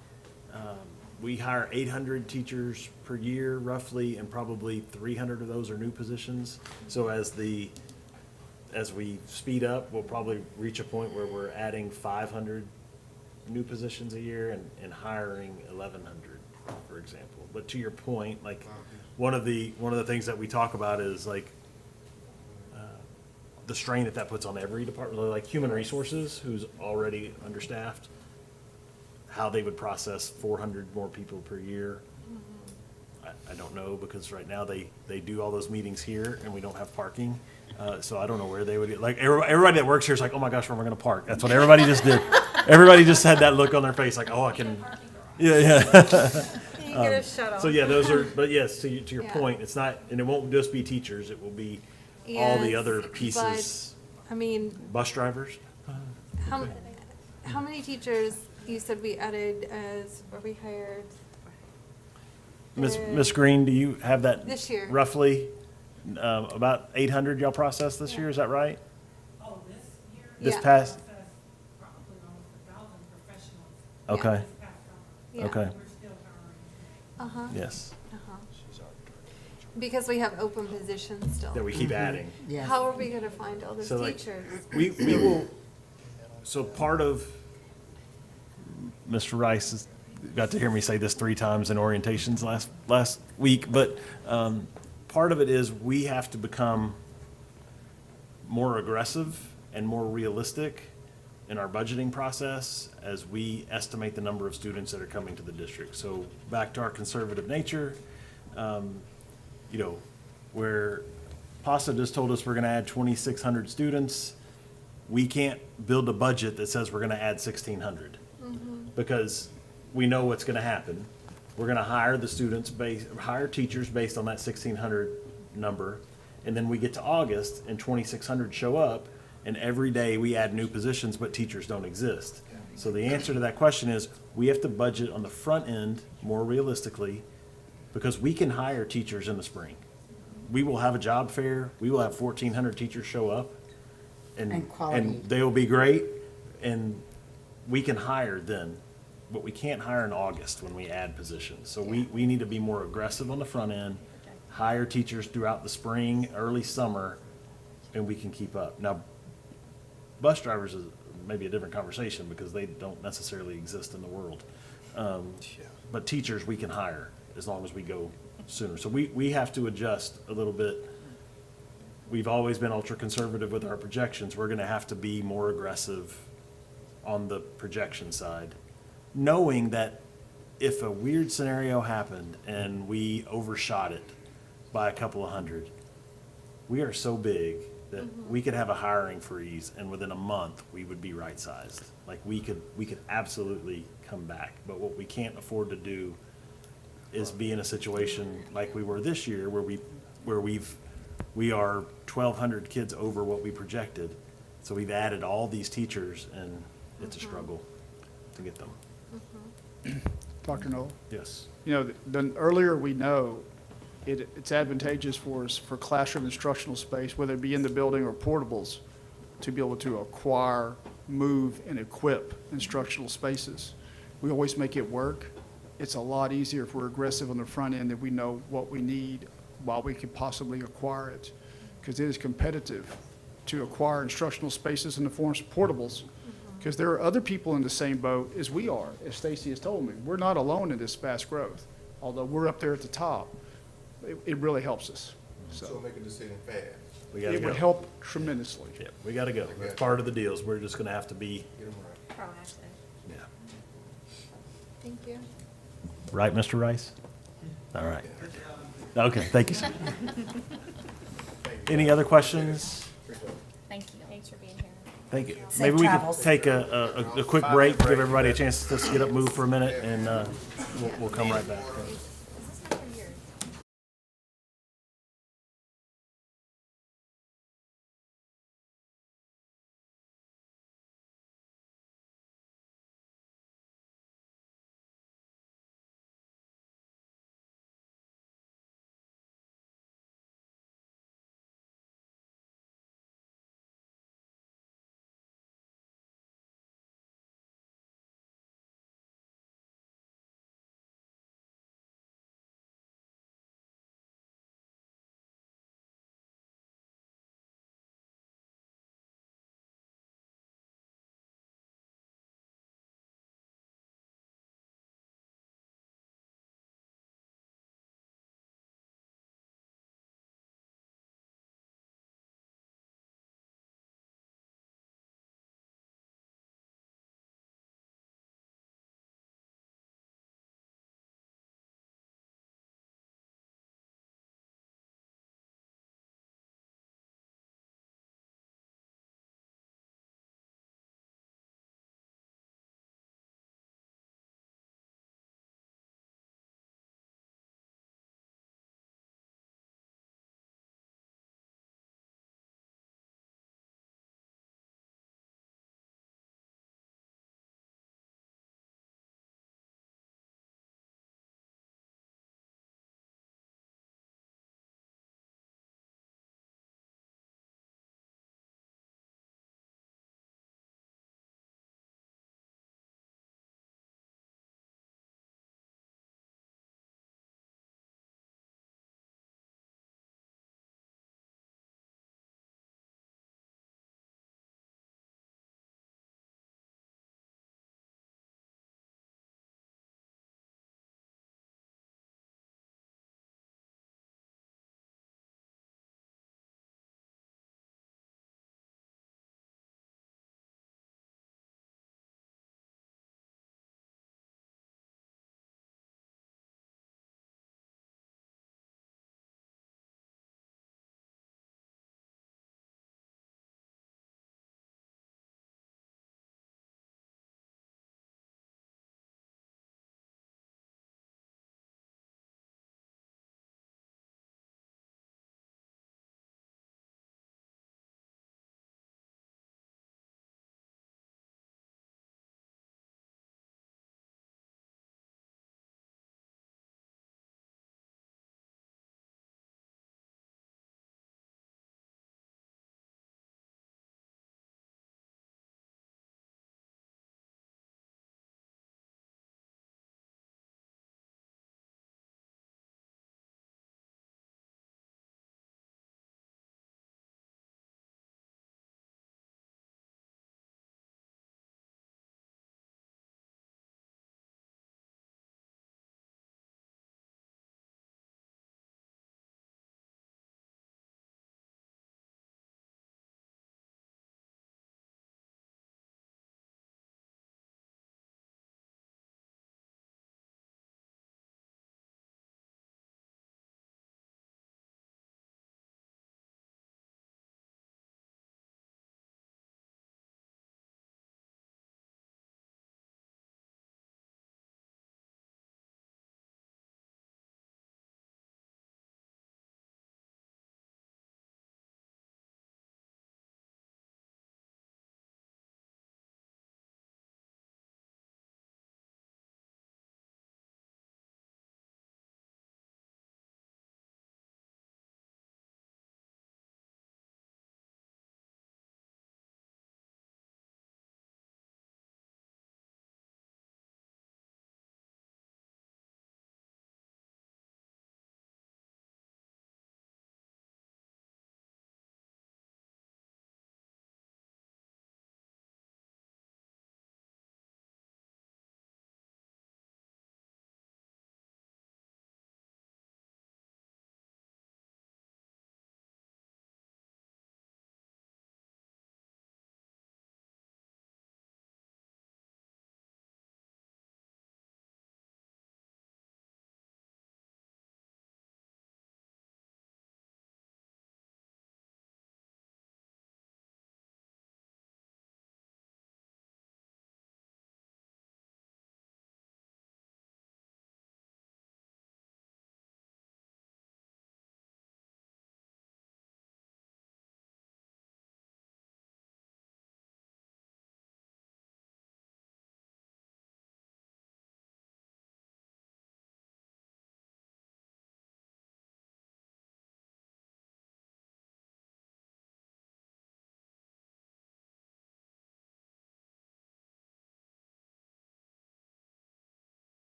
we hire 800 teachers per year roughly, and probably 300 of those are new positions. So as we speed up, we'll probably reach a point where we're adding 500 new positions a year and hiring 1,100, for example. But to your point, like, one of the things that we talk about is like, the strain that puts on every department, like human resources, who's already understaffed, how they would process 400 more people per year. I don't know, because right now they do all those meetings here and we don't have parking. So I don't know where they would get, like, everybody that works here is like, oh my gosh, where am I gonna park? That's what everybody just did. Everybody just had that look on their face, like, oh, I can, yeah. You get a shuttle. So yeah, those are, but yes, to your Yeah. point, it's not, and it won't just be teachers, it will be all the Yes, other pieces. I mean, Bus drivers? how many teachers you said we added or we hired? Miss Green, do you have that? This year. Roughly, about 800 y'all processed this year, is that right? Oh, this year? This Yeah. past, Processed probably almost 1,000 professionals okay, this past summer. Yeah. okay, We're still hiring. Uh-huh, yes, uh-huh. Because we have open positions still. that we keep adding. Yes. How are we gonna find all those So, like, teachers? We will, so part of, Mr. Rice has got to hear me say this 3 times in orientations last week, but part of it is we have to become more aggressive and more realistic in our budgeting process as we estimate the number of students that are coming to the district. So back to our conservative nature, where PASA just told us we're gonna add 2,600 students, we can't build a budget that says we're gonna add 1,600. Because we know what's gonna happen. We're gonna hire hire teachers based on that 1,600 number, and then we get to August and 2,600 show up, and every day we add new positions, but teachers don't exist. So the answer to that question is, we have to budget on the front end more realistically, because we can hire teachers in the spring. We will have a job fair, we will have 1,400 teachers show up, And quality. and they will be great, and we can hire then, but we can't hire in August when we add positions. So we need to be more aggressive on the front end, hire teachers throughout the spring, early summer, and we can keep up. Now, bus drivers is maybe a different conversation because they don't necessarily exist in the world. But teachers, we can hire as long as we go sooner. So we have to adjust a little bit. We've always been ultra conservative with our projections. We're gonna have to be more aggressive on the projection side, knowing that if a weird scenario happened and we overshot it by a couple of hundred, we are so big that we could have a hiring freeze, and within a month, we would be right-sized. Like, we could absolutely come back, but what we can't afford to do is be in a situation like we were this year, where we are 1,200 kids over what we projected. So we've added all these teachers, and it's a struggle to get them. Dr. Knoll? Yes. The earlier we know, it's advantageous for us for classroom instructional space, whether it be in the building or portables, to be able to acquire, move, and equip instructional spaces. We always make it work. It's a lot easier if we're aggressive on the front end, that we know what we need while we could possibly acquire it. Because it is competitive to acquire instructional spaces in the form of portables Because there are other people in the same boat as we are, as Stacy has told me. We're not alone in this fast growth, although we're up there at the top. It really helps us. So So make a decision fast. We gotta it would go. help tremendously. Yeah, we gotta go. That's part of the deals. We're just gonna have to be, Get them right. yeah. Thank you. Right, Mr. Rice? All right. Okay, thank you, sir. Any other questions? Thank you. Thanks for being here. Thank you. Safe Maybe we could travels. take a quick break, give everybody a chance to get up, move for a minute, and we'll come right back.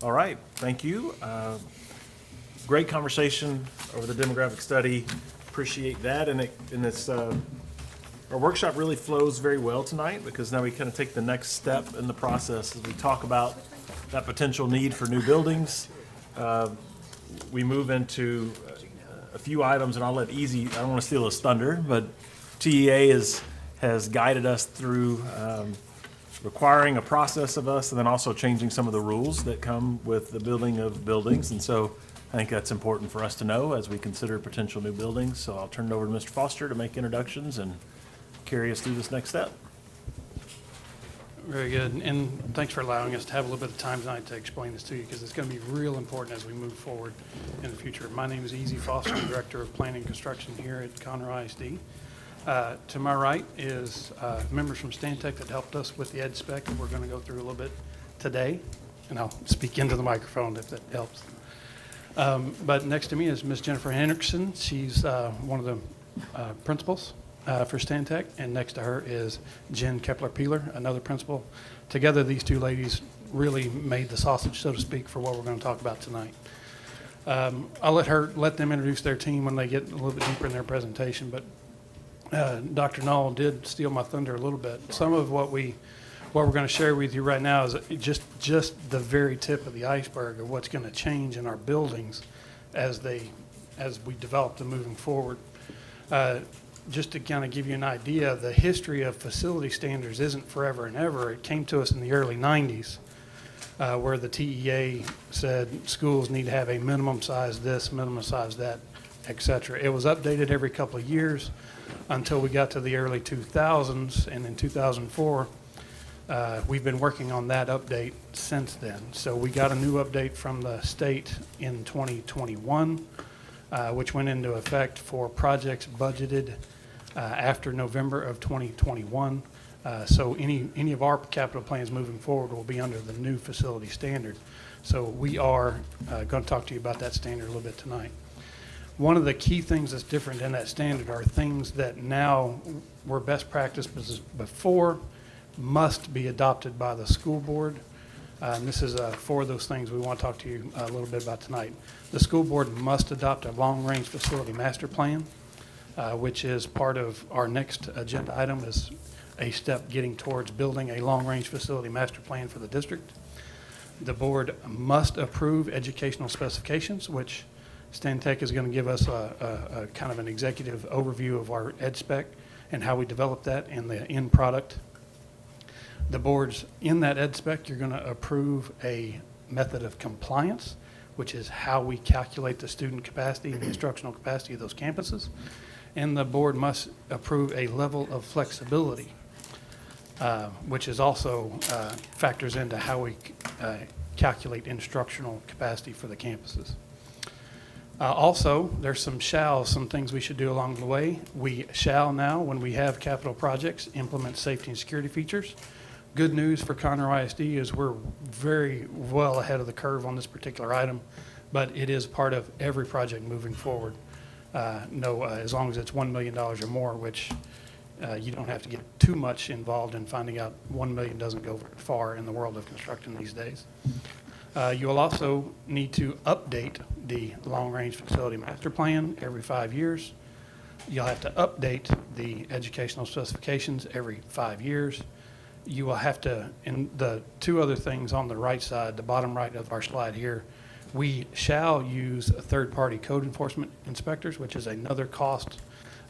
All right, thank you. Great conversation over the demographic study. Appreciate that. And our workshop really flows very well tonight because now we kind of take the next step in the process as we talk about that potential need for new buildings. We move into a few items, and I'll let Easy, I don't want to steal his thunder, but TEA has guided us through requiring a process of us and then also changing some of the rules that come with the building of buildings. And so I think that's important for us to know as we consider potential new buildings. So I'll turn it over to Mr. Foster to make introductions and carry us through this next step. Very good, and thanks for allowing us to have a little bit of time tonight to explain this to you, because it's going to be real important as we move forward in the future. My name is Easy Foster, Director of Planning and Construction here at Conroe ISD. To my right is members from Stantec that helped us with the ed spec that we're going to go through a little bit today, and I'll speak into the microphone if that helps. But next to me is Ms. Jennifer Hendrickson. She's one of the principals for Stantec, and next to her is Jen Kepler-Peeler, another principal. Together, these two ladies really made the sausage, so to speak, for what we're going to talk about tonight. I'll let them introduce their team when they get a little bit deeper in their presentation, but Dr. Knoll did steal my thunder a little bit. Some of what we're going to share with you right now is just the very tip of the iceberg of what's going to change in our buildings as we develop them moving forward. Just to kind of give you an idea, the history of facility standards isn't forever and ever. It came to us in the early 90s where the TEA said schools need to have a minimum size this, minimum size that, et cetera. It was updated every couple of years until we got to the early 2000s, and in 2004, we've been working on that update since then. So we got a new update from the state in 2021, which went into effect for projects budgeted after November of 2021. So any of our capital plans moving forward will be under the new facility standard. So we are going to talk to you about that standard a little bit tonight. One of the key things that's different in that standard are things that now were best practice before must be adopted by the school board. And this is four of those things we want to talk to you a little bit about tonight. The school board must adopt a long-range facility master plan, which is part of our next agenda item, is a step getting towards building a long-range facility master plan for the district. The board must approve educational specifications, which Stantec is going to give us a kind of an executive overview of our ed spec and how we develop that and the end product. The boards in that ed spec, you're going to approve a method of compliance, which is how we calculate the student capacity and the instructional capacity of those campuses. And the board must approve a level of flexibility, which is also factors into how we calculate instructional capacity for the campuses. Also, there's some things we should do along the way. We shall now, when we have capital projects, implement safety and security features. Good news for Conroe ISD is we're very well ahead of the curve on this particular item, but it is part of every project moving forward. As long as it's $1 million or more, which you don't have to get too much involved in finding out $1 million doesn't go very far in the world of construction these days. You will also need to update the long-range facility master plan every 5 years. You'll have to update the educational specifications every 5 years. You will have to, and the two other things on the right side, the bottom right of our slide here, we shall use third-party code enforcement inspectors, which is another cost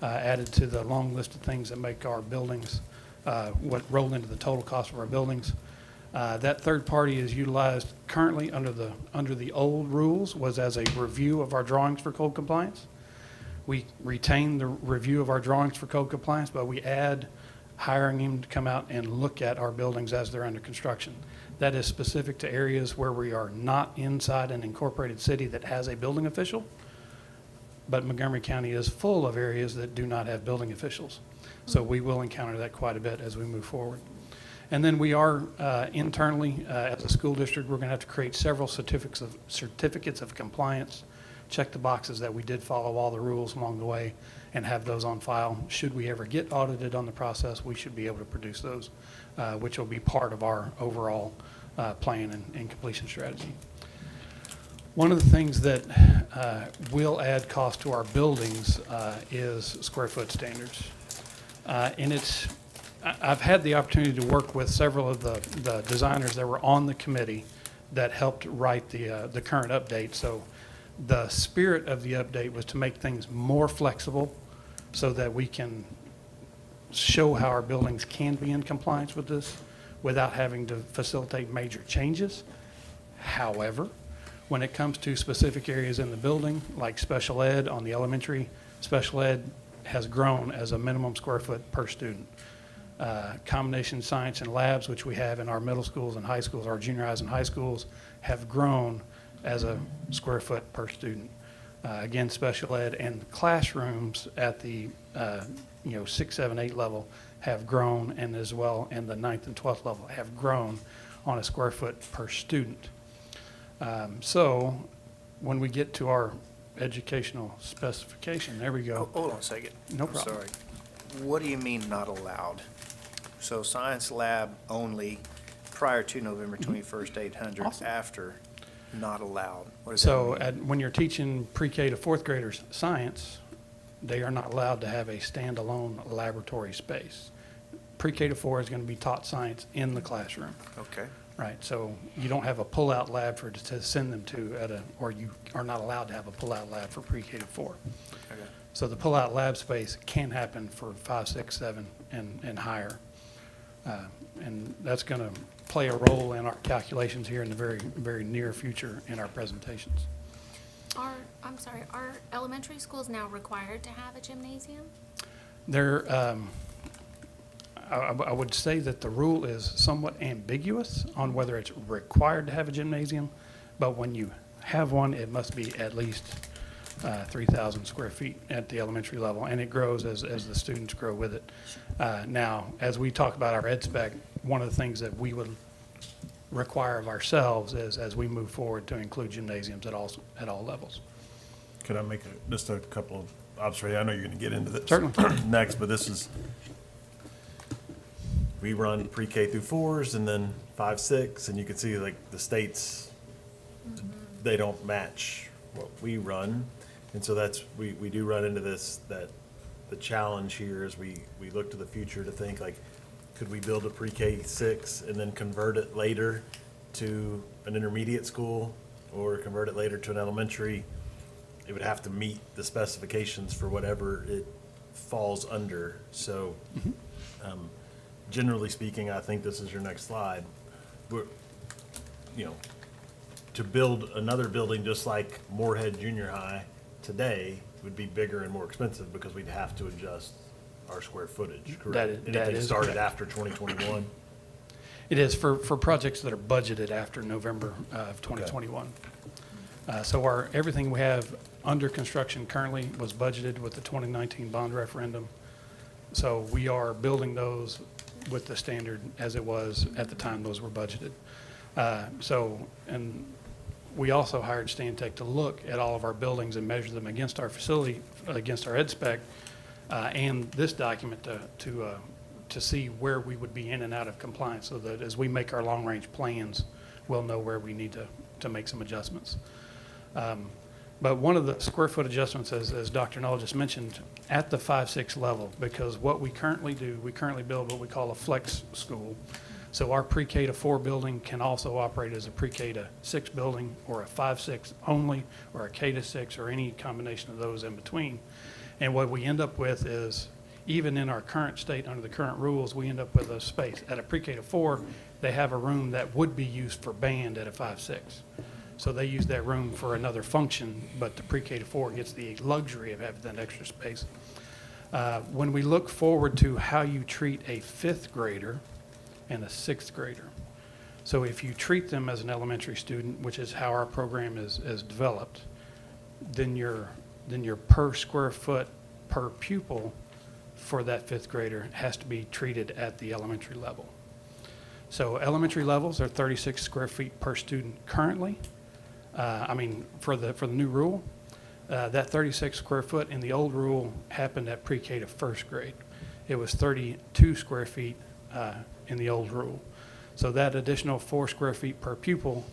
added to the long list of things that make our buildings, what roll into the total cost of our buildings. That third party is utilized currently under the old rules was as a review of our drawings for code compliance. We retain the review of our drawings for code compliance, but we add hiring him to come out and look at our buildings as they're under construction. That is specific to areas where we are not inside an incorporated city that has a building official, but Montgomery County is full of areas that do not have building officials. So we will encounter that quite a bit as we move forward. And then we are internally, as a school district, we're going to have to create several certificates of compliance, check the boxes that we did follow all the rules along the way, and have those on file. Should we ever get audited on the process, we should be able to produce those, which will be part of our overall plan and completion strategy. One of the things that will add cost to our buildings is square foot standards. And I've had the opportunity to work with several of the designers that were on the committee that helped write the current update. So the spirit of the update was to make things more flexible so that we can show how our buildings can be in compliance with this without having to facilitate major changes. However, when it comes to specific areas in the building, like special ed on the elementary, special ed has grown as a minimum square foot per student. Combination science and labs, which we have in our middle schools and high schools, our junior highs and high schools, have grown as a square foot per student. Again, special ed and classrooms at the 6, 7, 8 level have grown, and as well in the 9th and 12th level have grown on a square foot per student. So when we get to our educational specification, there we go. Hold on a second. No I'm problem. sorry. What do you mean not allowed? So science lab only prior to November 21st, 800, Awesome. after not allowed. What does So that mean? when you're teaching pre-K to fourth graders science, they are not allowed to have a standalone laboratory space. Pre-K to 4 is going to be taught science in the classroom, Okay. right? So you don't have a pull-out lab to send them to or you are not allowed to have a pull-out lab for pre-K to 4. Okay. So the pull-out lab space can happen for 5, 6, 7, and higher. And that's going to play a role in our calculations here in the very, very near future in our presentations. Are elementary schools now required to have a gymnasium? There, I would say that the rule is somewhat ambiguous on whether it's required to have a gymnasium, but when you have one, it must be at least 3,000 square feet at the elementary level, and it grows as the students grow with it. Now, as we talk about our ed spec, one of the things that we would require of ourselves is, as we move forward, to include gymnasiums at all levels. Could I make just a couple of observations? I know you're going to get into this Certainly. next, but this is, we run pre-K through 4s and then 5, 6, and you can see like the states, they don't match what we run. And so that's, we do run into this, that the challenge here is we look to the future to think like, could we build a pre-K 6 and then convert it later to an intermediate school or convert it later to an elementary? It would have to meet the specifications for whatever it falls under. So generally speaking, I think this is your next slide. We're, to build another building just like Moorhead Junior High today would be bigger and more expensive because we'd have to adjust our square footage, correct? That Anything is started correct. after 2021? It is for projects that are budgeted after November of 2021. So everything we have under construction currently was budgeted with the 2019 bond referendum. So we are building those with the standard as it was at the time those were budgeted. And we also hired Stantec to look at all of our buildings and measure them against our facility, against our ed spec, and this document to see where we would be in and out of compliance, so that as we make our long-range plans, we'll know where we need to make some adjustments. But one of the square foot adjustments, as Dr. Null just mentioned, at the 5, 6 level, because what we currently do, we currently build what we call a flex school. So our pre-K to 4 building can also operate as a pre-K to 6 building, or a 5, 6 only, or a K to 6, or any combination of those in between. And what we end up with is, even in our current state, under the current rules, we end up with a space. At a pre-K to 4, they have a room that would be used for band at a 5, 6. So they use that room for another function, but the pre-K to 4 gets the luxury of having that extra space. When we look forward to how you treat a 5th grader and a 6th grader, so if you treat them as an elementary student, which is how our program is developed, then your per square foot per pupil for that 5th grader has to be treated at the elementary level. So elementary levels are 36 square feet per student currently. For the new rule, that 36 square foot in the old rule happened at pre-K to 1st grade. It was 32 square feet in the old rule. So that additional 4 square feet per pupil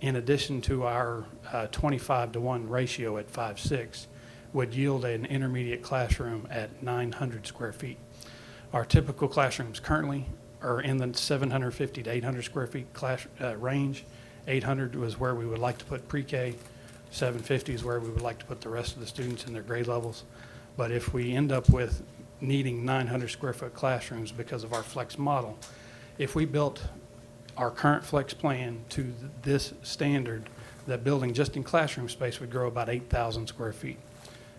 in addition to our 25-to-1 ratio at 5.6, would yield an intermediate classroom at 900 square feet. Our typical classrooms currently are in the 750 to 800 square feet range. 800 was where we would like to put pre-K. 750 is where we would like to put the rest of the students in their grade levels. But if we end up with needing 900 square foot classrooms because of our flex model, if we built our current flex plan to this standard, that building just in classroom space would grow about 8,000 square feet.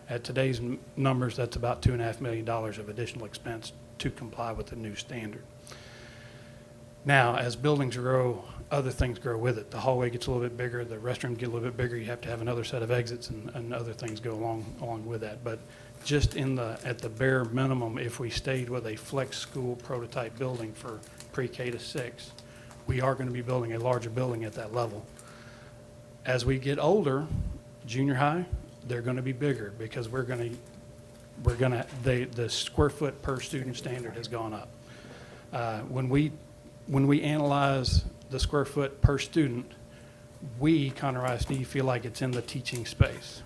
At today's numbers, that's about $2.5 million of additional expense to comply with the new standard. Now, as buildings grow, other things grow with it. The hallway gets a little bit bigger, the restrooms get a little bit bigger, you have to have another set of exits, and other things go along with that. But just at the bare minimum, if we stayed with a flex school prototype building for pre-K to 6, we are going to be building a larger building at that level. As we get older, junior high, they're going to be bigger because the square foot per student standard has gone up. When we analyze the square foot per student, we, Conroe ISD, feel like it's in the teaching space.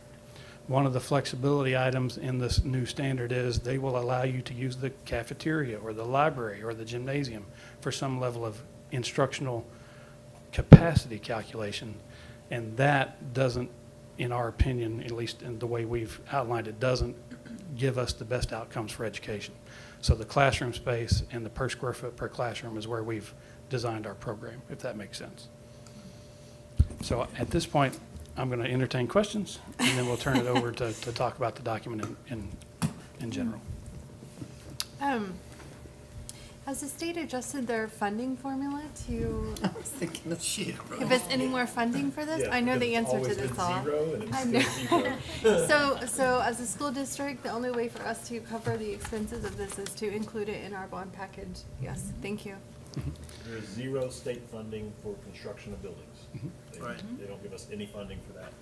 One of the flexibility items in this new standard is they will allow you to use the cafeteria or the library or the gymnasium for some level of instructional capacity calculation. And that doesn't, in our opinion, at least in the way we've outlined it, doesn't give us the best outcomes for education. So the classroom space and the per square foot per classroom is where we've designed our program, if that makes sense. So at this point, I'm going to entertain questions, and then we'll turn it over to talk about the document in general. Has the state adjusted their funding formula to I was thinking of shit. give us any more funding for this? I know the answer to this all. I know. So as a school district, the only way for us to cover the expenses of this is to include it in our bond package. Yes, thank you. There's zero state funding for construction of buildings. Right. They don't give us any funding for that.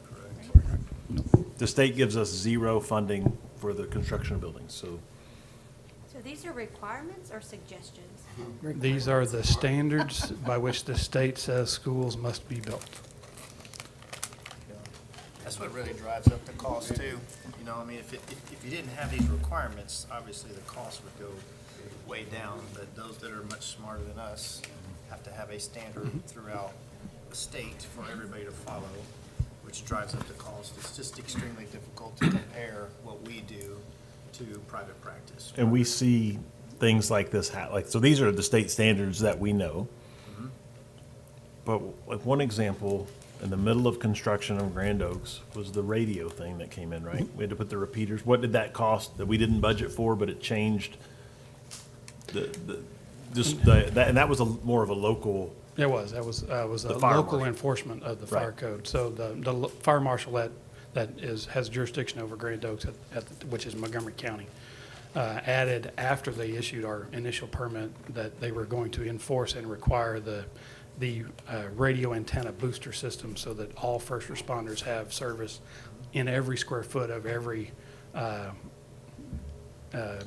The state gives us zero funding for the construction of buildings, so. So these are requirements or suggestions? These are the standards by which the state says schools must be built. That's what really drives up the cost too. You know, I mean, if you didn't have these requirements, obviously the cost would go way down, but those that are much smarter than us have to have a standard throughout the state for everybody to follow, which drives up the cost. It's just extremely difficult to compare what we do to private practice. And we see things like this, so these are the state standards that we know. But like one example, in the middle of construction of Grand Oaks was the radio thing that came in, right? We had to put the repeaters. What did that cost that we didn't budget for, but it changed and that was more of a local. It was, that was a The fire local marshal. enforcement of the fire Right. code. So the fire marshal has jurisdiction over Grand Oaks, which is Montgomery County, added after they issued our initial permit that they were going to enforce and require the radio antenna booster system so that all first responders have service in every square foot of every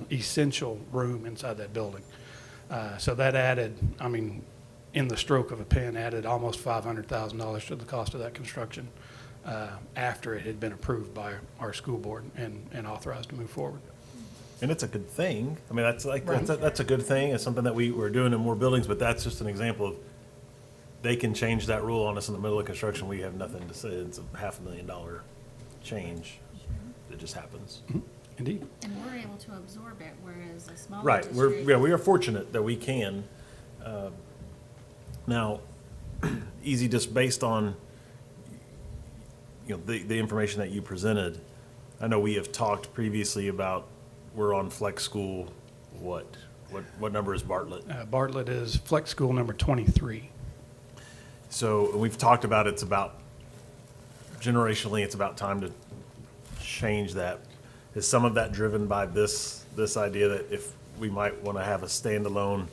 essential room inside that building. So that added, I mean, in the stroke of a pen, added almost $500,000 to the cost of that construction after it had been approved by our school board and authorized to move forward. And it's a good thing. I mean, that's a good thing. It's something that we're doing in more buildings, but that's just an example of they can change that rule on us in the middle of construction. We have nothing to say. It's a $500,000 change that just happens. Indeed. And we're able to absorb it, whereas a smaller Right. district. We are fortunate that we can. Now, easy, just based on the information that you presented. I know we have talked previously about we're on flex school. What number is Bartlett? Bartlett is flex school number 23. So we've talked about generationally, it's about time to change that. Is some of that driven by this idea that if we might want to have a standalone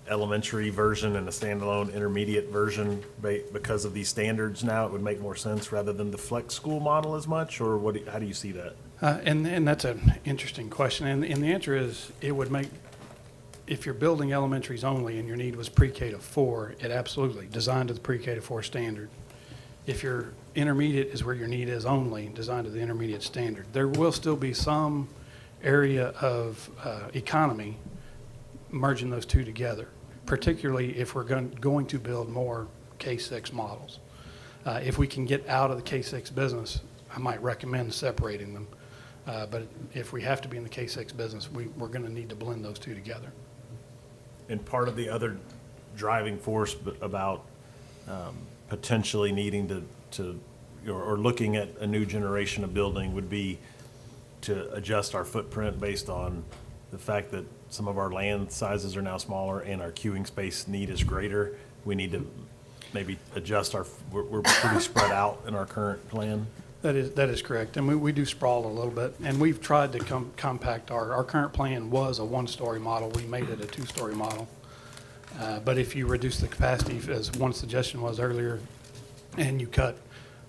elementary version and a standalone intermediate version because of these standards now, it would make more sense rather than the flex school model as much? Or how do you see that? And that's an interesting question. And the answer is it would make, if you're building elementaries only and your need was pre-K to 4, it absolutely, designed to the pre-K to 4 standard, if your intermediate is where your need is only, designed to the intermediate standard, there will still be some area of economy merging those two together, particularly if we're going to build more K-6 models. If we can get out of the K-6 business, I might recommend separating them. But if we have to be in the K-6 business, we're going to need to blend those two together. And part of the other driving force about potentially needing to or looking at a new generation of building would be to adjust our footprint based on the fact that some of our land sizes are now smaller and our queuing space need is greater. We need to maybe adjust we're pretty spread out in our current plan. That is correct, and we do sprawl a little bit, and we've tried to compact our current plan was a one-story model. We made it a two-story model. But if you reduce the capacity, as one suggestion was earlier, and you cut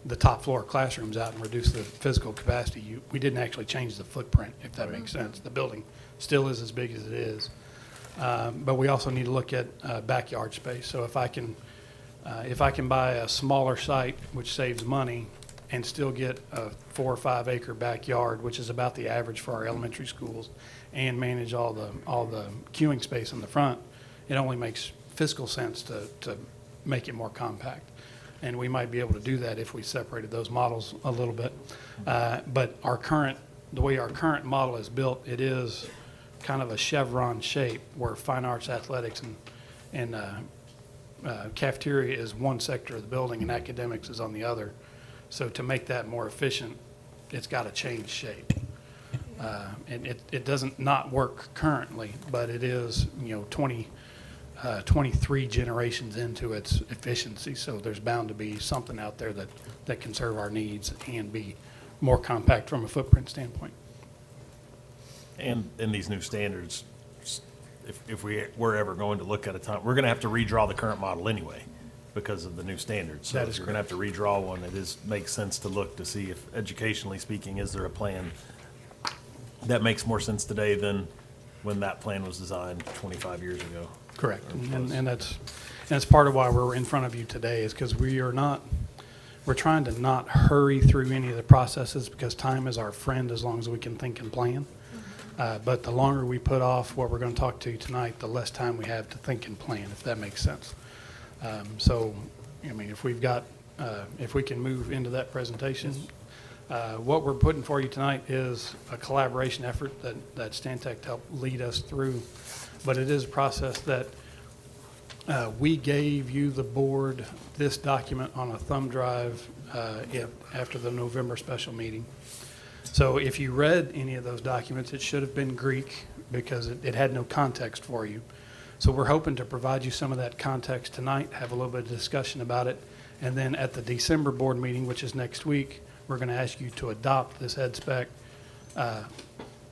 the top floor classrooms out and reduce the physical capacity, we didn't actually change the footprint, if that makes sense. The building still is as big as it is. But we also need to look at backyard space. So if I can buy a smaller site, which saves money, and still get a 4 or 5 acre backyard, which is about the average for our elementary schools, and manage all the queuing space in the front, it only makes fiscal sense to make it more compact. And we might be able to do that if we separated those models a little bit. But the way our current model is built, it is kind of a chevron shape where fine arts, athletics, and cafeteria is one sector of the building and academics is on the other. So to make that more efficient, it's got to change shape. And it doesn't not work currently, but it is, 23 generations into its efficiency. So there's bound to be something out there that can serve our needs and be more compact from a footprint standpoint. And in these new standards, if we're ever going to look at a time, we're going to have to redraw the current model anyway because of the new standards. So That if is you're going to have to redraw one, makes sense to look to see if, educationally speaking, is there a plan that makes more sense today than when that plan was designed 25 years ago. Correct. And that's part of why we're in front of you today is because we're trying to not hurry through any of the processes because time is our friend as long as we can think and plan. But the longer we put off what we're going to talk to tonight, the less time we have to think and plan, if that makes sense. So, if we can move into that presentation. What we're putting for you tonight is a collaboration effort that Stantec helped lead us through. But it is a process that we gave you, the board, this document on a thumb drive after the November special meeting. So if you read any of those documents, it should have been Greek because it had no context for you. So we're hoping to provide you some of that context tonight, have a little bit of discussion about it, and then at the December board meeting, which is next week, we're going to ask you to adopt this ed spec,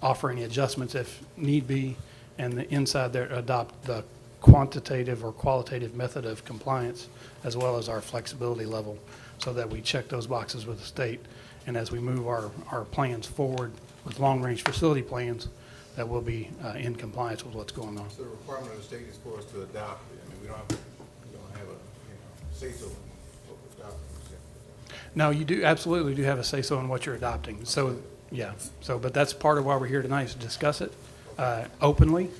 offer any adjustments if need be, and inside there adopt the quantitative or qualitative method of compliance as well as our flexibility level so that we check those boxes with the state. And as we move our plans forward with long-range facility plans, that will be in compliance with what's going on. So the requirement of the state is for us to adopt it. We don't have a say-so in what we're adopting. No, you absolutely do have a say-so in what you're adopting. So, yeah. But that's part of why we're here tonight is to discuss it openly.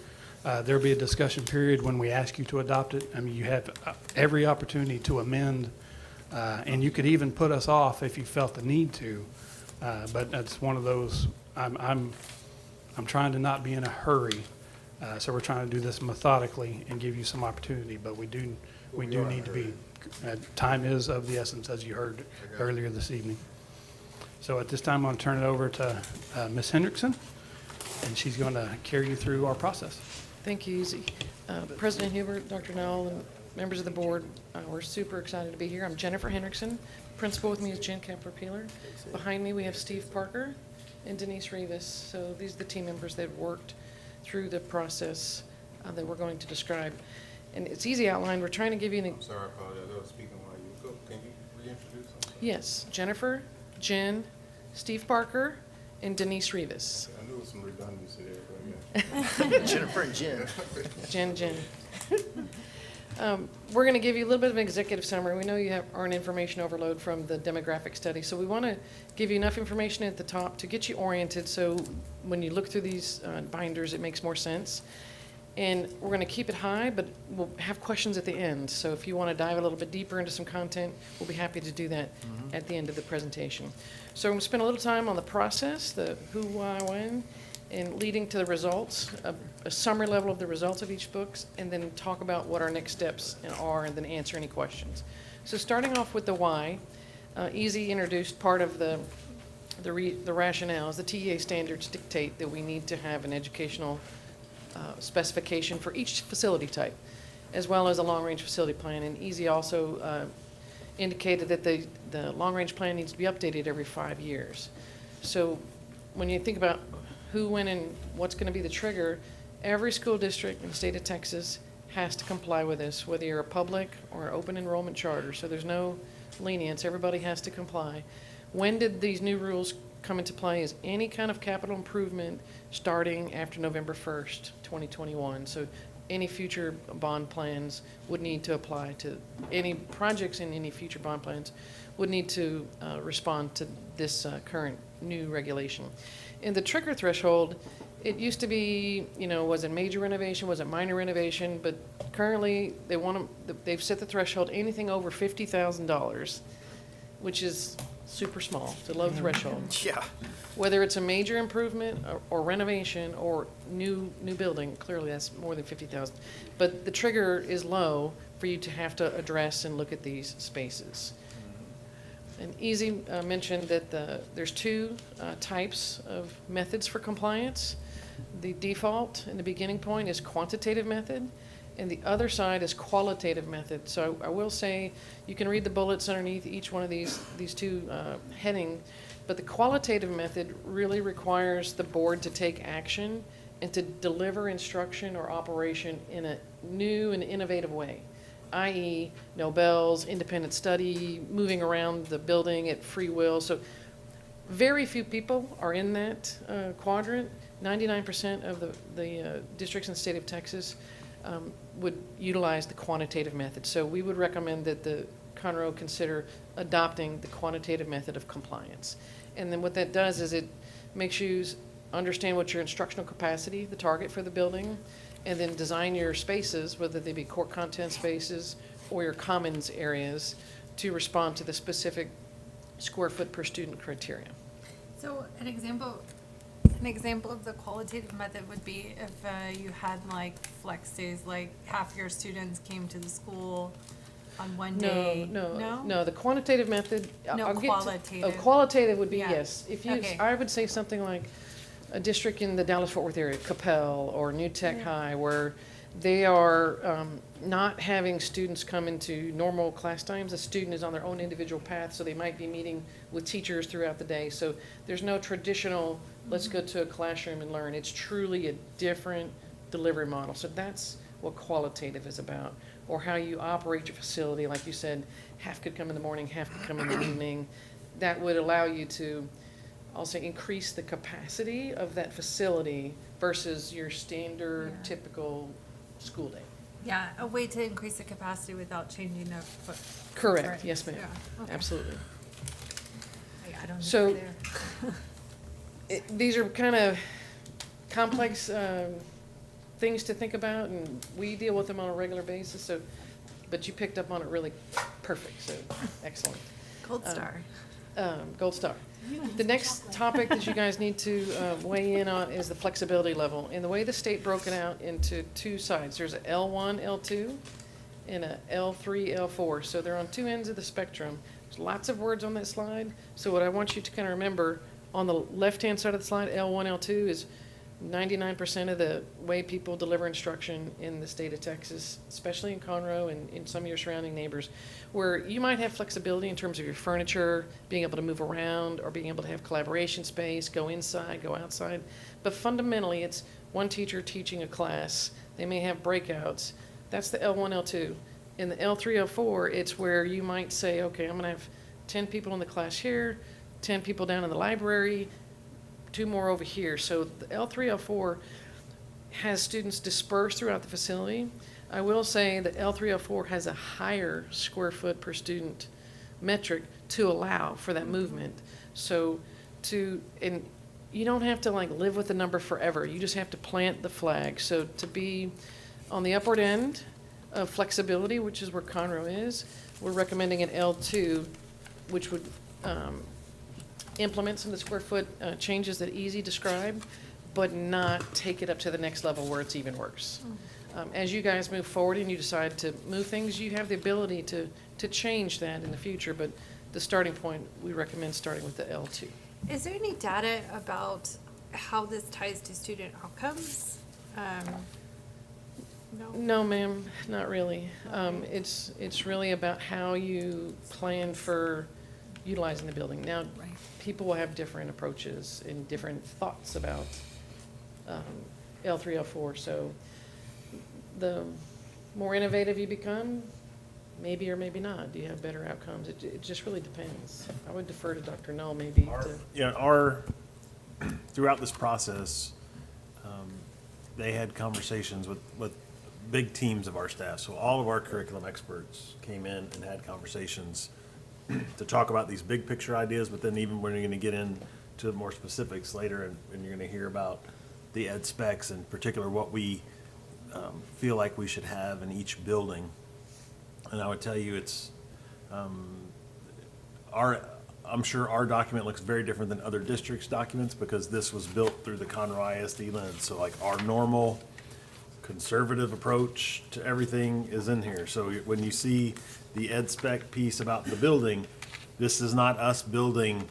There'll be a discussion period when we ask you to adopt it. You have every opportunity to amend, and you could even put us off if you felt the need to. But that's one of those. I'm trying to not be in a hurry, so we're trying to do this methodically and give you some opportunity. But we do need to be. Time is of the essence, as you heard earlier this evening. So at this time, I'm going to turn it over to Ms. Hendrickson, and she's going to carry you through our process. Thank you, Easy. President Hubert, Dr. Null, and members of the board, we're super excited to be here. I'm Jennifer Hendrickson. Principal with me is Jen Kepler-Peeler. Behind me, we have Steve Parker and Denise Rivas. So these are the team members that worked through the process that we're going to describe. And it's easy outlined. We're trying to give you I'm sorry, I apologize. I was speaking while you go. Can you reintroduce them? Yes, Jennifer, Jen, Steve Parker, and Denise Rivas. I knew there was some redundancy there, but yeah. Jennifer and Jen. Jen. We're going to give you a little bit of an executive summary. We know you are an information overload from the demographic study, so we want to give you enough information at the top to get you oriented, so when you look through these binders, it makes more sense. And we're going to keep it high, but we'll have questions at the end. So if you want to dive a little bit deeper into some content, we'll be happy to do that at the end of the presentation. So I'm going to spend a little time on the process, the who, why, when, and leading to the results, a summary level of the results of each book, and then talk about what our next steps are, and then answer any questions. So starting off with the why, Easy introduced part of the rationales. The TEA standards dictate that we need to have an educational specification for each facility type, as well as a long-range facility plan. And Easy also indicated that the long-range plan needs to be updated every 5 years. So when you think about who, when, and what's going to be the trigger, every school district in the state of Texas has to comply with this, whether you're a public or open enrollment charter. So there's no lenience. Everybody has to comply. When did these new rules come into play? Is any kind of capital improvement starting after November 1st, 2021. So any future bond plans would need to apply to any projects in any future bond plans would need to respond to this current new regulation. In the trigger threshold, it used to be, was it major renovation, was it minor renovation, but currently they've set the threshold anything over $50,000, which is super small. It's a low threshold. Yeah. Whether it's a major improvement or renovation or new building, clearly that's more than 50,000. But the trigger is low for you to have to address and look at these spaces. And Easy mentioned that there's two types of methods for compliance. The default and the beginning point is quantitative method, and the other side is qualitative method. So I will say you can read the bullets underneath each one of these two heading, but the qualitative method really requires the board to take action and to deliver instruction or operation in a new and innovative way, i.e. no bells, independent study, moving around the building at free will. So very few people are in that quadrant. 99% of the districts in the state of Texas would utilize the quantitative method. So we would recommend that the Conroe consider adopting the quantitative method of compliance. And then what that does is it makes you understand what your instructional capacity, the target for the building, and then design your spaces, whether they be core content spaces or your commons areas, to respond to the specific square foot per student criteria. So an example of the qualitative method would be if you had like flex days, like half your students came to the school on one day. No, the quantitative method. No, qualitative. Qualitative would be, Yeah. yes. If you, Okay. I would say something like a district in the Dallas-Fort Worth area, Capel or New Tech High, where they are not having students come into normal class times. A student is on their own individual path, so they might be meeting with teachers throughout the day. So there's no traditional, let's go to a classroom and learn. It's truly a different delivery model. So that's what qualitative is about, or how you operate your facility. Like you said, half could come in the morning, half could come in the evening. That would allow you to, I'll say, increase the capacity of that facility versus your standard, typical school day. Yeah, a way to increase the capacity without changing the foot. Correct, Right. yes ma'am, Yeah, okay. absolutely. I don't So- know there. These are kind of complex things to think about, and we deal with them on a regular basis, so, but you picked up on it really perfect, so excellent. Gold star. Gold star. The next topic that you guys need to weigh in on is the flexibility level. And the way the state broke it out into two sides, there's a L1, L2, and a L3, L4. So they're on two ends of the spectrum. There's lots of words on that slide. So what I want you to kind of remember, on the left-hand side of the slide, L1, L2 is 99% of the way people deliver instruction in the state of Texas, especially in Conroe and in some of your surrounding neighbors, where you might have flexibility in terms of your furniture, being able to move around, or being able to have collaboration space, go inside, go outside. But fundamentally, it's one teacher teaching a class. They may have breakouts. That's the L1, L2. In the L3, L4, it's where you might say, okay, I'm going to have 10 people in the class here, 10 people down in the library, 2 more over here. So the L3, L4 has students dispersed throughout the facility, I will say that L304 has a higher square foot per student metric to allow for that movement. So and you don't have to like live with the number forever. You just have to plant the flag. So to be on the upward end of flexibility, which is where Conroe is, we're recommending an L2, which would implement some of the square foot changes that Easy described, but not take it up to the next level where it's even worse. As you guys move forward and you decide to move things, you have the ability to change that in the future, but the starting point, we recommend starting with the L2. Is there any data about how this ties to student outcomes? No? No, ma'am, not really. It's really about how you plan for utilizing the building. Now, people will have different approaches and different thoughts about L304, so the more innovative you become, maybe or maybe not. Do you have better outcomes? It just really depends. I would defer to Dr. Null maybe to. Throughout this process, they had conversations with big teams of our staff. So all of our curriculum experts came in and had conversations to talk about these big picture ideas, but then even when you're going to get into more specifics later, and you're going to hear about the ed specs, in particular what we feel like we should have in each building. And I would tell you it's, I'm sure our document looks very different than other districts' documents because this was built through the Conroe ISD lens. So like our normal conservative approach to everything is in here. So when you see the ed spec piece about the building, this is not us building,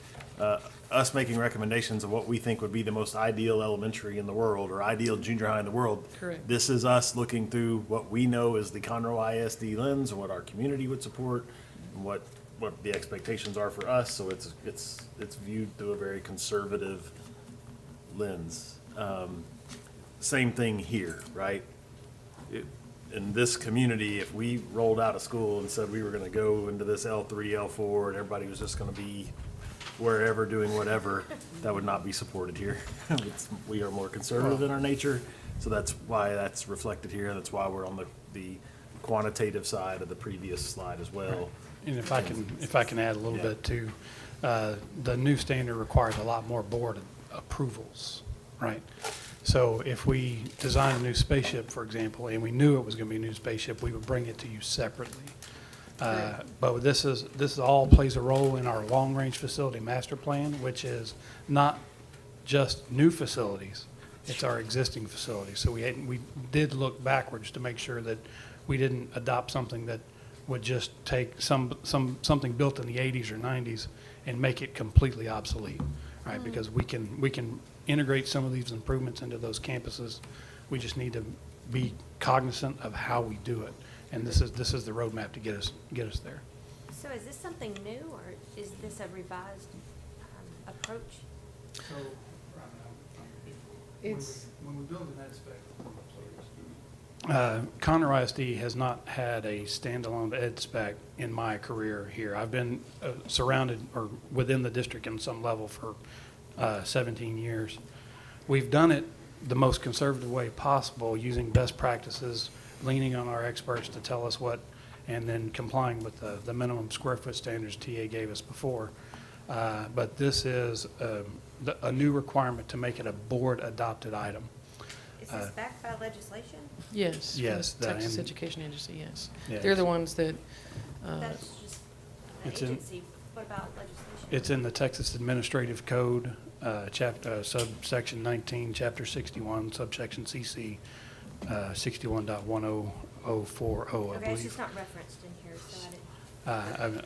us making recommendations of what we think would be the most ideal elementary in the world or ideal junior high in the world. Correct. This is us looking through what we know is the Conroe ISD lens, and what our community would support, and what the expectations are for us. So it's viewed through a very conservative lens. Same thing here, right? In this community, if we rolled out a school and said we were going to go into this L3, L4, and everybody was just going to be wherever doing whatever, that would not be supported here. We are more conservative in our nature, so that's why that's reflected here. That's why we're on the quantitative side of the previous slide as well. And if I can add a little bit too, the new standard requires a lot more board approvals, right? So if we design a new spaceship, for example, and we knew it was going to be a new spaceship, we would bring it to you separately. But this all plays a role in our long-range facility master plan, which is not just new facilities, it's our existing facilities. So we did look backwards to make sure that we didn't adopt something that would just take something built in the 80s or 90s and make it completely obsolete, right? Because we can integrate some of these improvements into those campuses. We just need to be cognizant of how we do it. And this is the roadmap to get us there. So is this something new, or is this a revised approach? So, when we build an ed spec, Conroe ISD has not had a standalone ed spec in my career here. I've been surrounded or within the district in some level for 17 years. We've done it the most conservative way possible, using best practices, leaning on our experts to tell us what, and then complying with the minimum square foot standards TA gave us before. But this is a new requirement to make it a board-adopted item. Is this backed by legislation? Yes. Yes, the Texas and- Education Agency, yes. Yes. They're the ones that, That's just the it's in- agency. What about legislation? It's in the Texas Administrative Code, subsection 19, chapter 61, subsection CC, 61.10040, I Okay, it's just believe. not referenced in here, so I didn't,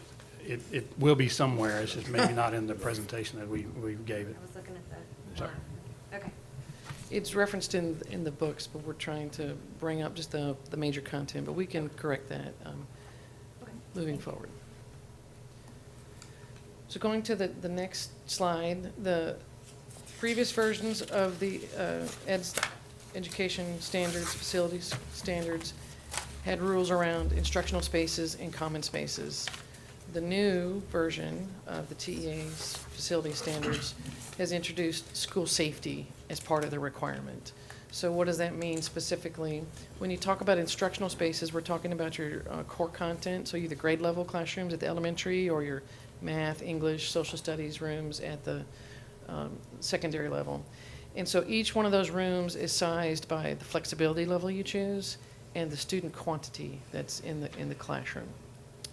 It will be somewhere, it's just maybe not in the presentation that we gave it. I was looking at the Sorry. line. Okay. it's referenced in the books, but we're trying to bring up just the major content, but we can correct that moving forward. So going to the next slide, the previous versions of the education standards, facilities standards, had rules around instructional spaces and common spaces. The new version of the TEA's facility standards has introduced school safety as part of the requirement. So what does that mean specifically? When you talk about instructional spaces, we're talking about your core content, so either grade level classrooms at the elementary or your math, English, social studies rooms at the secondary level. And so each one of those rooms is sized by the flexibility level you choose and the student quantity that's in the classroom.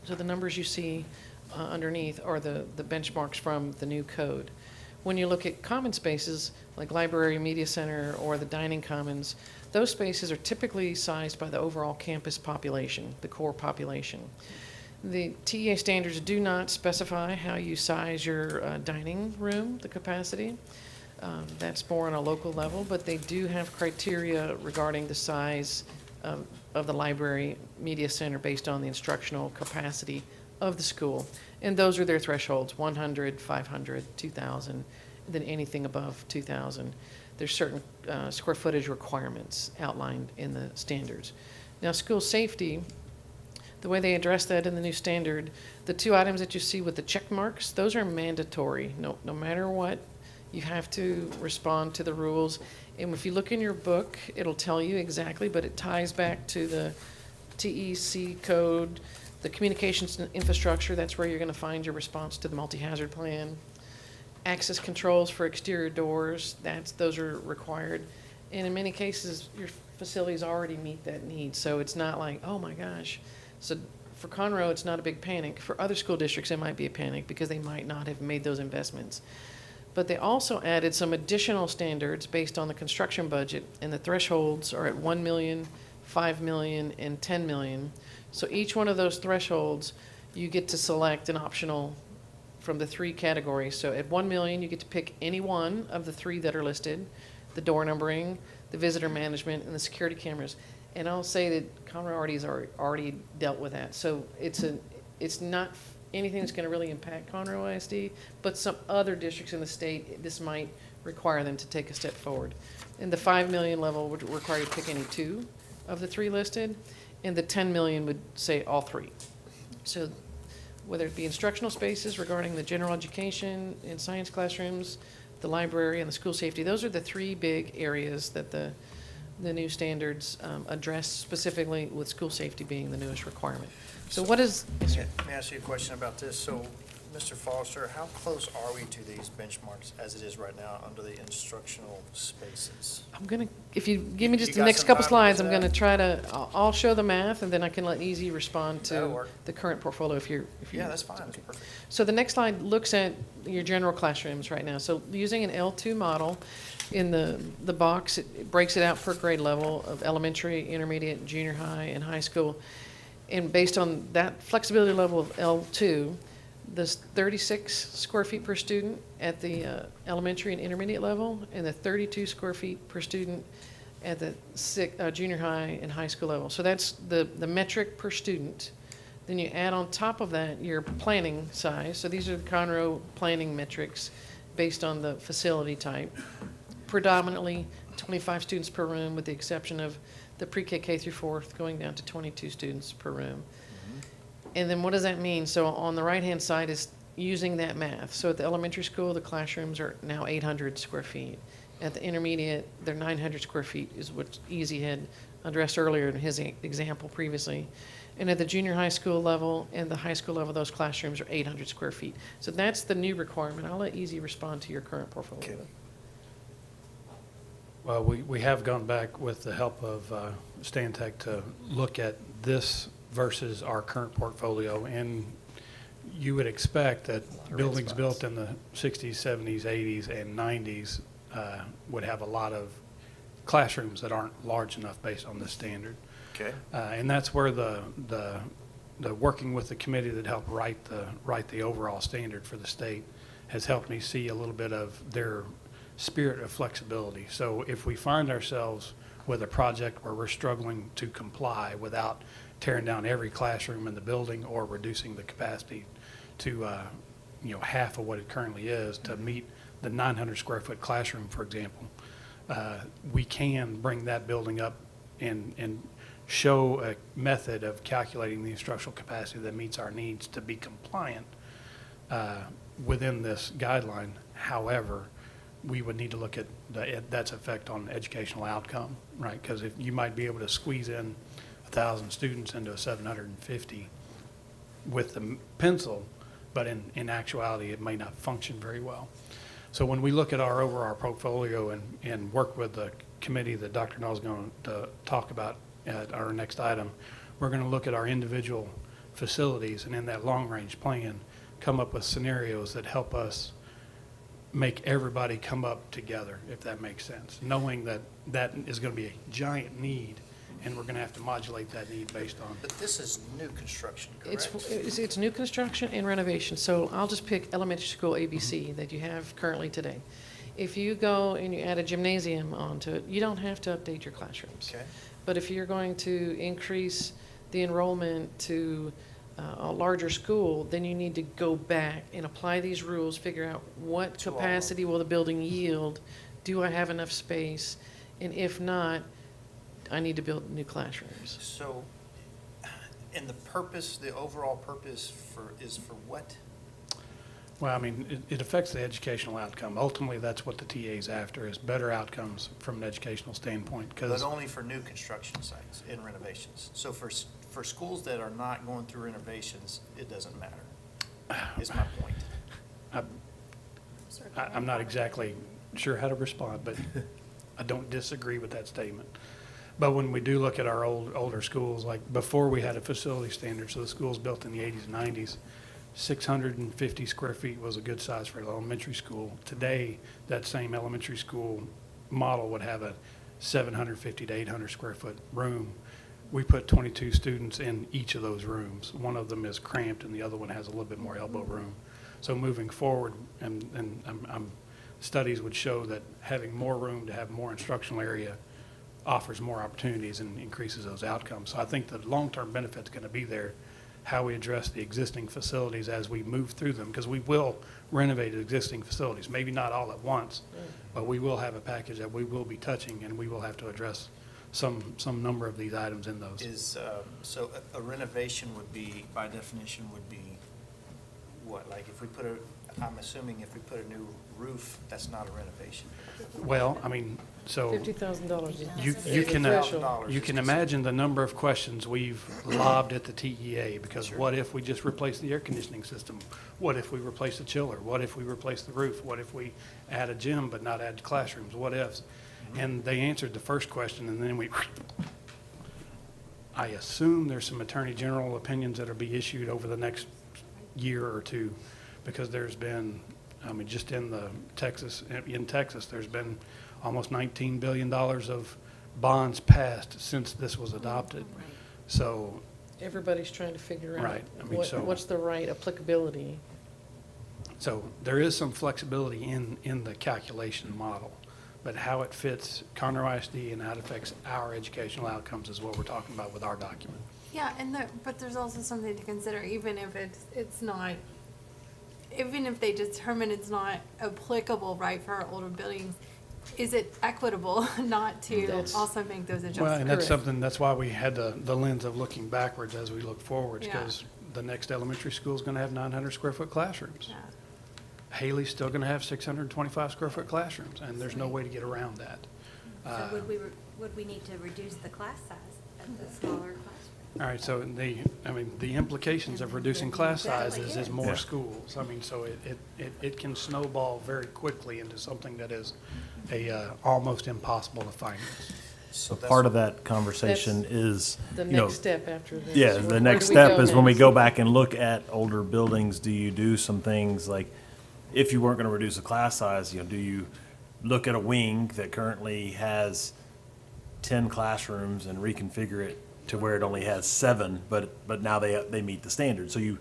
So the numbers you see underneath are the benchmarks from the new code. When you look at common spaces like library, media center, or the dining commons, those spaces are typically sized by the overall campus population, the core population. The TEA standards do not specify how you size your dining room, the capacity. That's more on a local level, but they do have criteria regarding the size of the library media center based on the instructional capacity of the school. And those are their thresholds, 100, 500, 2,000, then anything above 2,000. There's certain square footage requirements outlined in the standards. Now, school safety, the way they address that in the new standard, the two items that you see with the check marks, those are mandatory. No matter what, you have to respond to the rules. And if you look in your book, it'll tell you exactly, but it ties back to the TEC code, the communications infrastructure, that's where you're going to find your response to the multi-hazard plan. Access controls for exterior doors, those are required. And in many cases, your facilities already meet that need. So it's not like, oh my gosh. So for Conroe, it's not a big panic. For other school districts, it might be a panic because they might not have made those investments. But they also added some additional standards based on the construction budget, and the thresholds are at 1 million, 5 million, and 10 million. So each one of those thresholds, you get to select an optional from the three categories. So at 1 million, you get to pick any one of the three that are listed, the door numbering, the visitor management, and the security cameras. And I'll say that Conroe has already dealt with that. So it's not anything that's going to really impact Conroe ISD, but some other districts in the state, this might require them to take a step forward. And the 5 million level would require you to pick any two of the three listed, and the 10 million would say all three. So whether it be instructional spaces regarding the general education and science classrooms, the library, and the school safety, those are the three big areas that the new standards address, specifically with school safety being the newest requirement. So what is... Yes, sir. May I ask you a question about this? So, Mr. Foster, how close are we to these benchmarks as it is right now under the instructional spaces? I'm going to, if you give me just You the got next some couple time slides, for I'm going to that? try to, I'll show the math, and then I can let Easy respond That'll to work. the current portfolio if you're... Yeah, that's fine. That's perfect. So the next slide looks at your general classrooms right now. So using an L2 model, in the box, it breaks it out per grade level of elementary, intermediate, junior high, and high school. And based on that flexibility level of L2, there's 36 square feet per student at the elementary and intermediate level, and the 32 square feet per student at the junior high and high school level. So that's the metric per student. Then you add on top of that your planning size. So these are the Conroe planning metrics based on the facility type. Predominantly 25 students per room, with the exception of the pre-K K through 4th going down to 22 students per room. And then what does that mean? So on the right-hand side is using that math. So at the elementary school, the classrooms are now 800 square feet. At the intermediate, they're 900 square feet, is what Easy had addressed earlier in his example previously. And at the junior high school level and the high school level, those classrooms are 800 square feet. So that's the new requirement. I'll let Easy respond to your current portfolio. Okay. Well, we have gone back with the help of Stantec to look at this versus our current portfolio, and you would expect that buildings built in the 60s, 70s, 80s, and 90s would have a lot of classrooms that aren't large enough based on this standard. Okay. And that's where the working with the committee that helped write the overall standard for the state has helped me see a little bit of their spirit of flexibility. So if we find ourselves with a project where we're struggling to comply without tearing down every classroom in the building or reducing the capacity to half of what it currently is to meet the 900 square foot classroom, for example, we can bring that building up and show a method of calculating the instructional capacity that meets our needs to be compliant within this guideline. However, we would need to look at that's effect on educational outcome, right? Because if you might be able to squeeze in 1,000 students into a 750 with the pencil, but in actuality, it may not function very well. So when we look at our overall portfolio and work with the committee that Dr. Null is going to talk about at our next item, we're going to look at our individual facilities and in that long-range plan, come up with scenarios that help us make everybody come up together, if that makes sense, knowing that that is going to be a giant need, and we're going to have to modulate that need based on. But this is new construction, correct? It's new construction and renovation. So I'll just pick elementary school ABC that you have currently today. If you go and you add a gymnasium onto it, you don't have to update your classrooms. Okay. But if you're going to increase the enrollment to a larger school, then you need to go back and apply these rules, figure out what To all of capacity will the building yield, do I have enough space, and if not, I need to build new classrooms. So, and the purpose, the overall purpose is for what? Well, I mean, it affects the educational outcome. Ultimately, that's what the TA is after, is better outcomes from an educational standpoint. But Because only for new construction sites and renovations. So for schools that are not going through renovations, it doesn't matter, is my point. I'm not exactly sure how to respond, but I don't disagree with that statement. But when we do look at our older schools, like before we had a facility standard, so the schools built in the 80s and 90s, 650 square feet was a good size for an elementary school. Today, that same elementary school model would have a 750 to 800 square foot room. We put 22 students in each of those rooms. One of them is cramped and the other one has a little bit more elbow room. So moving forward, and studies would show that having more room to have more instructional area offers more opportunities and increases those outcomes. So I think the long-term benefit's going to be there, how we address the existing facilities as we move through them, because we will renovate existing facilities, maybe not all at once, but we will have a package that we will be touching, and we will have to address some number of these items in those. So a renovation would be, by definition, would be what? Like if we put I'm assuming if we put a new roof, that's not a renovation. Well, I mean, so $50,000. you can imagine the number of questions we've lobbed at the TEA, because Sure. what if we just replace the air conditioning system? What if we replace the chiller? What if we replace the roof? What if we add a gym but not add classrooms? What ifs? And they answered the first question, and then I assume there's some attorney general opinions that'll be issued over the next year or two, because there's been, I mean, just in Texas, there's been almost $19 billion of bonds passed since this was adopted. So, Everybody's trying to figure out Right. I mean, so- what's the right applicability. so there is some flexibility in the calculation model, but how it fits Conroe ISD and how it affects our educational outcomes is what we're talking about with our document. Yeah, but there's also something to consider, even if it's not, even if they determine it's not applicable, right, for our older buildings, is it equitable not to That's- also make those adjustments? Well, and that's Correct. something, that's why we had the lens of looking backwards as we look forwards, Yeah. because the next elementary school is going to have 900 square foot classrooms. Yeah. Haley's still going to have 625 square foot classrooms, and there's no way to get around that. So would we need to reduce the class size at the smaller classroom? All right, so the implications of reducing class sizes is more schools. I mean, so it can snowball very quickly into something that is almost impossible to finance. So that's Part of that conversation is, The you know, next step after this. yeah, Where the do next we step go is when we next? go back and look at older buildings, do you do some things like, if you weren't gonna reduce the class size, you know, do you look at a wing that currently has 10 classrooms and reconfigure it to where it only has 7, but now they meet the standard? So you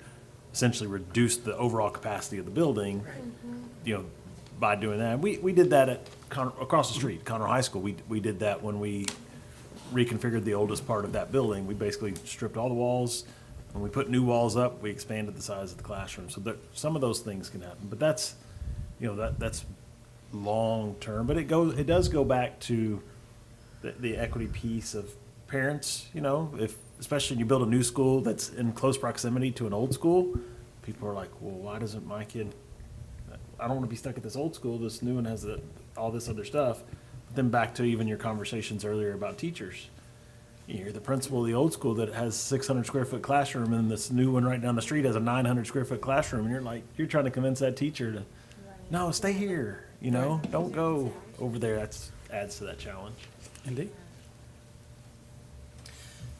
essentially reduce the overall capacity of the building, you know, by doing that. We did that at across the street, Conroe High School. We did that when we reconfigured the oldest part of that building. We basically stripped all the walls. When we put new walls up, we expanded the size of the classroom. So some of those things can happen, but that's, you know, that's long-term. But it does go back to the equity piece of parents, you know, especially when you build a new school that's in close proximity to an old school, people are like, well, why doesn't my kid, I don't want to be stuck at this old school. This new one has all this other stuff. Then back to even your conversations earlier about teachers. You're the principal of the old school that has 600 square foot classroom, and this new one right down the street has a 900 square foot classroom, and you're trying to convince that teacher to, no, stay here, don't go over there. That adds to that challenge. Indeed.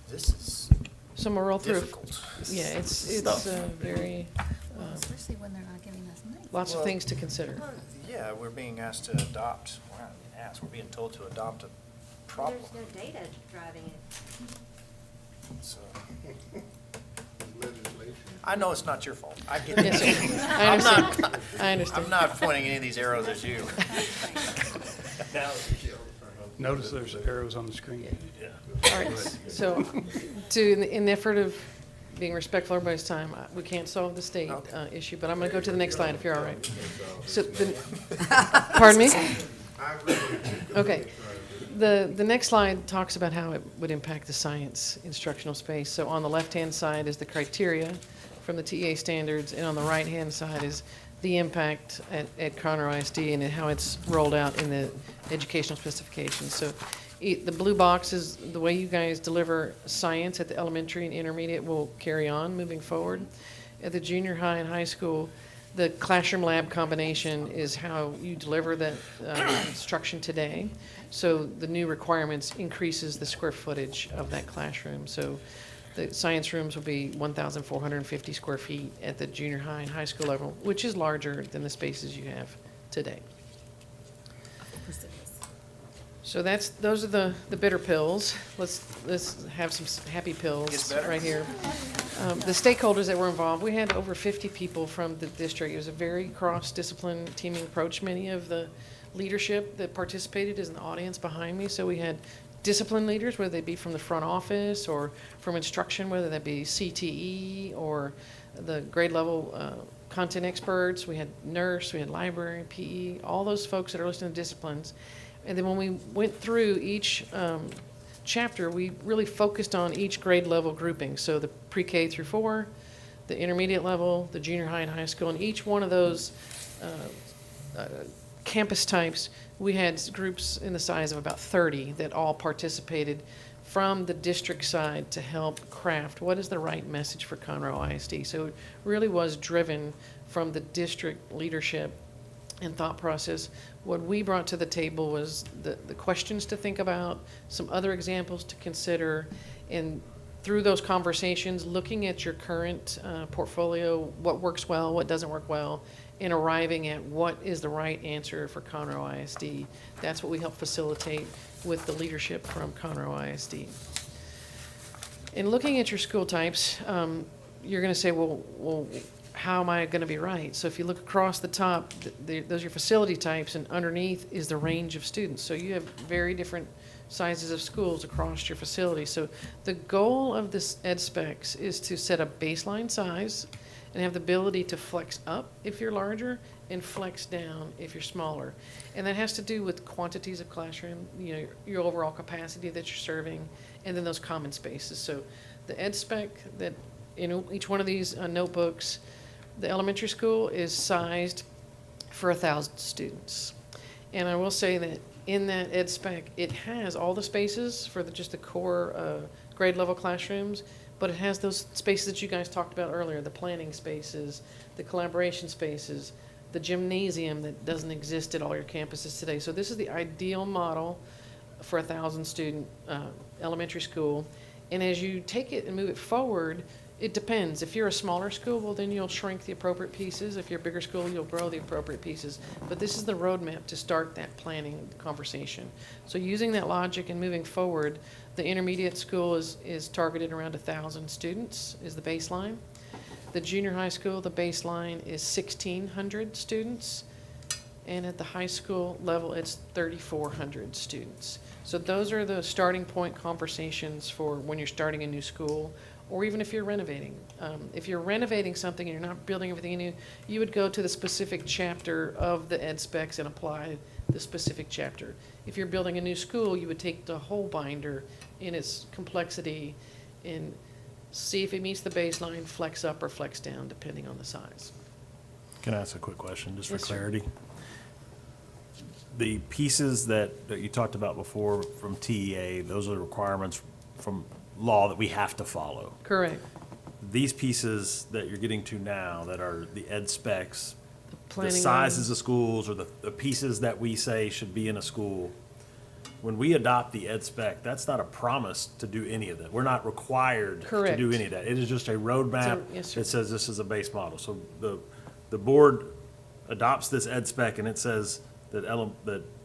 This is So I'm gonna roll through. difficult. Yeah, it's very, Especially when they're not giving us money. lots of Well- things to consider. Yeah, we're being asked to adopt, we're not being asked, we're being told to adopt a problem. There's no data driving it. So, Legislation. I know it's not your fault. I get Yes, it. sir. I understand. I I'm understand. not pointing any of these arrows at you. Notice there's arrows on the screen. All right, so in the effort of being respectful of everybody's time, we can't solve the state issue, but I'm going to go to the next slide if you're all right. So, pardon me? Okay. The next slide talks about how it would impact the science instructional space. So on the left-hand side is the criteria from the TEA standards, and on the right-hand side is the impact at Conroe ISD and how it's rolled out in the educational specifications. So the blue box is the way you guys deliver science at the elementary and intermediate will carry on moving forward. At the junior high and high school, the classroom lab combination is how you deliver that instruction today. So the new requirements increases the square footage of that classroom. So the science rooms will be 1,450 square feet at the junior high and high school level, which is larger than the spaces you have today. So those are the bitter pills. Let's have some happy pills Gets better. right here. The stakeholders that were involved, we had over 50 people from the district. It was a very cross-discipline teaming approach. Many of the leadership that participated is in the audience behind me. So we had discipline leaders, whether they be from the front office or from instruction, whether that be CTE or the grade level content experts. We had nurse, we had library, PE, all those folks that are listening to disciplines. And then when we went through each chapter, we really focused on each grade level grouping. So the pre-K through 4, the intermediate level, the junior high and high school, and each one of those campus types, we had groups in the size of about 30 that all participated from the district side to help craft what is the right message for Conroe ISD. So it really was driven from the district leadership and thought process. What we brought to the table was the questions to think about, some other examples to consider, and through those conversations, looking at your current portfolio, what works well, what doesn't work well, and arriving at what is the right answer for Conroe ISD. That's what we help facilitate with the leadership from Conroe ISD. In looking at your school types, you're going to say, well, how am I going to be right? So if you look across the top, those are your facility types, and underneath is the range of students. So you have very different sizes of schools across your facility. So the goal of this ed specs is to set a baseline size and have the ability to flex up if you're larger and flex down if you're smaller. And that has to do with quantities of classroom, your overall capacity that you're serving, and then those common spaces. So the ed spec that each one of these notebooks, the elementary school is sized for 1,000 students. And I will say that in that ed spec, it has all the spaces for just the core grade level classrooms, but it has those spaces that you guys talked about earlier, the planning spaces, the collaboration spaces, the gymnasium that doesn't exist at all your campuses today. So this is the ideal model for 1,000 student elementary school. And as you take it and move it forward, it depends. If you're a smaller school, well, then you'll shrink the appropriate pieces. If you're a bigger school, you'll grow the appropriate pieces. But this is the roadmap to start that planning conversation. So using that logic and moving forward, the intermediate school is targeted around 1,000 students is the baseline. The junior high school, the baseline is 1,600 students. And at the high school level, it's 3,400 students. So those are the starting point conversations for when you're starting a new school, or even if you're renovating. If you're renovating something and you're not building everything new, you would go to the specific chapter of the ed specs and apply the specific chapter. If you're building a new school, you would take the whole binder in its complexity and see if it meets the baseline, flex up or flex down, depending on the size. Can I ask a quick question, just for Yes, sir. clarity? The pieces that you talked about before from TEA, those are the requirements from law that we have to follow. Correct. These pieces that you're getting to now, that are the ed specs, the Planning sizes of schools, or the pieces that we say should be in a school, when we adopt the ed spec, that's not a promise to do any of that. We're not required to Correct. do any of that. It is just a roadmap yes, sir. that says this is a base model. So the board adopts this ed spec and it says that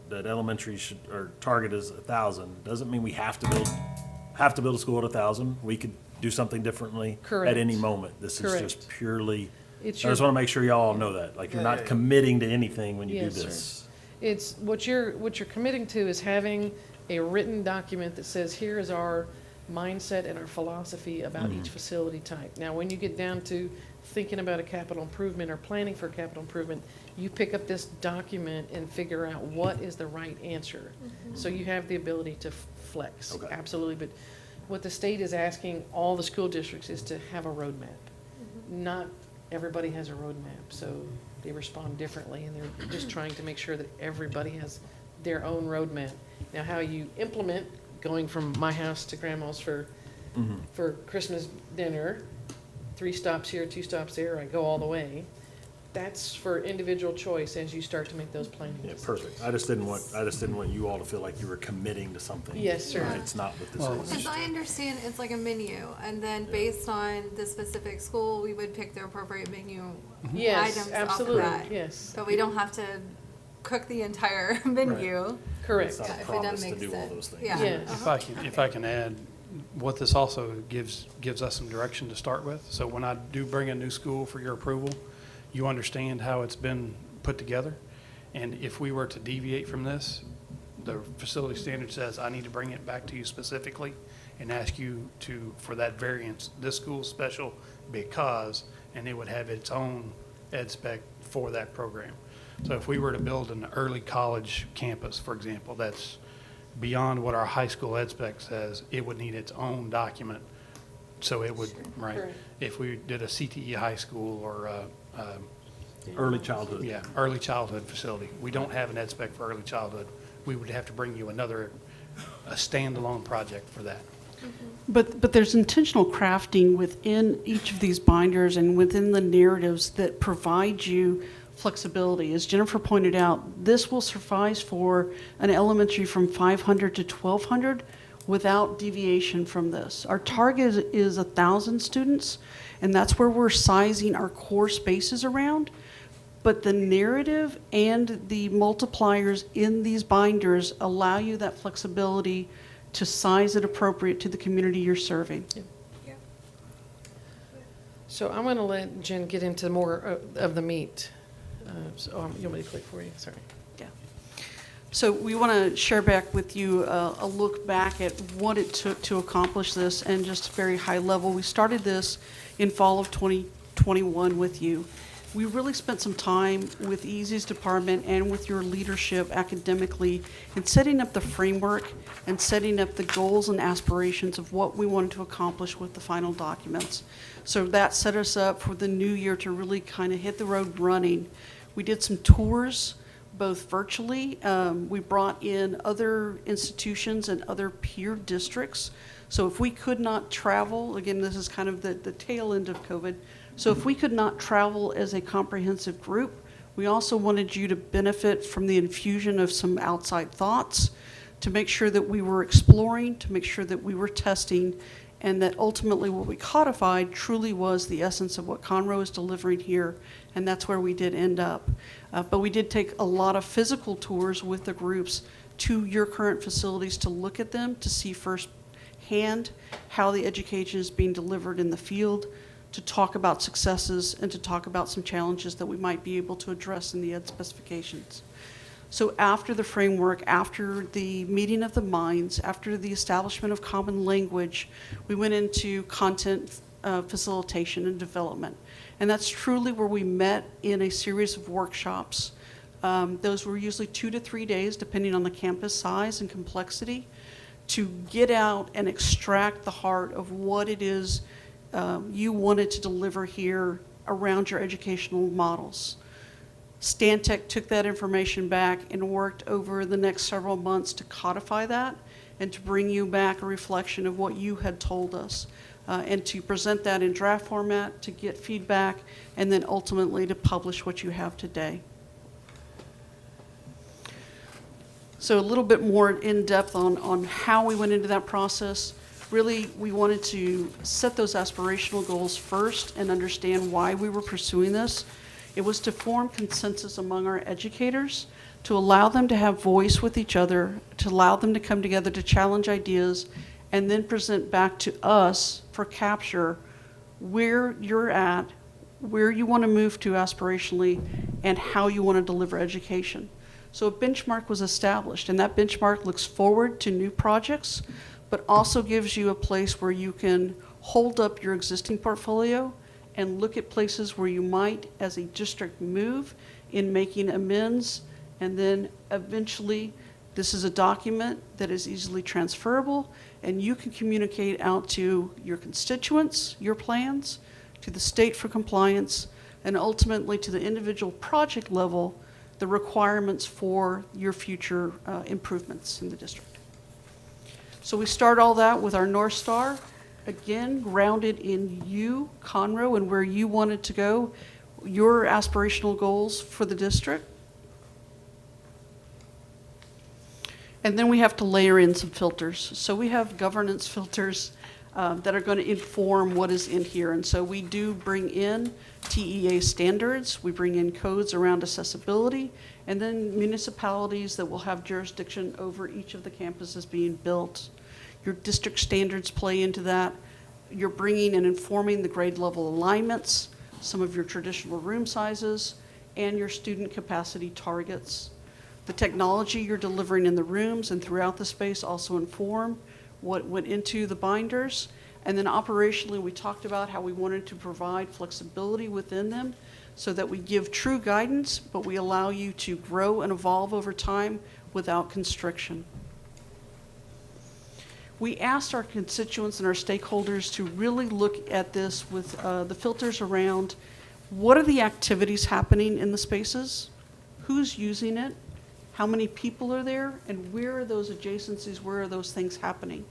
that elementary should, or target is 1,000. Doesn't mean we have to build a school at 1,000. We could do something differently Correct. at any moment. This is Correct. just purely, I It's just your- want to make sure y'all know that. Like, you're not committing to anything when you do Yes, sir. this. It's, what you're committing to is having a written document that says, here is our mindset and our philosophy about each facility type. Now, when you get down to thinking about a capital improvement or planning for a capital improvement, you pick up this document and figure out what is the right answer. So you have the ability to flex, Okay. absolutely. But what the state is asking all the school districts is to have a roadmap. Not everybody has a roadmap, so they respond differently, and they're just trying to make sure that everybody has their own roadmap. Now, how you implement going from my house to grandma's for Christmas dinner, 3 stops here, 2 stops there, I go all the way. That's for individual choice as you start to make those planning Yeah, decisions. perfect. I just didn't want you all to feel like you were committing to something. Yes, sir. It's not what Well, this As is. I understand, it's like a menu, and then based on the specific school, we would pick the appropriate menu Yes, items off of absolutely, that. yes. But we don't have to cook the entire menu. Correct. It's not a If it promise doesn't to make do all sense. those things. Yeah. Yes. If I can add, what this also gives us some direction to start with. So when I do bring a new school for your approval, you understand how it's been put together. And if we were to deviate from this, the facility standard says, I need to bring it back to you specifically and ask you for that variance, this school's special because, and it would have its own ed spec for that program. So if we were to build an early college campus, for example, that's beyond what our high school ed spec says, it would need its own document. So it would, right? Correct. If we did a CTE high school or Early childhood. early childhood facility, we don't have an ed spec for early childhood. We would have to bring you a standalone project for that. But there's intentional crafting within each of these binders and within the narratives that provide you flexibility. As Jennifer pointed out, this will suffice for an elementary from 500 to 1,200 without deviation from this. Our target is 1,000 students, and that's where we're sizing our core spaces around. But the narrative and the multipliers in these binders allow you that flexibility to size it appropriate to the community you're serving. So I'm going to let Jen get into more of the meat. You want me to click for you? Sorry. Yeah. So we want to share back with you a look back at what it took to accomplish this, and just very high level. We started this in fall of 2021 with you. We really spent some time with EASY's department and with your leadership academically in setting up the framework and setting up the goals and aspirations of what we wanted to accomplish with the final documents. So that set us up for the new year to really kind of hit the road running. We did some tours, both virtually. We brought in other institutions and other peer districts. So if we could not travel, again, this is kind of the tail end of COVID. So if we could not travel as a comprehensive group, we also wanted you to benefit from the infusion of some outside thoughts, to make sure that we were exploring, to make sure that we were testing, and that ultimately what we codified truly was the essence of what Conroe is delivering here, and that's where we did end up. But we did take a lot of physical tours with the groups to your current facilities to look at them, to see firsthand how the education is being delivered in the field, to talk about successes, and to talk about some challenges that we might be able to address in the ed specifications. So after the framework, after the meeting of the minds, after the establishment of common language, we went into content facilitation and development. And that's truly where we met in a series of workshops. Those were usually 2 to 3 days, depending on the campus size and complexity, to get out and extract the heart of what it is you wanted to deliver here around your educational models. Stantec took that information back and worked over the next several months to codify that and to bring you back a reflection of what you had told us, and to present that in draft format, to get feedback, and then ultimately to publish what you have today. So a little bit more in depth on how we went into that process. Really, we wanted to set those aspirational goals first and understand why we were pursuing this. It was to form consensus among our educators, to allow them to have voice with each other, to allow them to come together to challenge ideas, and then present back to us for capture where you're at, where you want to move to aspirationally, and how you want to deliver education. So a benchmark was established, and that benchmark looks forward to new projects, but also gives you a place where you can hold up your existing portfolio and look at places where you might, as a district, move in making amends, and then eventually, this is a document that is easily transferable, and you can communicate out to your constituents, your plans, to the state for compliance, and ultimately to the individual project level, the requirements for your future improvements in the district. So we start all that with our North Star, again, grounded in you, Conroe, and where you wanted to go, your aspirational goals for the district. And then we have to layer in some filters. So we have governance filters that are going to inform what is in here. And so we do bring in TEA standards, we bring in codes around accessibility, and then municipalities that will have jurisdiction over each of the campuses being built. Your district standards play into that. You're bringing and informing the grade level alignments, some of your traditional room sizes, and your student capacity targets. The technology you're delivering in the rooms and throughout the space also inform what went into the binders. And then operationally, we talked about how we wanted to provide flexibility within them so that we give true guidance, but we allow you to grow and evolve over time without constriction. We asked our constituents and our stakeholders to really look at this with the filters around what are the activities happening in the spaces, who's using it, how many people are there, and where are those adjacencies, where are those things happening.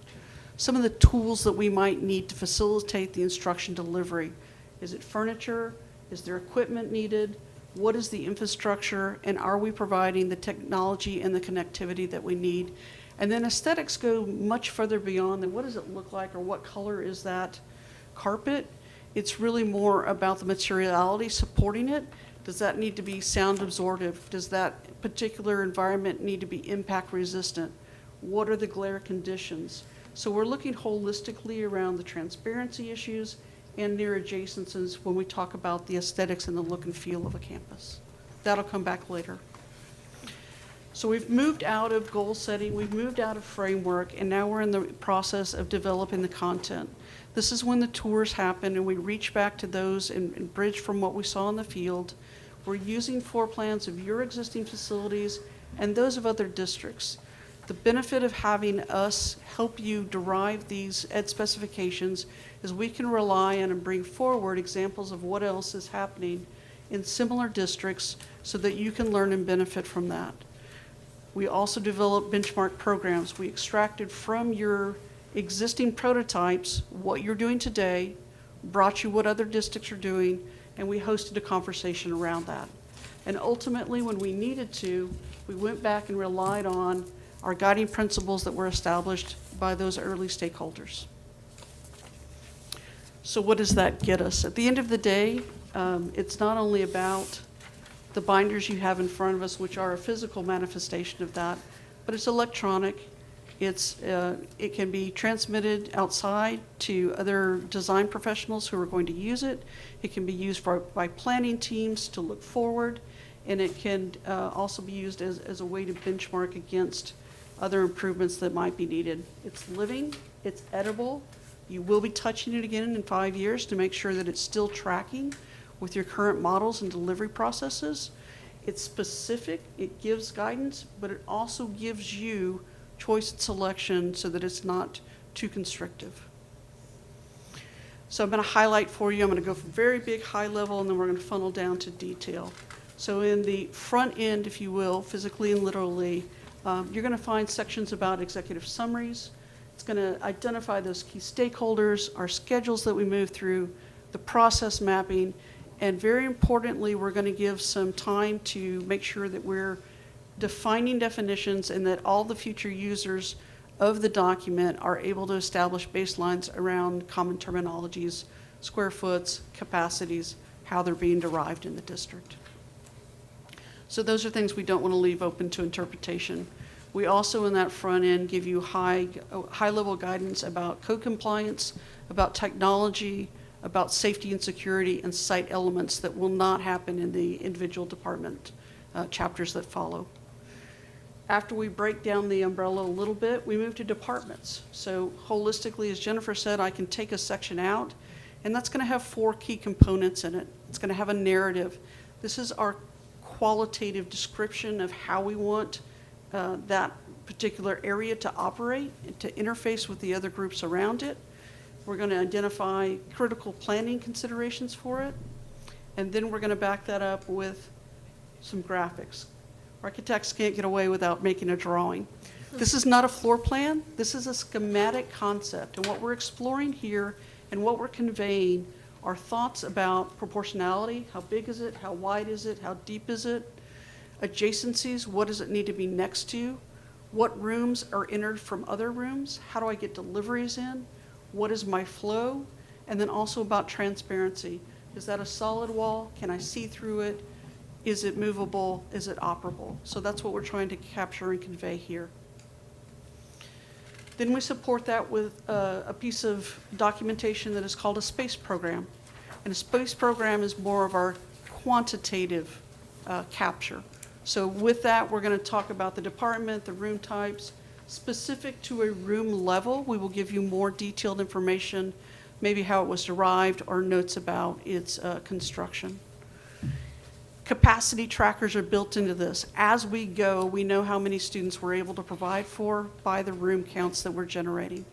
Some of the tools that we might need to facilitate the instruction delivery. Is it furniture? Is there equipment needed? What is the infrastructure? And are we providing the technology and the connectivity that we need? And then aesthetics go much further beyond than what does it look like or what color is that carpet. It's really more about the materiality supporting it. Does that need to be sound absorptive? Does that particular environment need to be impact resistant? What are the glare conditions? So we're looking holistically around the transparency issues and near adjacencies when we talk about the aesthetics and the look and feel of a campus. That'll come back later. So we've moved out of goal setting, we've moved out of framework, and now we're in the process of developing the content. This is when the tours happen and we reach back to those and bridge from what we saw in the field. We're using floor plans of your existing facilities and those of other districts. The benefit of having us help you derive these ed specifications is we can rely on and bring forward examples of what else is happening in similar districts so that you can learn and benefit from that. We also develop benchmark programs. We extracted from your existing prototypes what you're doing today, brought you what other districts are doing, and we hosted a conversation around that. And ultimately, when we needed to, we went back and relied on our guiding principles that were established by those early stakeholders. So what does that get us? At the end of the day, it's not only about the binders you have in front of us, which are a physical manifestation of that, but it's electronic. It can be transmitted outside to other design professionals who are going to use it. It can be used by planning teams to look forward, and it can also be used as a way to benchmark against other improvements that might be needed. It's living, it's edible. You will be touching it again in 5 years to make sure that it's still tracking with your current models and delivery processes. It's specific, it gives guidance, but it also gives you choice and selection so that it's not too constrictive. So I'm going to highlight for you, I'm going to go from very big high level and then we're going to funnel down to detail. So in the front end, if you will, physically and literally, you're going to find sections about executive summaries. It's going to identify those key stakeholders, our schedules that we move through, the process mapping, and very importantly, we're going to give some time to make sure that we're defining definitions and that all the future users of the document are able to establish baselines around common terminologies, square foots, capacities, how they're being derived in the district. So those are things we don't want to leave open to interpretation. We also, in that front end, give you high-level guidance about code compliance, about technology, about safety and security, and site elements that will not happen in the individual department chapters that follow. After we break down the umbrella a little bit, we move to departments. So holistically, as Jennifer said, I can take a section out, and that's going to have 4 key components in it. It's going to have a narrative. This is our qualitative description of how we want that particular area to operate and to interface with the other groups around it. We're going to identify critical planning considerations for it, and then we're going to back that up with some graphics. Architects can't get away without making a drawing. This is not a floor plan. This is a schematic concept, and what we're exploring here and what we're conveying are thoughts about proportionality. How big is it? How wide is it? How deep is it? Adjacencies, what does it need to be next to? What rooms are entered from other rooms? How do I get deliveries in? What is my flow? And then also about transparency. Is that a solid wall? Can I see through it? Is it movable? Is it operable? So that's what we're trying to capture and convey here. Then we support that with a piece of documentation that is called a space program. And a space program is more of our quantitative capture. So with that, we're going to talk about the department, the room types. Specific to a room level, we will give you more detailed information, maybe how it was derived or notes about its construction. Capacity trackers are built into this. As we go, we know how many students we're able to provide for by the room counts that we're generating.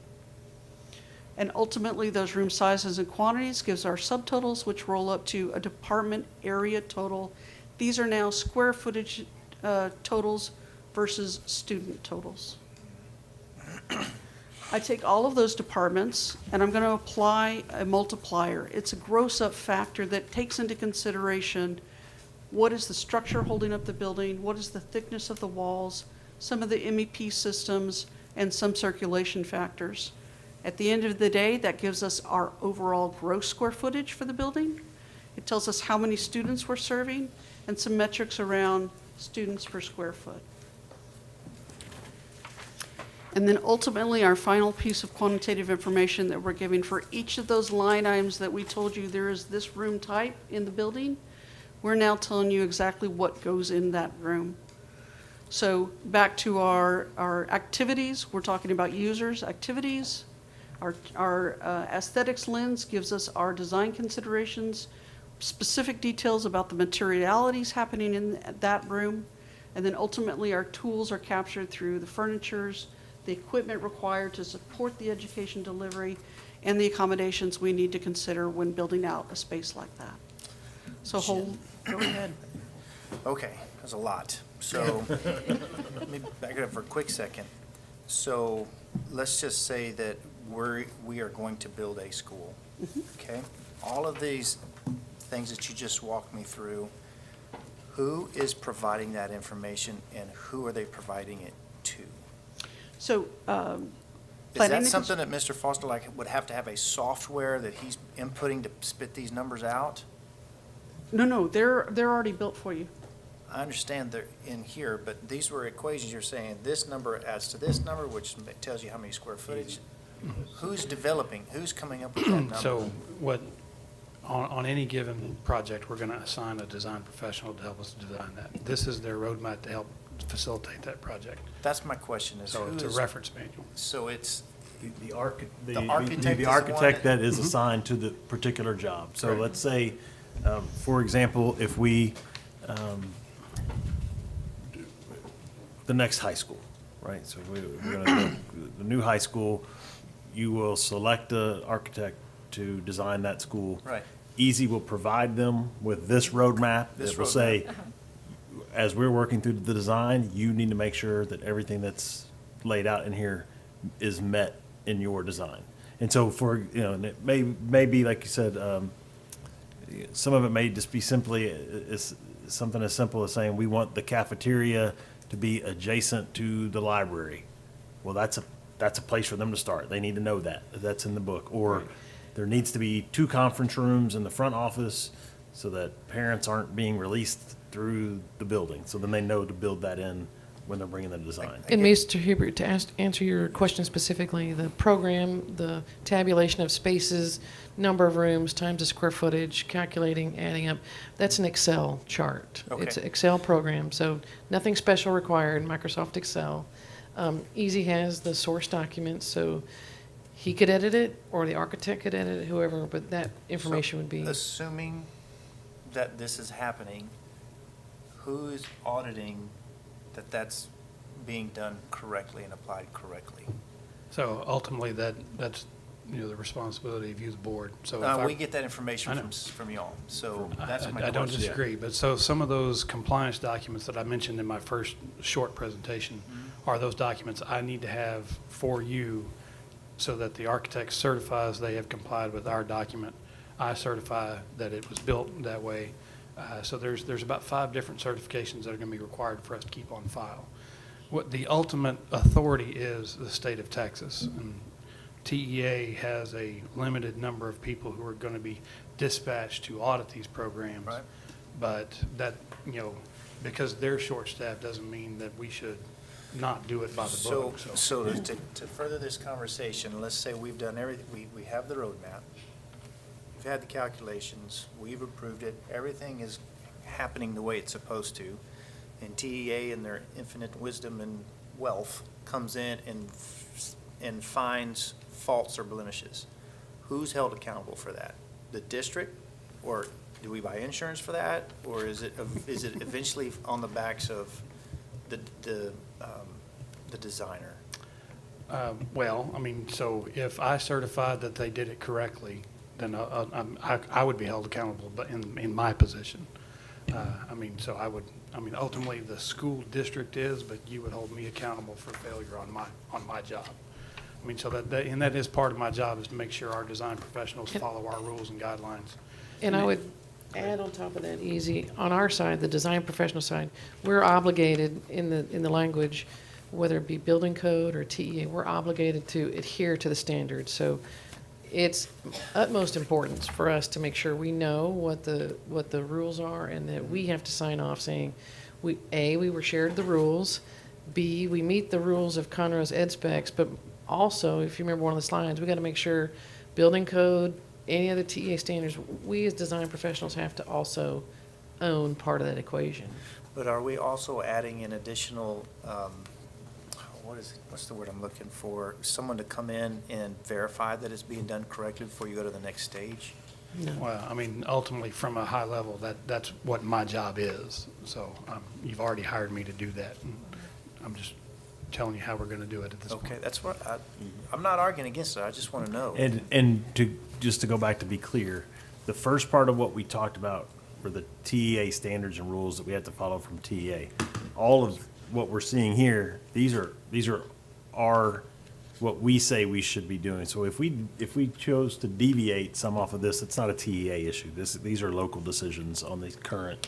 And ultimately, those room sizes and quantities gives our subtotals, which roll up to a department area total. These are now square footage totals versus student totals. I take all of those departments and I'm going to apply a multiplier. It's a gross up factor that takes into consideration what is the structure holding up the building, what is the thickness of the walls, some of the MEP systems, and some circulation factors. At the end of the day, that gives us our overall gross square footage for the building. It tells us how many students we're serving and some metrics around students per square foot. And then ultimately, our final piece of quantitative information that we're giving for each of those line items that we told you there is this room type in the building, we're now telling you exactly what goes in that room. So back to our activities, we're talking about users' activities. Our aesthetics lens gives us our design considerations, specific details about the materialities happening in that room. And then ultimately, our tools are captured through the furnitures, the equipment required to support the education delivery, and the accommodations we need to consider when building out a space like that. So go ahead. Okay, that's a lot. So let me back it up for a quick second. So let's just say that we are going to build a school, okay? All of these things that you just walked me through, who is providing that information and who are they providing it to? So, Is that something that Mr. Foster would have to have a software that he's inputting to spit these numbers out? No, they're already built for you. I understand they're in here, but these were equations you're saying, this number adds to this number, which tells you how many square footage. Who's developing, who's coming up with that number? So on any given project, we're going to assign a design professional to help us design that. This is their roadmap to help facilitate that project. That's my question is So who it's a is, reference manual. so it's, The architect is the one that is assigned to the particular job. So Correct. let's say, for example, if we, the next high school, right? So we're going to build the new high school. You will select the architect to design that school. Right. Easy will provide them with this roadmap This that will say, as we're working through the design, you need to make sure that everything that's laid out in here is met in your design. And so and it may be, like you said, some of it may just be simply something as simple as saying, we want the cafeteria to be adjacent to the library. Well, that's a place for them to start. They need to know that. That's in the book. Or there needs to be 2 conference rooms in the front office so that parents aren't being released through the building. So then they know to build that in when they're bringing the design. And Mr. Hubert, to answer your question specifically, the program, the tabulation of spaces, number of rooms, times the square footage, calculating, adding up, that's an Excel chart. Okay. It's an Excel program, so nothing special required, Microsoft Excel. Easy has the source documents, so he could edit it, or the architect could edit it, whoever, but that information would be. Assuming that this is happening, who is auditing that that's being done correctly and applied correctly? So ultimately, that's, the responsibility of you, the board. So if We get that information I know. from y'all, so that's my question. I don't disagree, but so some of those compliance documents that I mentioned in my first short presentation are those documents I need to have for you so that the architect certifies they have complied with our document. I certify that it was built that way. So there's about 5 different certifications that are going to be required for us to keep on file. What the ultimate authority is the state of Texas. And TEA has a limited number of people who are going to be dispatched to audit these programs. Right. But that, because they're short-staffed doesn't mean that we should not do it by the book. So to further this conversation, let's say we've done everything, we have the roadmap, we've had the calculations, we've approved it, everything is happening the way it's supposed to, and TEA in their infinite wisdom and wealth comes in and finds faults or blemishes. Who's held accountable for that? The district, or do we buy insurance for that, or is it eventually on the backs of the designer? Well, so if I certified that they did it correctly, then I would be held accountable, but in my position. So I would, ultimately the school district is, but you would hold me accountable for failure on my job. So that is part of my job, is to make sure our design professionals follow our rules and guidelines. And I would add on top of that, Easy, on our side, the design professional side, we're obligated in the language, whether it be building code or TEA, we're obligated to adhere to the standards. So it's utmost importance for us to make sure we know what the rules are, and that we have to sign off saying, we were shared the rules, B, we meet the rules of Conroe's ed specs, but also, if you remember one of the slides, we got to make sure building code, any of the TEA standards, we as design professionals have to also own part of that equation. But are we also adding an additional, what's the word I'm looking for? Someone to come in and verify that it's being done correctly before you go to the next stage? No. Well, ultimately, from a high level, that's what my job is. So you've already hired me to do that. And I'm just telling you how we're going to do it at this point. Okay, that's what, I'm not arguing against it, I just want to know. And just to go back to be clear, the first part of what we talked about were the TEA standards and rules that we have to follow from TEA. All of what we're seeing here, these are our, what we say we should be doing. So if we chose to deviate some off of this, it's not a TEA issue. These are local decisions on these current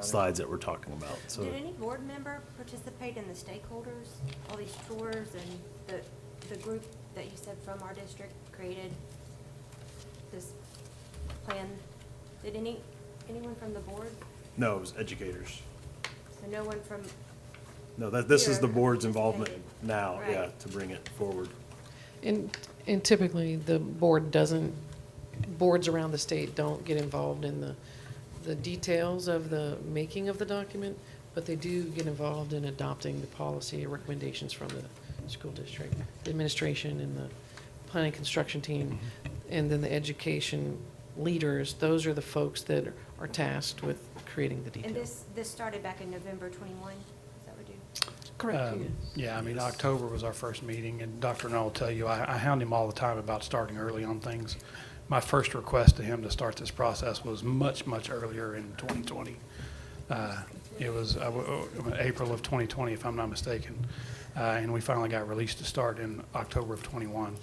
slides that we're talking about. So Did any board member participate in the stakeholders, all these tours, and the group that you said from our district created this plan? Did anyone from the board? no, it was educators. So no one from, No, this is the Here board's involvement participated. now, yeah, Right. to bring it forward. And typically, the boards around the state don't get involved in the details of the making of the document, but they do get involved in adopting the policy recommendations from the school district, the administration and the planning construction team, and then the education leaders. Those are the folks that are tasked with creating the and details. this started back in November 21? Is that what you? Correct, yes. Yeah, October was our first meeting, and Dr. Null will tell you, I hound him all the time about starting early on things. My first request to him to start this process was much, much earlier in 2020. It was April of 2020, if I'm not mistaken. And we finally got released to start in October of 21.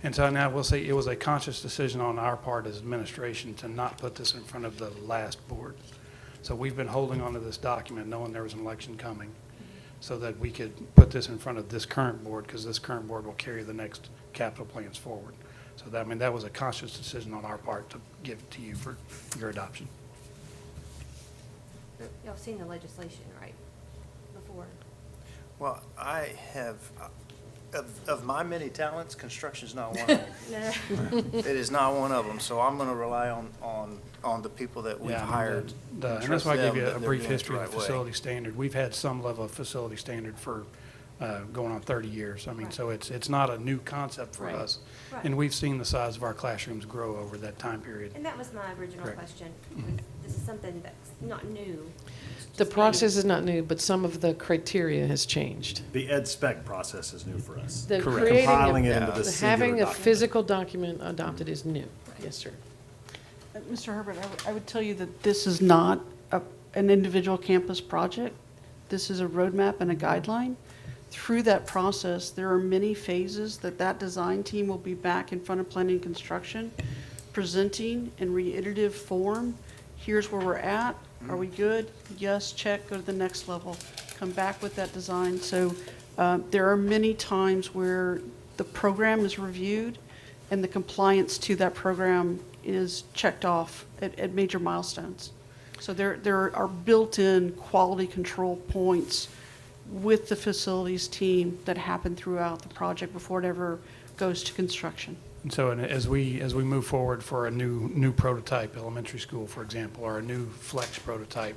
And so now we'll say it was a conscious decision on our part as administration to not put this in front of the last board. So we've been holding on to this document knowing there was an election coming so that we could put this in front of this current board, because this current board will carry the next capital plans forward. So that, I mean, that was a conscious decision on our part to give it to you for your adoption. Y'all seen the legislation, right, before? Well, I have, of my many talents, construction's not one of them. It is not one of them, so I'm going to rely on the people that we've Yeah, I mean, hired. and that's why I gave you a They're brief doing it history the of the right way. facility standard. We've had some level of facility standard for going on 30 years. I mean, Right. so it's not a new concept for Right. us. Right. And we've seen the size of our classrooms grow over that time period. And that was my original Correct. question. This is something that's not new. It's The just process is not new, but some of the criteria has changed. The ed spec process is new for us. The Correct. creating of- Compiling it into the this having singular a document. physical document adopted is new. Yes, sir. Mr. Herbert, I would tell you that this is not an individual campus project. This is a roadmap and a guideline. Through that process, there are many phases that design team will be back in front of planning and construction, presenting in reiterative form. Here's where we're at. Are we good? Yes, check, go to the next level. Come back with that design. So there are many times where the program is reviewed and the compliance to that program is checked off at major milestones. So there are built-in quality control points with the facilities team that happen throughout the project before it ever goes to construction. And so as we move forward for a new prototype elementary school, for example, or a new flex prototype,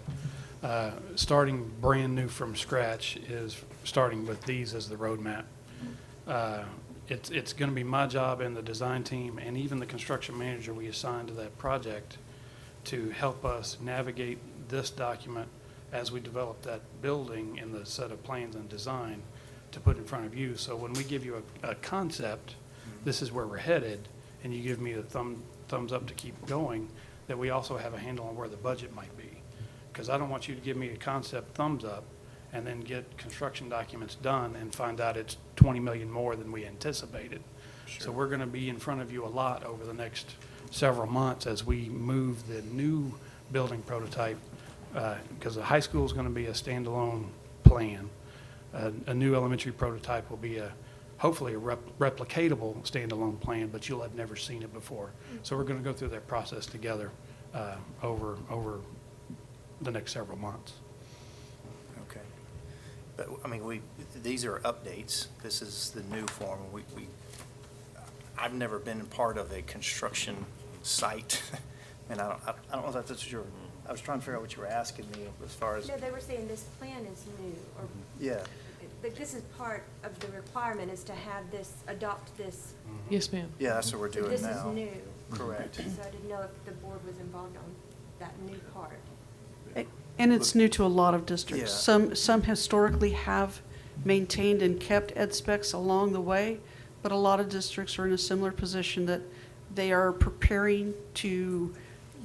starting brand new from scratch is starting with these as the roadmap. It's going to be my job and the design team and even the construction manager we assign to that project to help us navigate this document as we develop that building in the set of plans and design to put in front of you. So when we give you a concept, this is where we're headed, and you give me a thumbs up to keep going, that we also have a handle on where the budget might be. Because I don't want you to give me a concept thumbs up and then get construction documents done and find out it's 20 million more than we anticipated. So we're going to be in front of you a lot over the next several months as we move the new building prototype, because the high school is going to be a standalone plan. A new elementary prototype will be hopefully a replicatable standalone plan, but you'll have never seen it before. So we're going to go through that process together over the next several months. Okay. But, I mean, these are updates. This is the new form. I've never been a part of a construction site, and I don't know if that's what you're, I was trying to figure out what you were asking me as far as, No, they were saying this plan is new, or, yeah. but this is part of the requirement is to have this, adopt this. Yes, ma'am. Yeah, that's what we're doing This now. is new. Correct. So I didn't know if the board was involved on that new part. And it's new to a lot of districts. Yeah. Some historically have maintained and kept ed specs along the way, but a lot of districts are in a similar position that they are preparing to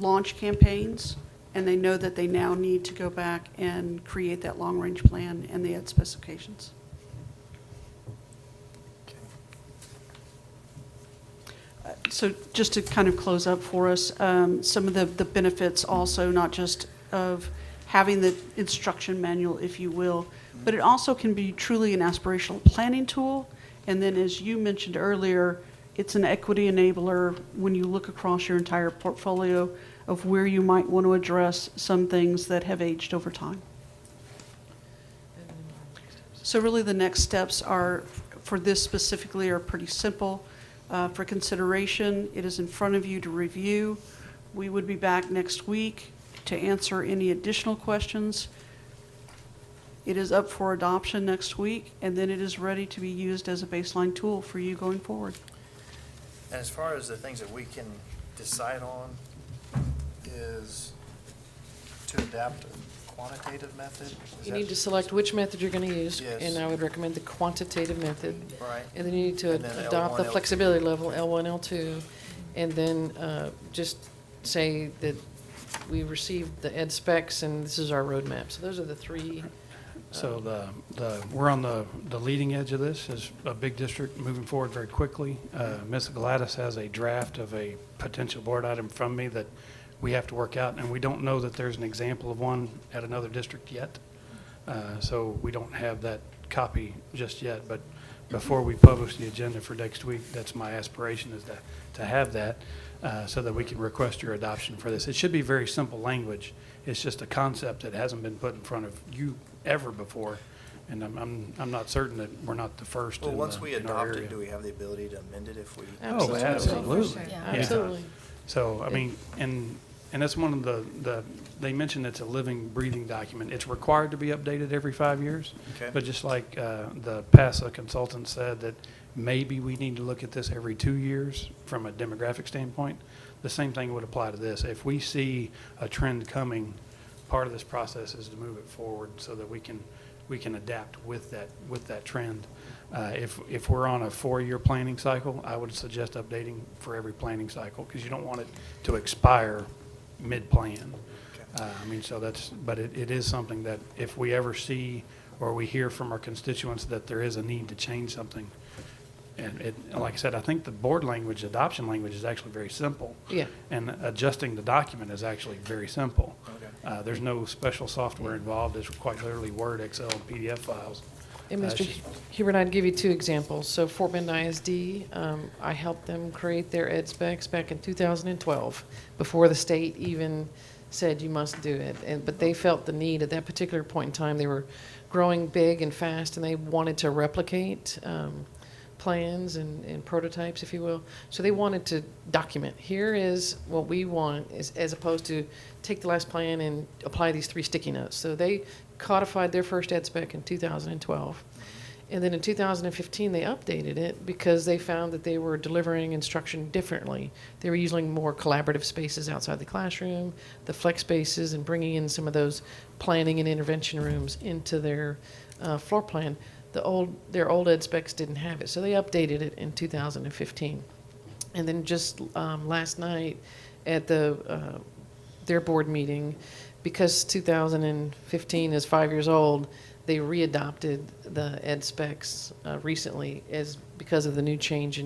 launch campaigns, and they know that they now need to go back and create that long-range plan and the ed specifications. So just to kind of close up for us, some of the benefits also, not just of having the instruction manual, if you will, but it also can be truly an aspirational planning tool. And then, as you mentioned earlier, it's an equity enabler when you look across your entire portfolio of where you might want to address some things that have aged over time. So really, the next steps are, for this specifically, are pretty simple. For consideration, it is in front of you to review. We would be back next week to answer any additional questions. It is up for adoption next week, and then it is ready to be used as a baseline tool for you going forward. And as far as the things that we can decide on is to adapt a quantitative method? Is You that- need to select which method you're going to use, Yes. and I would recommend the quantitative method. Right. And then you need to And then adopt the L1, L2. flexibility level, L1, L2, and then just say that we received the ed specs, and this is our roadmap. So those are the three. So we're on the leading edge of this as a big district moving forward very quickly. Ms. Gladys has a draft of a potential board item from me that we have to work out, and we don't know that there's an example of one at another district yet. So we don't have that copy just yet, but before we publish the agenda for next week, that's my aspiration, is to have that so that we can request your adoption for this. It should be very simple language. It's just a concept that hasn't been put in front of you ever before, and I'm not certain that we're not the first Well, in once we in our adopt area. it, do we have the ability to amend it if we? Oh, absolutely. Yeah. Absolutely. So, I mean, and that's one of they mentioned it's a living, breathing document. It's required to be updated every 5 years. Okay. But just like the PASA consultant said that maybe we need to look at this every 2 years from a demographic standpoint, the same thing would apply to this. If we see a trend coming, part of this process is to move it forward so that we can adapt with that trend. If we're on a 4-year planning cycle, I would suggest updating for every planning cycle, because you don't want it to expire mid-plan. I mean, so but it is something that if we ever see or we hear from our constituents that there is a need to change something, and like I said, I think the board language, adoption language, is actually very simple. Yeah. And adjusting the document is actually very simple. Okay. There's no special software involved. It's quite literally Word, Excel, and PDF files. And Mr. Hubert, I'd give you 2 examples. So Fort Bend ISD, I helped them create their ed specs back in 2012, before the state even said you must do it. But they felt the need at that particular point in time. They were growing big and fast, and they wanted to replicate plans and prototypes, if you will. So they wanted to document, here is what we want, as opposed to take the last plan and apply these 3 sticky notes. So they codified their first ed spec in 2012. And then in 2015, they updated it because they found that they were delivering instruction differently. They were using more collaborative spaces outside the classroom, the flex spaces, and bringing in some of those planning and intervention rooms into their floor plan. Their old ed specs didn't have it, so they updated it in 2015. And then just last night at their board meeting, because 2015 is 5 years old, they readopted the ed specs recently because of the new change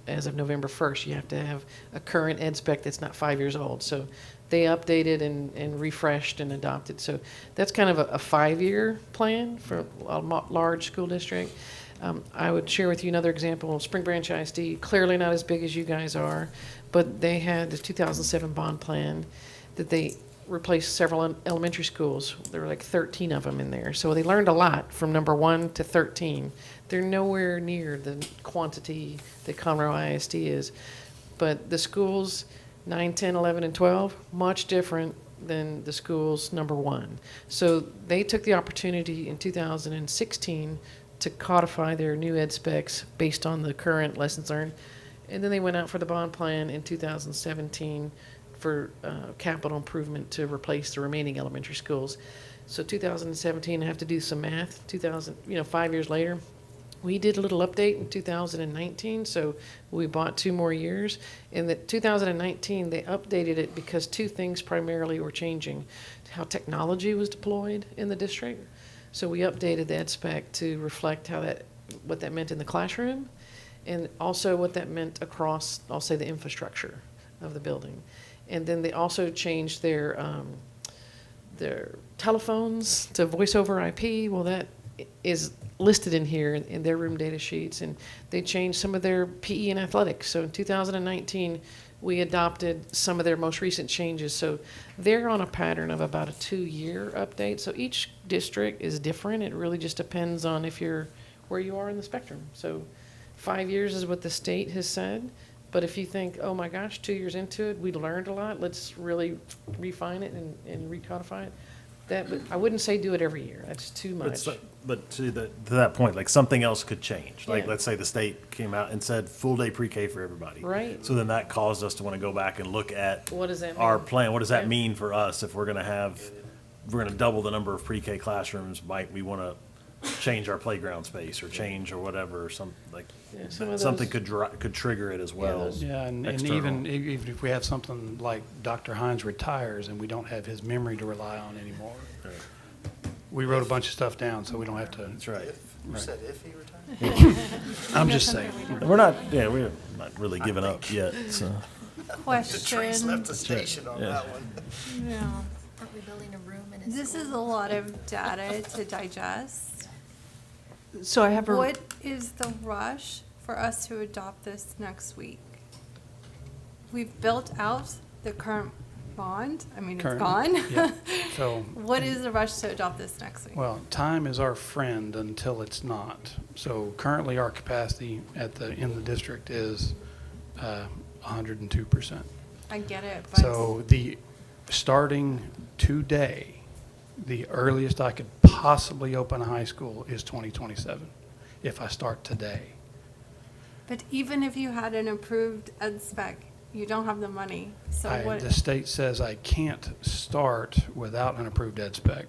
as of November 1st. You have to have a current ed spec that's not 5 years old. So they updated and refreshed and adopted. So that's kind of a 5-year plan for a large school district. I would share with you another example. Spring Branch ISD, clearly not as big as you guys are, but they had the 2007 bond plan that they replaced several elementary schools. There were like 13 of them in there. So they learned a lot from number 1 to 13. They're nowhere near the quantity that Conroe ISD is. But the schools 9, 10, 11, and 12, much different than the schools number 1. So they took the opportunity in 2016 to codify their new ed specs based on the current lessons learned. And then they went out for the bond plan in 2017 for capital improvement to replace the remaining elementary schools. So 2017, I have to do some math. 5 years later, we did a little update in 2019, so we bought 2 more years. In the 2019, they updated it because 2 things primarily were changing: how technology was deployed in the district. So we updated the ed spec to reflect what that meant in the classroom, and also what that meant across, I'll say, the infrastructure of the building. And then they also changed their telephones to voice over IP. Well, that is listed in here in their room data sheets. And they changed some of their PE and athletics. So in 2019, we adopted some of their most recent changes. So they're on a pattern of about a 2-year update. So each district is different. It really just depends on where you are in the spectrum. So 5 years is what the state has said. But if you think, oh my gosh, 2 years into it, we learned a lot, let's really refine it and recodify it. But I wouldn't say do it every year. That's too much. But to that point, like, something else could change. Like, Yeah. let's say the state came out and said full day pre-K for everybody. Right. So then that caused us to want to go back and look at What does that mean? our plan. What does that Yeah. mean for us if we're going to double the number of pre-K classrooms? Might we want to change our playground space or change or whatever, or Yeah, some of something those- could trigger it as well. Yeah, and external. even if we have something like Dr. Hines retires and we don't have his memory to rely on anymore. We wrote a bunch of stuff down, so we don't have to. That's right. You said if he retired? I'm just saying. We're not really giving up yet, so. The train's Question. left the station on Yeah. that one. Yeah. Are we building a room in a This is a lot of data to digest. So I have a. What is the rush for us to adopt this next week? We've built out the current bond. I mean, it's gone. Yeah. So, What is the rush to adopt this next week? well, time is our friend until it's not. So currently, our capacity in the district is 102%. I get it, but So starting today, the earliest I could possibly open a high school is 2027, if I start today. but even if you had an approved ed spec, you don't have the money. So what? The state says I can't start without an approved ed spec.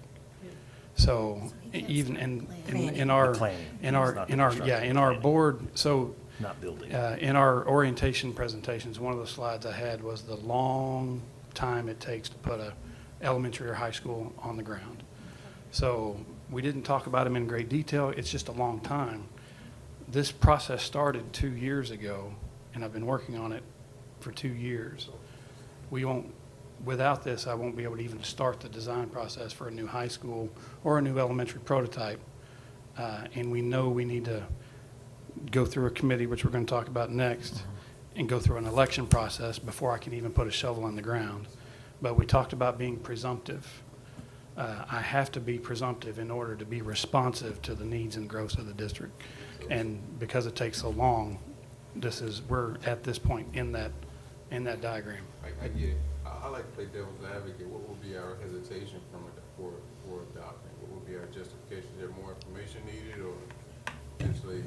So even in our, Planning. in It's not the our, construction, yeah, in our planning. board, so Not building. in our orientation presentations, one of the slides I had was the long time it takes to put a elementary or high school on the ground. So we didn't talk about them in great detail. It's just a long time. This process started 2 years ago, and I've been working on it for 2 years. Without this, I won't be able to even start the design process for a new high school or a new elementary prototype. And we know we need to go through a committee, which we're going to talk about next, and go through an election process before I can even put a shovel in the ground. But we talked about being presumptive. I have to be presumptive in order to be responsive to the needs and growth of the district. And because it takes so long, we're at this point in that diagram. I get it. I like to play devil's advocate. What would be our hesitation for adopting? What would be our justification? Is there more information needed, or potentially,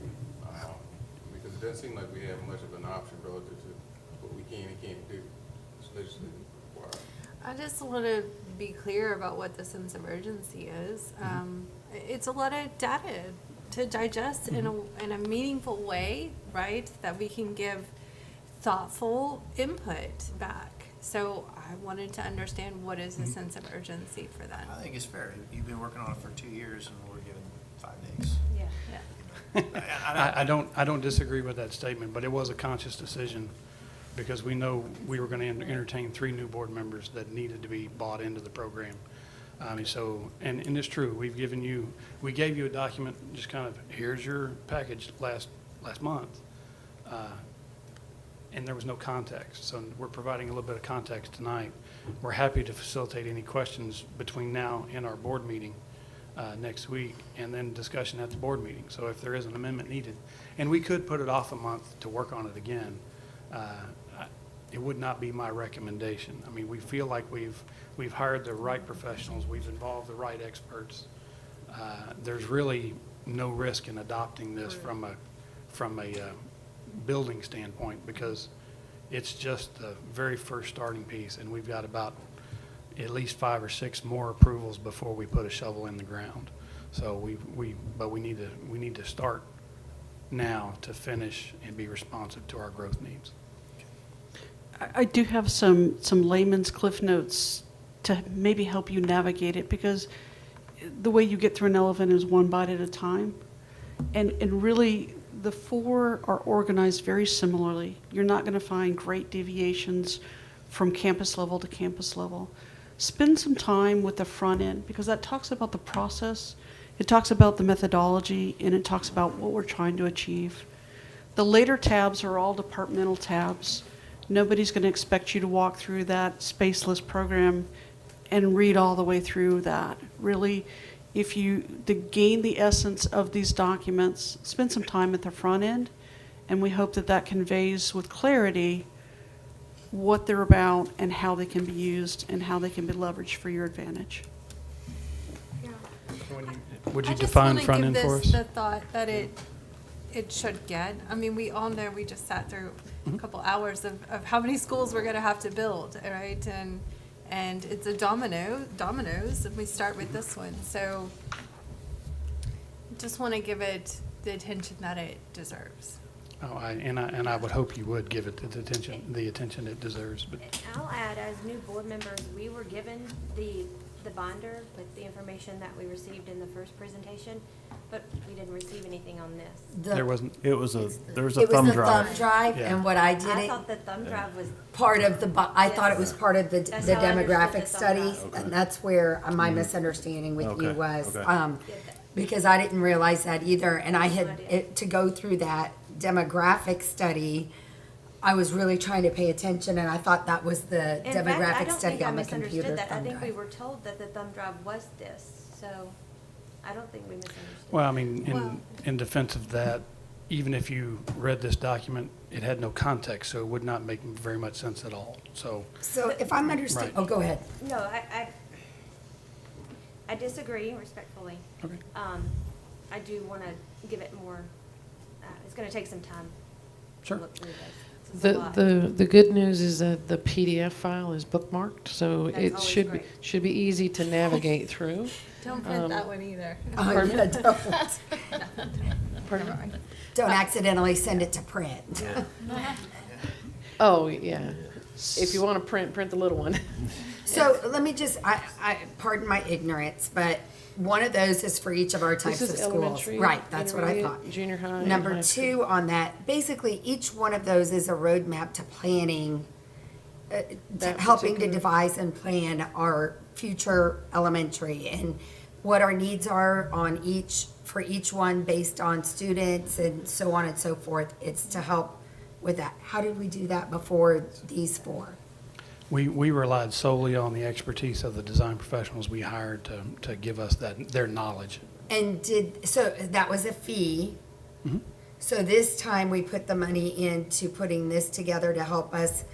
because it doesn't seem like we have much of an option relative to what we can and can't do. It's legislatively required. I just want to be clear about what the sense of urgency is. It's a lot of data to digest in a meaningful way, right? That we can give thoughtful input back. So I wanted to understand what is the sense of urgency for that. I think it's fair. You've been working on it for 2 years and we're given 5 days. Yeah. I don't disagree with that statement, but it was a conscious decision because we know we were going to entertain 3 new board members that needed to be bought into the program. And it's true, we gave you a document, just kind of, here's your package last month. And there was no context. So we're providing a little bit of context tonight. We're happy to facilitate any questions between now and our board meeting next week, and then discussion at the board meeting. So if there is an amendment needed, and we could put it off a month to work on it again, it would not be my recommendation. I mean, we feel like we've hired the right professionals, we've involved the right experts. There's really no risk in adopting this from a building standpoint, because it's just the very first starting piece, and we've got about at least 5 or 6 more approvals before we put a shovel in the ground. So we need to start now to finish and be responsive to our growth needs. I do have some layman's cliff notes to maybe help you navigate it, because the way you get through an elephant is one bite at a time. And really, the 4 are organized very similarly. You're not going to find great deviations from campus level to campus level. Spend some time with the front end, because that talks about the process, it talks about the methodology, and it talks about what we're trying to achieve. The later tabs are all departmental tabs. Nobody's going to expect you to walk through that spaceless program and read all the way through that. Really, to gain the essence of these documents, spend some time at the front end, and we hope that that conveys with clarity what they're about and how they can be used and how they can be leveraged for your advantage. Would you define front end for us? I just want to give this the thought that it should get. I mean, we all know, we just sat through a couple hours of how many schools we're going to have to build, right? And it's a dominoes, and we start with this one. So just want to give it the attention that it deserves. Oh, I would hope you would give it the attention it deserves, but I'll add, as new board members, we were given the binder with the information that we received in the first presentation, but we didn't receive anything on this. there wasn't, There was a It was thumb the drive. thumb drive, Yeah. and what I did I it, thought the thumb drive was, part of I thought it was part of the That's how I understood demographic the thumb study, drive. and that's where my misunderstanding with you Okay, was. okay. Because I didn't realize that either, and I had, to go through that demographic study, I was really trying to pay attention, and I thought that was the in fact, I demographic don't study think I on the computer misunderstood that. I thumb think we drive. were told that the thumb drive was this, so I don't think we misunderstood. well, I mean, in defense of that, even if you read this document, it had no context, so it would not make very much sense at all, so. So if I'm understanding, Right. oh, go ahead. No, I disagree respectfully. Okay. I do want to give it more, it's going to take some time to Sure. look through this. It's a lot. The good news is that the PDF file is bookmarked, so That's it always should great. should be easy to navigate through. Don't print that one either. Oh, Pardon? yeah, don't. Pardon? Don't accidentally send it to print. Oh, yeah. If you want to print the little one. So let me just, I pardon my ignorance, but one of those is for each of our types This of is schools. elementary, Right, that's what I intermediate, thought. junior high, and Number high school. two on that, basically, each one of those is a roadmap to planning, to That helping to particular- devise and plan our future elementary and what our needs are for each one based on students and so on and so forth. It's to help with that. How did we do that before these four? We relied solely on the expertise of the design professionals we hired to give us their knowledge. And so that was a fee. Mhm. So this time we put the money into putting this together to help us,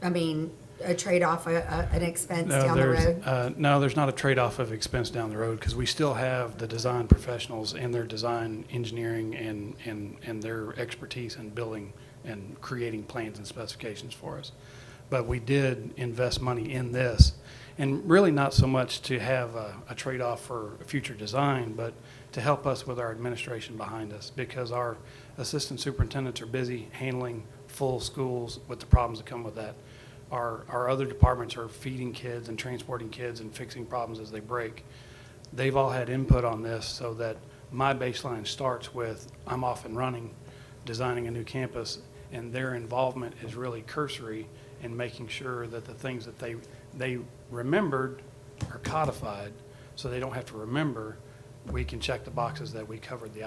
I mean, a trade-off, an expense down the road? No, there's not a trade-off of expense down the road, because we still have the design professionals and their design engineering and their expertise in building and creating plans and specifications for us. But we did invest money in this, and really not so much to have a trade-off for future design, but to help us with our administration behind us, because our assistant superintendents are busy handling full schools with the problems that come with that. Our other departments are feeding kids and transporting kids and fixing problems as they break. They've all had input on this, so that my baseline starts with, I'm off and running, designing a new campus, and their involvement is really cursory in making sure that the things that they remembered are codified, so they don't have to remember. We can check the boxes that we covered the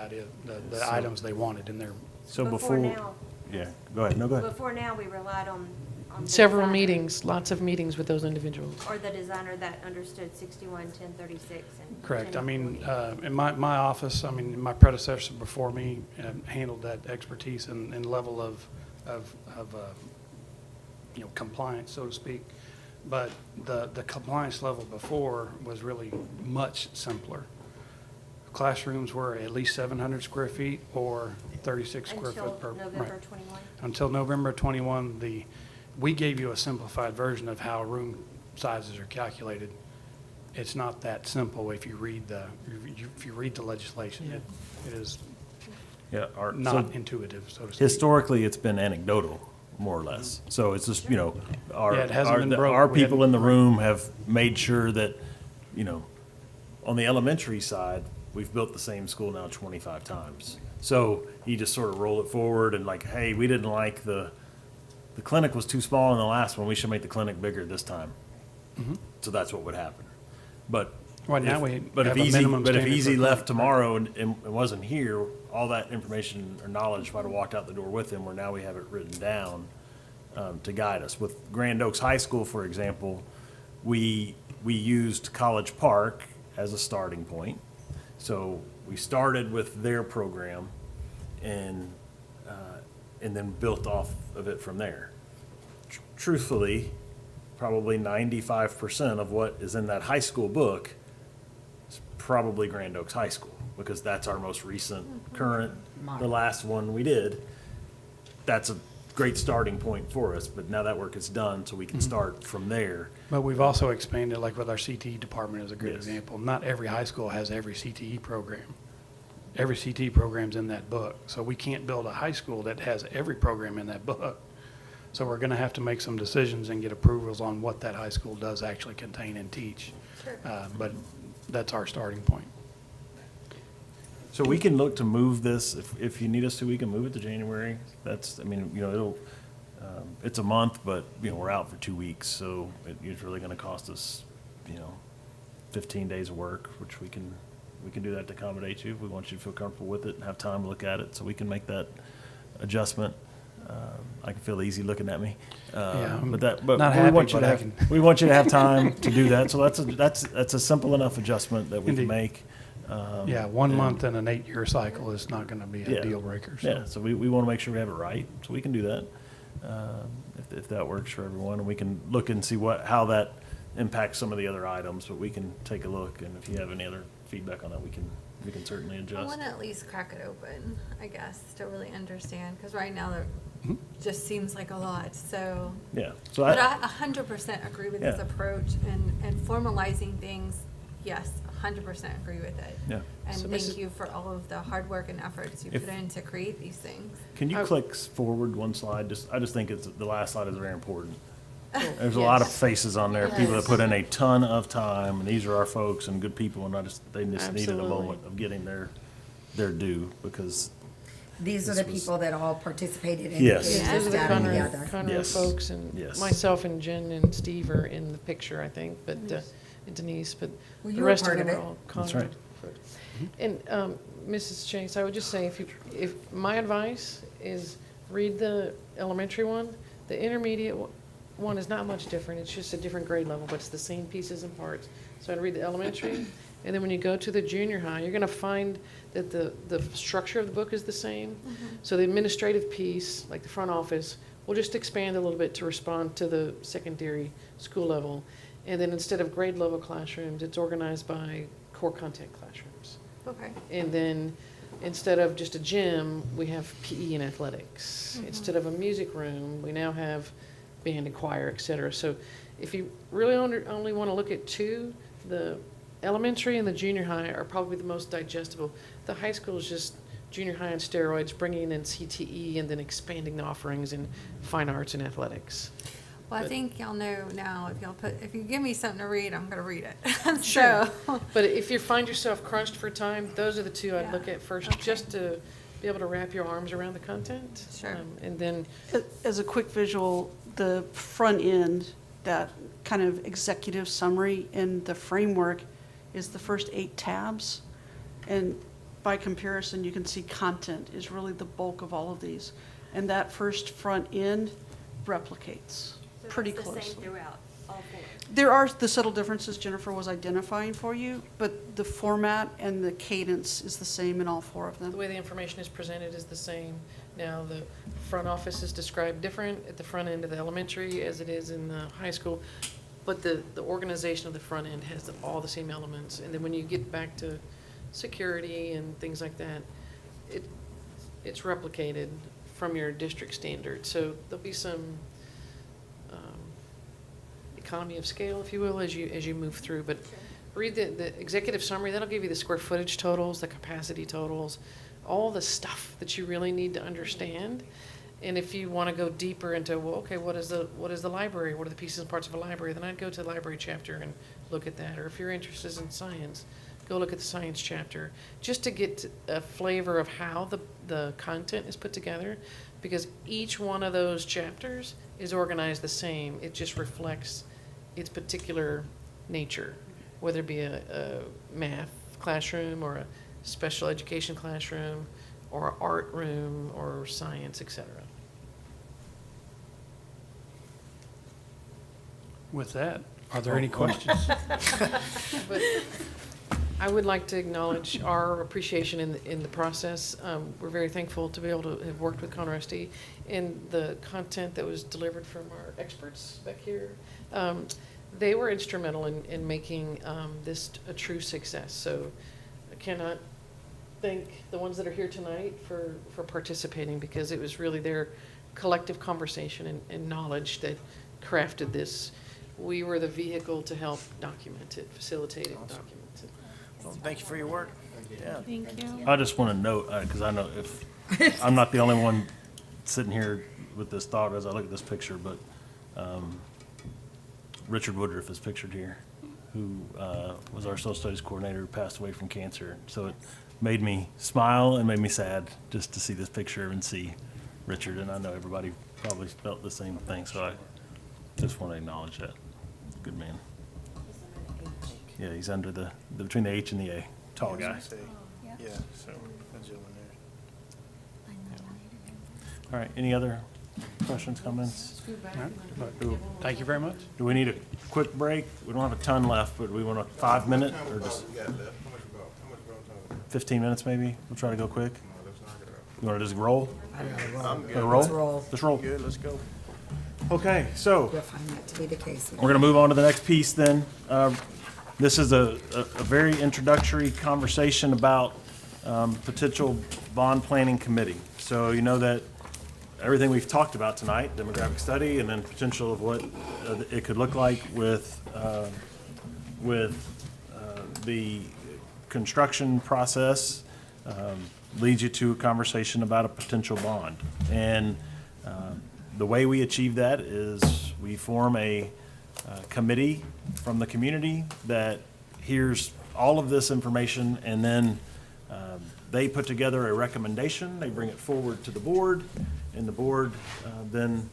items they wanted in there. So Before before, now, yeah, go ahead, no, go ahead. before now, we relied on the Several designer, meetings, lots of meetings with those individuals. or the designer that understood 61, 1036, and Correct. I mean, 1040. in my office, I mean, my predecessor before me handled that expertise and level of compliance, so to speak. But the compliance level before was really much simpler. Classrooms were at least 700 square feet or 36 square foot per. Until November right. 21. Until November 21, we gave you a simplified version of how room sizes are calculated. It's not that simple if you read the legislation. It is Yeah, not intuitive, so to speak. historically, it's been anecdotal, more or less. So it's just, our, Yeah, it hasn't been broke. our We people in haven't- the room have made sure that, on the elementary side, we've built the same school now 25 times. So you just sort of roll it forward and like, hey, we didn't like the clinic was too small in the last one, we should make the clinic bigger this time. So that's what would happen. But Right now, we have a if minimum standard Easy for left clinic. tomorrow and wasn't here, all that information or knowledge might have walked out the door with him, where now we have it written down to guide us. With Grand Oaks High School, for example, we used College Park as a starting point. So we started with their program and then built off of it from there. Truthfully, probably 95% of what is in that high school book is probably Grand Oaks High School, because that's our most recent, current, the last one we did. That's a great starting point for us, but now that work is done, so we can start from there. But we've also expanded, like with our CTE department is a great Yes. example. Not every high school has every CTE program. every CT program's in that book. So we can't build a high school that has every program in that book. So we're going to have to make some decisions and get approvals on what that high school does actually contain and teach. But that's our starting point. So we can look to move this, if you need us to, we can move it to January. That's, I mean, you know, it'll, it's a month, but, you know, we're out for 2 weeks, so it's really gonna cost us, you know, 15 days of work, which we can do that to accommodate you. We want you to feel comfortable with it and have time to look at it, so we can make that adjustment. I can feel easy looking at me. Yeah, I'm But not we happy, want you but to I have, can- we want you to have time to do that, so that's a simple enough adjustment that we can Indeed. make. Yeah, 1 month in an 8-year cycle is not going to be Yeah. a deal breaker. So. Yeah, so we want to make sure we have it right, so we can do that, if that works for everyone. And we can look and see how that impacts some of the other items, but we can take a look, and if you have any other feedback on that, we can certainly I adjust. want to at least crack it open, I guess, to really understand, because right now there Mm-hmm. just seems like a lot, so. Yeah, so But I 100% agree with this Yeah. approach, and formalizing things, yes, 100% agree with it. Yeah. And So thank Mrs. you for all of the hard work and efforts you If- put in to create these things. Can you click forward one slide? I just think the last slide is very important. There's a lot of faces on there, people that put in a ton of time, and these are our folks and good people, and they just needed a Absolutely. moment of getting their due, because These are This the was- people that all participated in Yes. getting Those this are the data Conroe, together. Conroe Yes. folks, and Yes. myself and Jen and Steve are in the picture, I think, but, and Denise, but Well, the you were rest of part them of are it. all That's Conroe right. folks. And, Mrs. Chase, I would just say, if my advice is read the elementary one, the intermediate one is not much different, it's just a different grade level, but it's the same pieces and parts. So I'd read the elementary, and then when you go to the junior high, you're gonna find that the structure of the book is the same. So the administrative piece, like the front office, will just expand a little bit to respond to the secondary school level. And then instead of grade level classrooms, it's organized by core content classrooms. Okay. And then instead of just a gym, we have PE and athletics. Instead of a music room, we now have band and choir, et cetera. So if you really only want to look at two, the elementary and the junior high are probably the most digestible. The high school is just junior high on steroids, bringing in CTE and then expanding the offerings in fine arts and athletics. Well, I But- think y'all know now, if you give me something to read, I'm gonna read it. Sure. So, But if you find yourself crunched for time, those are the two I'd Yeah. look at first, Okay. just to be able to wrap your arms around the content. Sure. And then, As a quick visual, the front end, that kind of executive summary in the framework is the first 8 tabs. And by comparison, you can see content is really the bulk of all of these. And that first front end replicates pretty So that's the closely. same throughout, all four. There are the subtle differences Jennifer was identifying for you, but the format and the cadence is the same in all 4 of the them. way the information is presented is the same. Now, the front office is described different at the front end of the elementary as it is in the high school, but the organization of the front end has all the same elements. And then when you get back to security and things like that, it's replicated from your district standard. So there'll be some economy of scale, if you will, as you move through. But read the executive summary. That'll give you the square footage totals, the capacity totals, all the stuff that you really need to understand. And if you want to go deeper into, well, okay, what is the library? What are the pieces and parts of a library? Then I'd go to the library chapter and look at that. Or if you're interested in science, go look at the science chapter, just to get a flavor of how the content is put together, because each one of those chapters is organized the same. It just reflects its particular nature, whether it be a math classroom or a special education classroom or art room or science, et cetera. With that, are there any questions? But I would like to acknowledge our appreciation in the process. We're very thankful to be able to have worked with Conroe ISD, and the content that was delivered from our experts back here. They were instrumental in making this a true success. So I cannot thank the ones that are here tonight for participating, because it was really their collective conversation and knowledge that crafted this. We were the vehicle to help document it, facilitate it, and document it. Well, thank you for your work. Yeah. Thank you. I just want to note, because I know if, I'm not the only one sitting here with this thought as I look at this picture, but Richard Woodruff is pictured here, who was our social studies coordinator, who passed away from cancer. So it made me smile and made me sad just to see this picture and see Richard, and I know everybody probably felt the same thing, so I just want to acknowledge that. Good man. Yeah, he's under between the H and the A, tall guy. Yeah, so, that's the one there. All right, any other questions, comments? Thank you very much. Do we need a quick break? We don't have a ton left, but we want a 5 minute or just We got left. How much time? 15 minutes maybe? We'll try to go quick. No, let's knock it out. You want to just roll? I'm good. Wanna roll? Let's roll. Let's roll. Good, let's go. Okay, so You'll find that to be the case. we're going to move on to the next piece then. This is a very introductory conversation about potential bond planning committee. So you know that everything we've talked about tonight, demographic study, and then potential of what it could look like with the construction process, leads you to a conversation about a potential bond. And the way we achieve that is we form a committee from the community that hears all of this information, and then they put together a recommendation, they bring it forward to the board, and the board then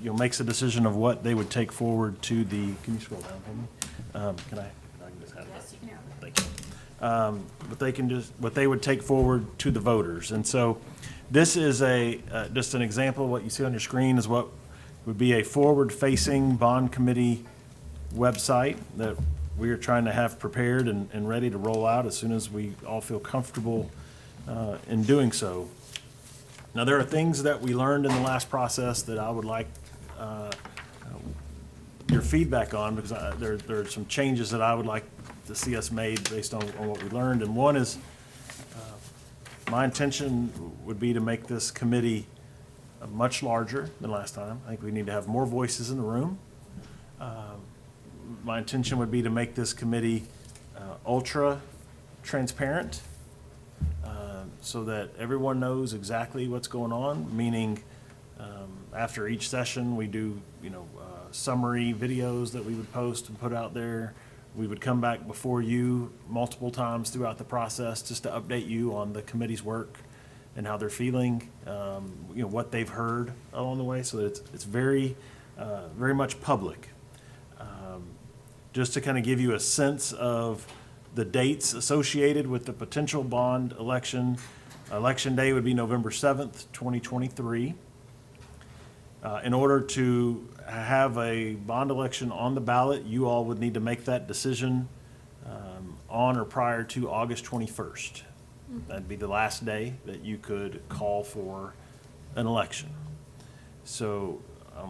makes a decision of what they would take forward to the, can you scroll down for me? Can I just have that? Yes, you can. Thank you. What they would take forward to the voters. And so this is just an example. What you see on your screen is what would be a forward-facing bond committee website that we are trying to have prepared and ready to roll out as soon as we all feel comfortable in doing so. Now, there are things that we learned in the last process that I would like your feedback on, because there are some changes that I would like to see us made based on what we learned. And one is, my intention would be to make this committee much larger than last time. I think we need to have more voices in the room. My intention would be to make this committee ultra transparent, so that everyone knows exactly what's going on, meaning after each session, we do, summary videos that we would post and put out there. We would come back before you multiple times throughout the process just to update you on the committee's work and how they're feeling, what they've heard along the way, so that it's very, very much public. Just to kind of give you a sense of the dates associated with the potential bond election. Election day would be November 7th, 2023. In order to have a bond election on the ballot, you all would need to make that decision on or prior to August 21st. That'd be the last day that you could call for an election. So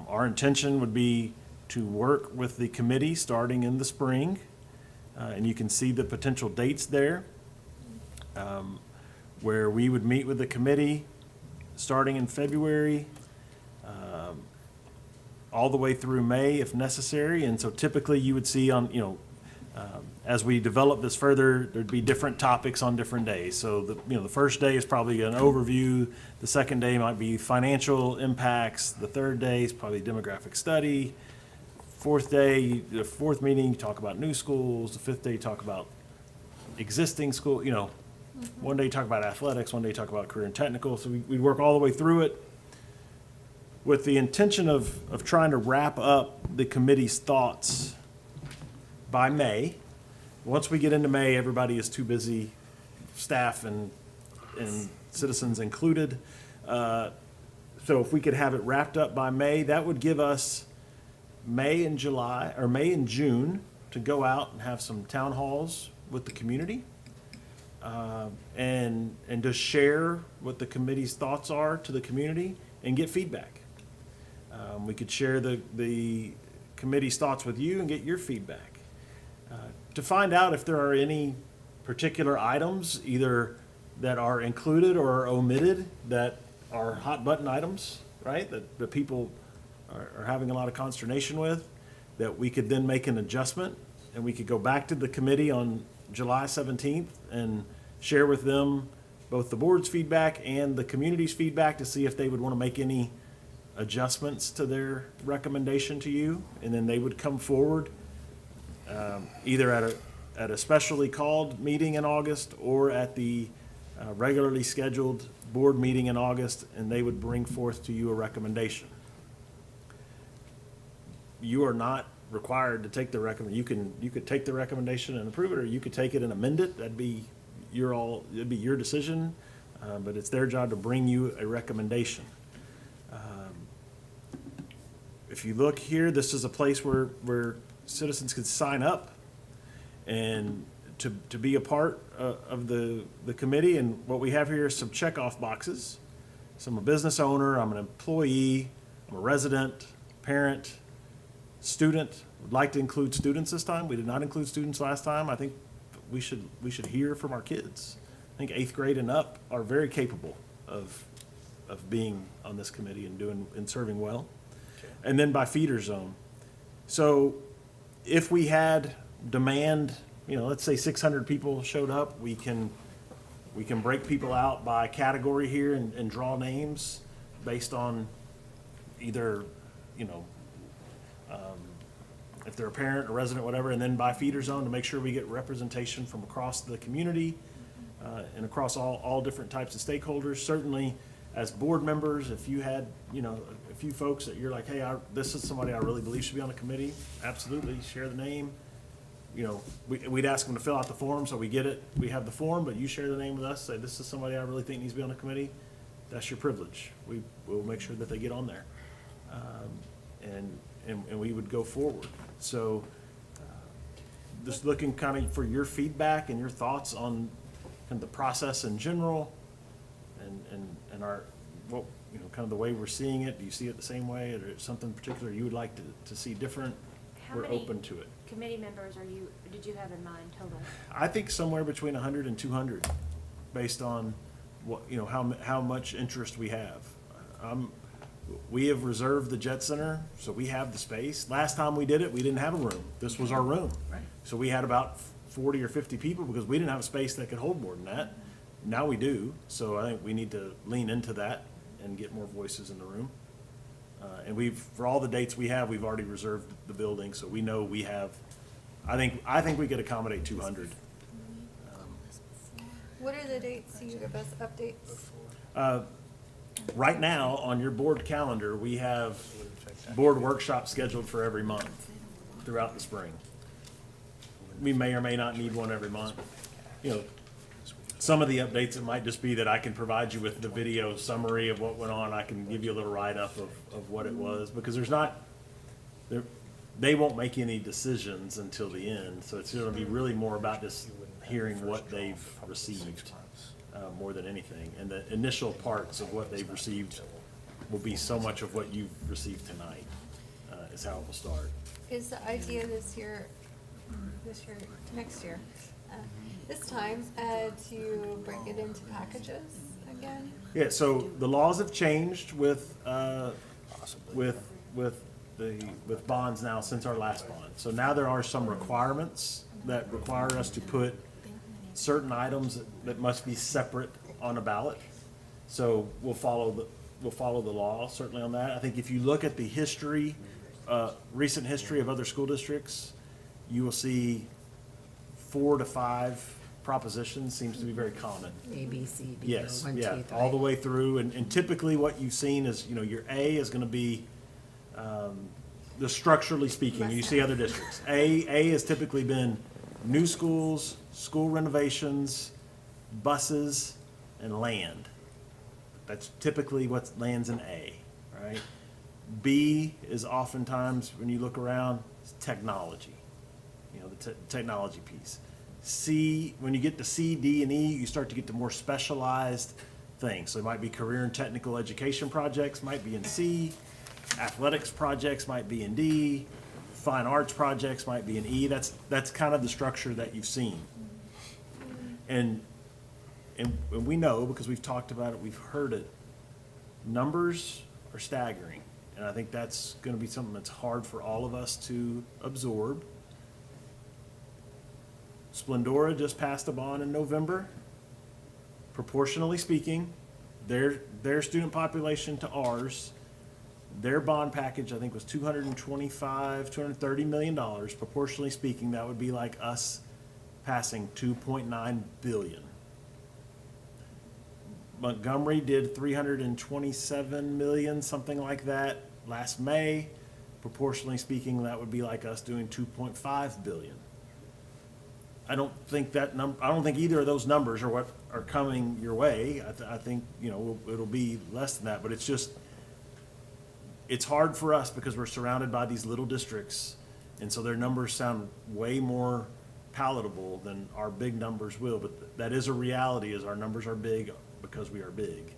our intention would be to work with the committee starting in the spring, and you can see the potential dates there, where we would meet with the committee starting in February, all the way through May if necessary. And so typically you would see on, as we develop this further, there'd be different topics on different days. So the first day is probably an overview. The second day might be financial impacts. The third day is probably demographic study. The fourth meeting, you talk about new schools. The fifth day, you talk about existing school. One day you talk about athletics, one day you talk about career and technical. So we work all the way through it with the intention of trying to wrap up the committee's thoughts by May. Once we get into May, everybody is too busy, staff and citizens included. So if we could have it wrapped up by May, that would give us May and June to go out and have some town halls with the community, and to share what the committee's thoughts are to the community and get feedback. We could share the committee's thoughts with you and get your feedback. To find out if there are any particular items either that are included or are omitted that are hot button items, right? That people are having a lot of consternation with, that we could then make an adjustment, and we could go back to the committee on July 17th and share with them both the board's feedback and the community's feedback to see if they would want to make any adjustments to their recommendation to you. And then they would come forward either at a specially called meeting in August or at the regularly scheduled board meeting in August, and they would bring forth to you a recommendation. You are not required to take the recommend. You could take the recommendation and approve it, or you could take it and amend it. It'd be your decision, but it's their job to bring you a recommendation. If you look here, this is a place where citizens could sign up and to be a part of the committee. And what we have here is some checkoff boxes. So I'm a business owner, I'm an employee, I'm a resident, parent, student. Would like to include students this time. We did not include students last time. I think we should hear from our kids. I think 8th grade and up are very capable of being on this committee and serving well. And then by feeder zone. So if we had demand, let's say 600 people showed up, we can break people out by category here and draw names based on either, if they're a parent, a resident, whatever, and then by feeder zone to make sure we get representation from across the community and across all different types of stakeholders. Certainly, as board members, if you had, a few folks that you're like, hey, this is somebody I really believe should be on the committee, absolutely, share the name. We'd ask them to fill out the form, so we get it. We have the form, but you share the name with us, say, this is somebody I really think needs to be on the committee. That's your privilege. We'll make sure that they get on there. And we would go forward. So just looking kind of for your feedback and your thoughts on kind of the process in general and our, kind of the way we're seeing it. Do you see it the same way, or something particular you would like to see different? We're open to it. Committee members did you have in mind total? I think somewhere between 100 and 200, based on what, how much interest we have. We have reserved the Jet Center, so we have the space. Last time we did it, we didn't have a room. This was our room. Right. So we had about 40 or 50 people because we didn't have a space that could hold more than that. Now we do, so I think we need to lean into that and get more voices in the room. And for all the dates we have, we've already reserved the building, so we know we have, I think we could accommodate 200. What are the dates? So you give us updates? Right now, on your board calendar, we have board workshops scheduled for every month throughout the spring. We may or may not need one every month. Some of the updates, it might just be that I can provide you with the video summary of what went on. I can give you a little write-up of what it was, because they won't make any decisions until the end. So it's going to be really more about just hearing what they've received more than anything. And the initial parts of what they've received will be so much of what you've received tonight is how it will start. Is the idea next year, this time, to break it into packages again? Yeah, so the laws have changed with bonds now since our last bond. So now there are some requirements that require us to put certain items that must be separate on a ballot. So we'll follow the law certainly on that. I think if you look at the history, recent history of other school districts, you will see 4 to 5 propositions seems to be very common. A, B, C, D, Yes, 1, 2, yeah, 3. all the way through, and typically what you've seen is, your A is gonna be, the structurally speaking, you see other districts. A has typically been new schools, school renovations, buses, and land. That's typically what lands in A, right? B is oftentimes, when you look around, it's technology, the technology piece. C, when you get to C, D, and E, you start to get to more specialized things. So it might be career and technical education projects, might be in C. Athletics projects might be in D. Fine arts projects might be in E. That's kind of the structure that you've seen. And we know, because we've talked about it, we've heard it, numbers are staggering. And I think that's going to be something that's hard for all of us to absorb. Splendora just passed a bond in November. proportionally speaking, their student population to ours, their bond package, I think, was $230 million. Proportionally speaking, that would be like us passing $2.9 billion. Montgomery did $327 million, something like that, last May. Proportionally speaking, that would be like us doing $2.5 billion. I don't think either of those numbers are what are coming your way. I think, it'll be less than that, but it's hard for us because we're surrounded by these little districts, and so their numbers sound way more palatable than our big numbers will, but that is a reality, is our numbers are big because we are big.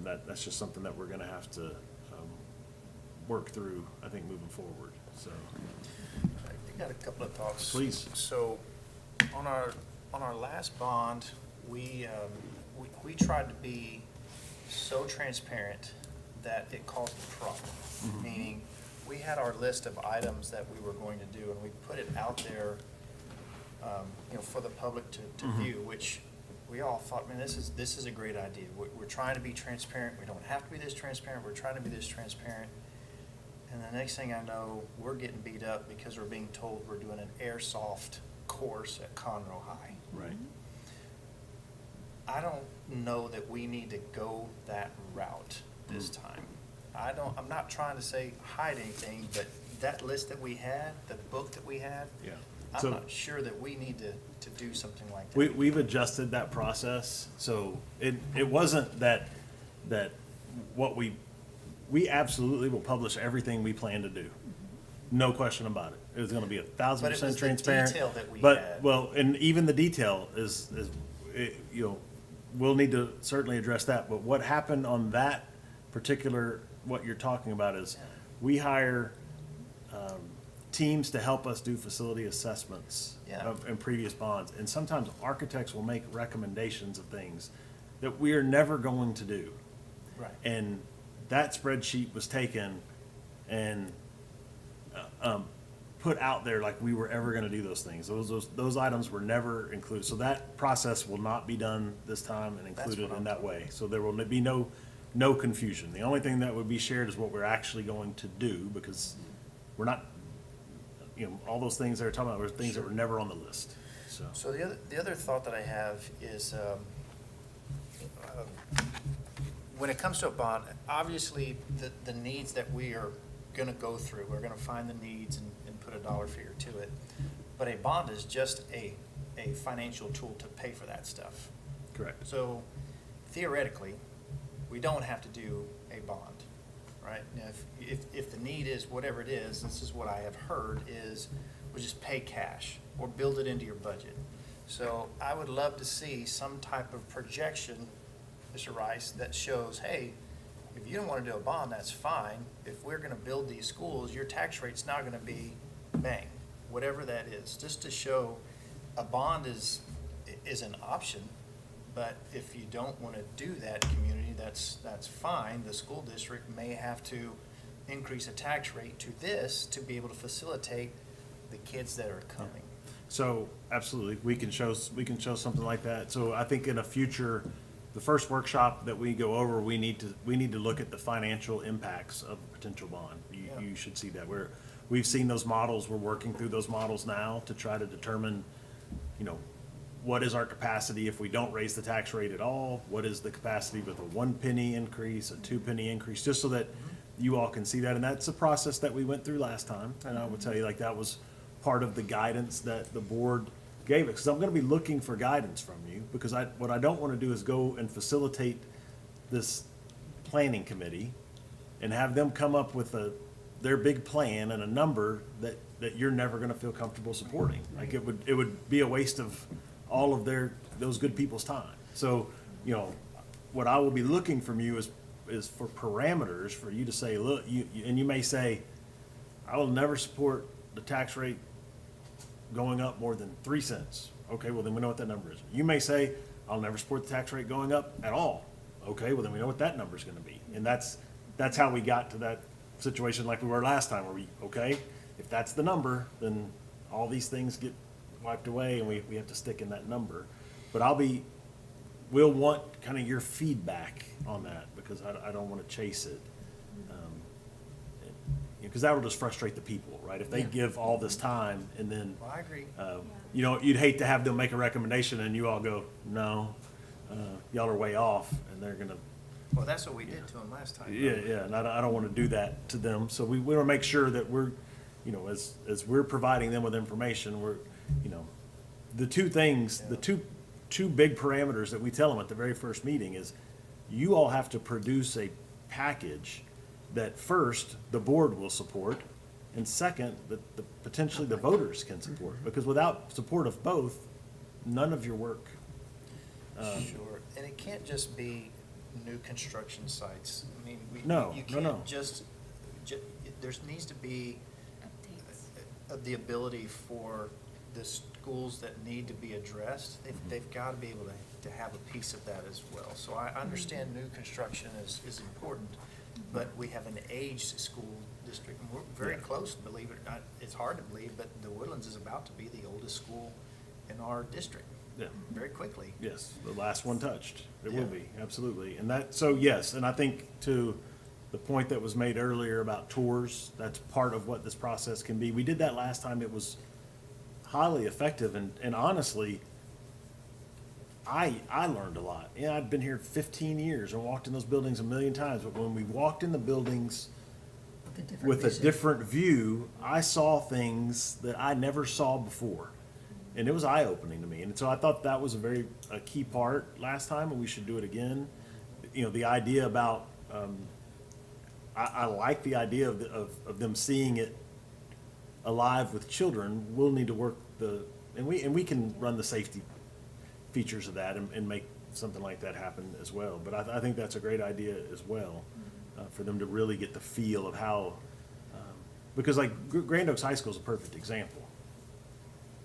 That's just something that we're gonna have to work through, I think, moving forward, so. I got a couple of thoughts. Please. So, on our last bond, we tried to be so transparent that it caused a problem. Meaning, we had our list of items that we were going to do, and we put it out there, for the public to view, which we all thought, man, this is a great idea. We're trying to be transparent. We don't have to be this transparent. We're trying to be this transparent. And the next thing I know, we're getting beat up because we're being told we're doing an airsoft course at Conroe High. Right. I don't know that we need to go that route this time. I'm not trying to hide anything, but that list that we had, the book that we had, Yeah. I'm So- not sure that we need to do something like that. We've adjusted that process, so it wasn't that what we absolutely will publish everything we plan to do. No question about it. It was gonna be 1,000% But it was the transparent. detail that we But, had. well, and even the detail we'll need to certainly address that, but what happened on that particular, what you're talking about is, we hire teams to help us do facility assessments Yeah. in previous bonds, and sometimes architects will make recommendations of things that we are never going to do. Right. And that spreadsheet was taken and put out there like we were ever gonna do those things. Those items were never included. So that process will not be done this time and included in that way. So there will be no confusion. The only thing that would be shared is what we're actually going to do, because we're not, all those things they're talking about were things that were never on the list, so. So the other thought that I have is, when it comes to a bond, obviously, the needs that we are gonna go through, we're gonna find the needs and put a dollar figure to it. But a bond is just a financial tool to pay for that stuff. Correct. So theoretically, we don't have to do a bond, right? Now, if the need is whatever it is, this is what I have heard, is we just pay cash or build it into your budget. So I would love to see some type of projection, Mr. Rice, that shows, hey, if you don't want to do a bond, that's fine. If we're going to build these schools, your tax rate's not going to be bang, whatever that is, just to show a bond is an option. But if you don't want to do that, community, that's fine. The school district may have to increase a tax rate to this to be able to facilitate the kids that are coming. So, absolutely, we can show something like that. So I think in a future, the first workshop that we go over, we need to look at the financial impacts of a potential bond. You should see that. We've seen those models, we're working through those models now to try to determine, what is our capacity if we don't raise the tax rate at all? What is the capacity with a 1 penny increase, a 2 penny increase, just so that you all can see that. And that's a process that we went through last time. And I would tell you, like, that was part of the guidance that the board gave us. Because I'm going to be looking for guidance from you, because what I don't want to do is go and facilitate this planning committee and have them come up with their big plan and a number that you're never going to feel comfortable supporting. Like, it would be a waste of all of those good people's time. So, what I will be looking from you is for parameters for you to say, look, and you may say, I will never support the tax rate going up more than 3 cents. Okay, well, then we know what that number is. You may say, I'll never support the tax rate going up at all. Okay, well, then we know what that number is going to be. And that's how we got to that situation like we were last time, where if that's the number, then all these things get wiped away and we have to stick in that number. But I'll be we'll want kind of your feedback on that, because I don't want to chase it. Because that will just frustrate the people, right? If they give all this time and then, Well, I agree. you know, you'd hate to have them make a recommendation and you all go, no, y'all are way off, and they're gonna, Well, that's what we did to them last time. yeah, and I don't want to do that to them. So we want to make sure that we're, you know, as we're providing them with information, we're, you know, the two things, the two big parameters that we tell them at the very first meeting is, you all have to produce a package that first, the board will support, and second, that potentially the voters can support. Because without support of both, none of your work. Sure, and it can't just be new construction sites. I mean, No, you no, no. can't just, there needs to be the ability for the schools that need to be addressed. They've got to be able to have a piece of that as well. So I understand new construction is important, but we have an aged school district, and we're very Yeah. close, believe it or not. It's hard to believe, but the Woodlands is about to be the oldest school in our district. Yeah. Very quickly. Yes, the last one touched. It will Yeah. be, absolutely. And that, so yes, and I think to the point that was made earlier about tours, that's part of what this process can be. We did that last time. It was highly effective, and honestly, I learned a lot. Yeah, I'd been here 15 years and walked in those buildings a million times, but when we walked in the buildings with a different view, I saw things that I never saw before. And it was eye-opening to me. And so I thought that was a key part last time, and we should do it again. You know, the idea about, I like the idea of them seeing it alive with children. We'll need to work and we can run the safety features of that and make something like that happen as well. But I think that's a great idea as well, for them to really get the feel of how, because like Grand Oaks High School is a perfect example.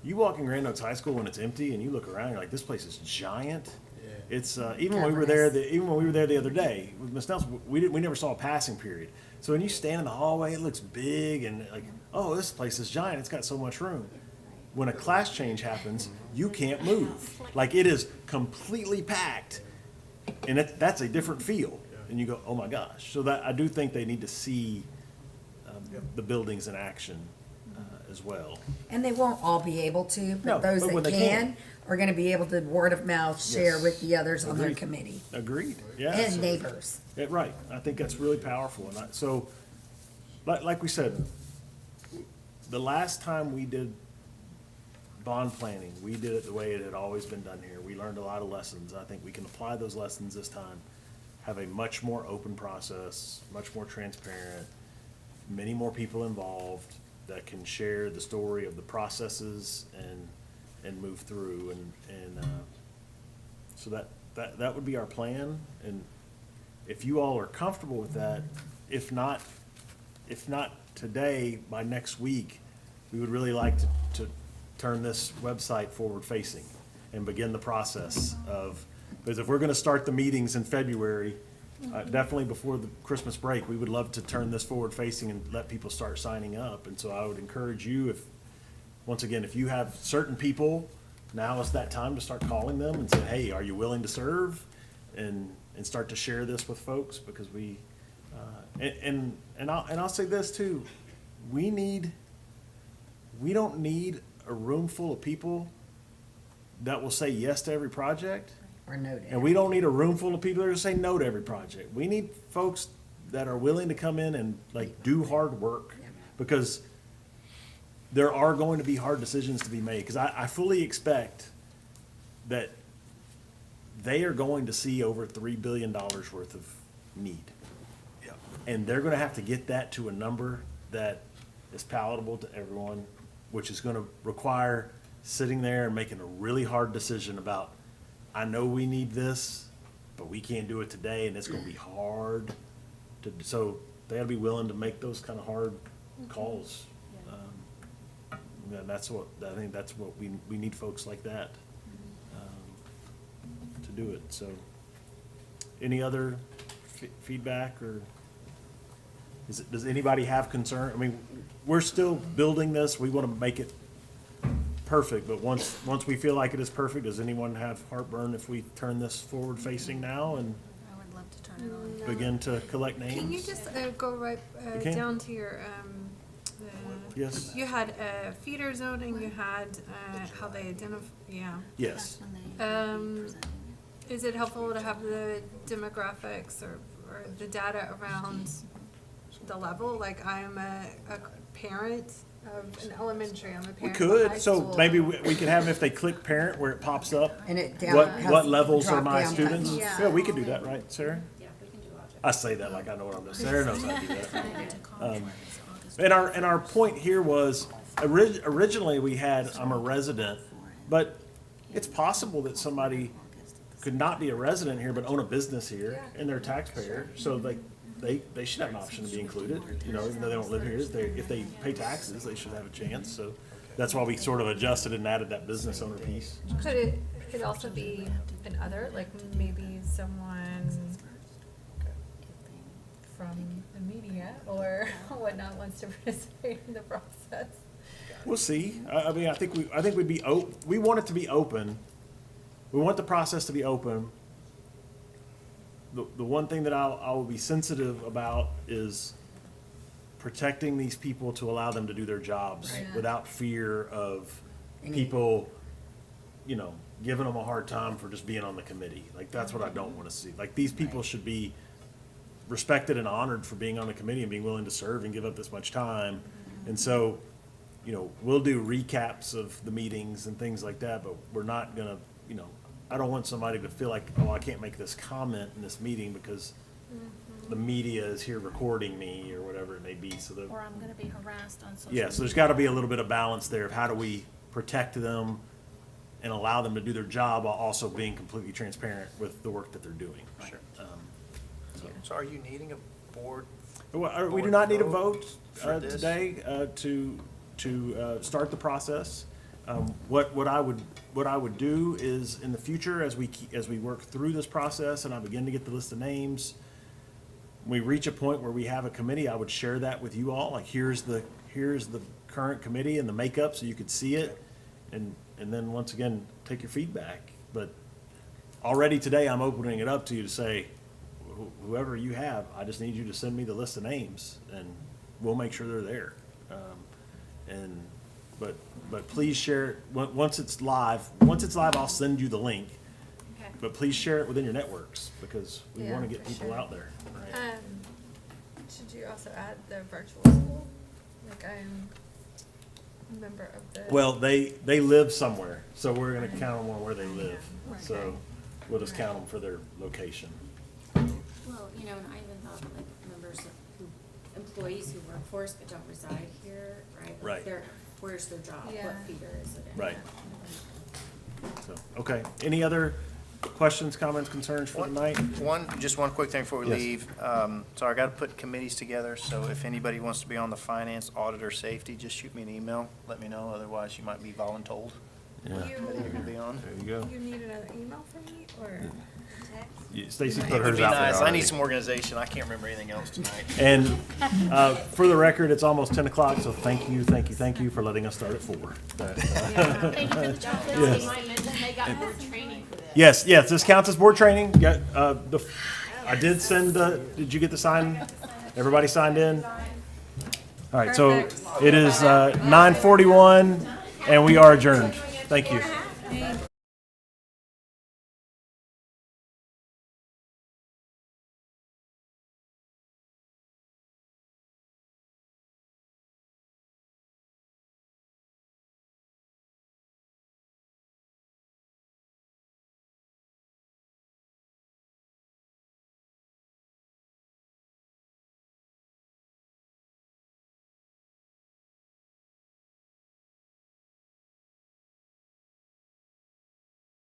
You walk in Grand Oaks High School when it's empty and you look around, you're like, this place is giant. It's, even when we were there, the other day with Ms. Nelson, we never saw a passing period. So when you stand in the hallway, it looks big and like, oh, this place is giant. It's got so much room. When a class change happens, you can't move. Like, it is completely packed. And that's a different feel. And you go, oh my gosh. So that, I do think they need to see the buildings in action as well. And they won't all be able to, No, but those but when that they can are gonna be able to word of mouth share Yes. with the others on their Agreed. committee. Agreed, yeah. And so- neighbors. Yeah, right, I think that's really powerful, and so, like we said, the last time we did bond planning, we did it the way it had always been done here. We learned a lot of lessons. I think we can apply those lessons this time, have a much more open process, much more transparent, many more people involved that can share the story of the processes and move through, and so that would be our plan. And if you all are comfortable with that, if not today, by next week, we would really like to turn this website forward-facing and begin the process of, because if we're gonna start the meetings in February, definitely before the Christmas break, we would love to turn this forward-facing and let people start signing up. And so I would encourage you, once again, if you have certain people, now is that time to start calling them and say, hey, are you willing to serve? And start to share this with folks, because I'll say this too, we don't need a room full of people that will say yes to every project. Or no to And we don't need a room full of people that will say no to every project. We need folks that are willing to come in and like do hard work, because there are going to be hard decisions to be made. Because I fully expect that they are going to see over $3 billion worth of need. And they're gonna have to get that to a number that is palatable to everyone, which is gonna require sitting there and making a really hard decision about, I know we need this, but we can't do it today, and it's gonna be hard to, so they gotta be willing to make those kind of hard calls. And I think that's what we need, folks like that, to do it. So, any other feedback, or does anybody have concern? I mean, we're still building this. We want to make it perfect, but once we feel like it is perfect, does anyone have heartburn if we turn this forward facing now and I would love to turn it on. begin to collect names? Can you just go right can. down to your, Yes. you had feeder zoning, you had how they identify, yeah. Yes. Is it helpful to have the demographics or the data around the level? Like I'm a parent of an elementary, I'm a We parent of a high could, so school. maybe we could have, if they click parent where it pops up, And it down. what has levels are drop my down students? buttons. Yeah. Yeah, we could do that, right, Sarah? Yeah, we can do all that. I say that like I know what I'm doing. Sarah knows how to do that. And our point here was, originally we had, I'm a resident, but it's possible that somebody could not be a resident here, but own a business here, and they're a taxpayer, so they should have an option to be included, you know, even though they don't live here. If they pay taxes, they should have a chance, so that's why we sort of adjusted and added that business owner piece. Could it also be an other, like maybe someone from the media or whatnot wants to participate in the process? We'll see. I mean, I think we'd be we want it to be open. We want the process to be open. The one thing that I will be sensitive about is protecting these people to allow them to do their jobs without fear of people, you know, giving them a hard time for just being on the committee. Like, that's what I don't want to see. Like, these people should be respected and honored for being on the committee and being willing to serve and give up this much time. And so, you know, we'll do recaps of the meetings and things like that, but we're not gonna, you know, I don't want somebody to feel like, oh, I can't make this comment in this meeting because the media is here recording me or whatever it may be, so Or I'm gonna be harassed on social yeah, so there's gotta be a little bit of balance there of how do we protect them and allow them to do their job while also being completely transparent with the work that they're doing. Sure. So are you needing a board? We do not need a vote for this? today to start the process. What I would do is in the future, as we work through this process and I begin to get the list of names, when we reach a point where we have a committee, I would share that with you all. Like, here's the current committee and the makeup, so you could see it, and then once again take your feedback. But already today, I'm opening it up to you to say, whoever you have, I just need you to send me the list of names, and we'll make sure they're there. But please share it once it's live. Once it's live, I'll send you the link. Okay. But please share it within your networks because we Yeah, want to get for people sure. out there. Right? Should you also add the virtual school? Like I'm a member of the. Well, they live somewhere, so we're going to count them on where they live. So we'll just count them for their location. Well, you know, and I even thought like members employees who work for us but don't reside here, right? Like Right. Where's their job? Yeah. What feeder is it in? Right. So, okay. Any other questions, comments, concerns for tonight? Just one quick thing before we Yes. leave. So I got to put committees together, so if anybody wants to be on the finance, audit, or safety, just shoot me an email. Let me know, otherwise you might be voluntold. Yeah. That you're going to be on. There you go. You need another email from me or text? Stacy It put would hers be out there nice. I need already. some organization. I can't remember anything else tonight. And for the record, it's almost 10 o'clock, so thank you for letting us start at 4. Thank you for the chocolate. Yes. You might mention they got board training for this. Yes, this counts as board training. I did send did you get the sign? Everybody signed in? All right, so it is 9:41 and we are adjourned. Thank you.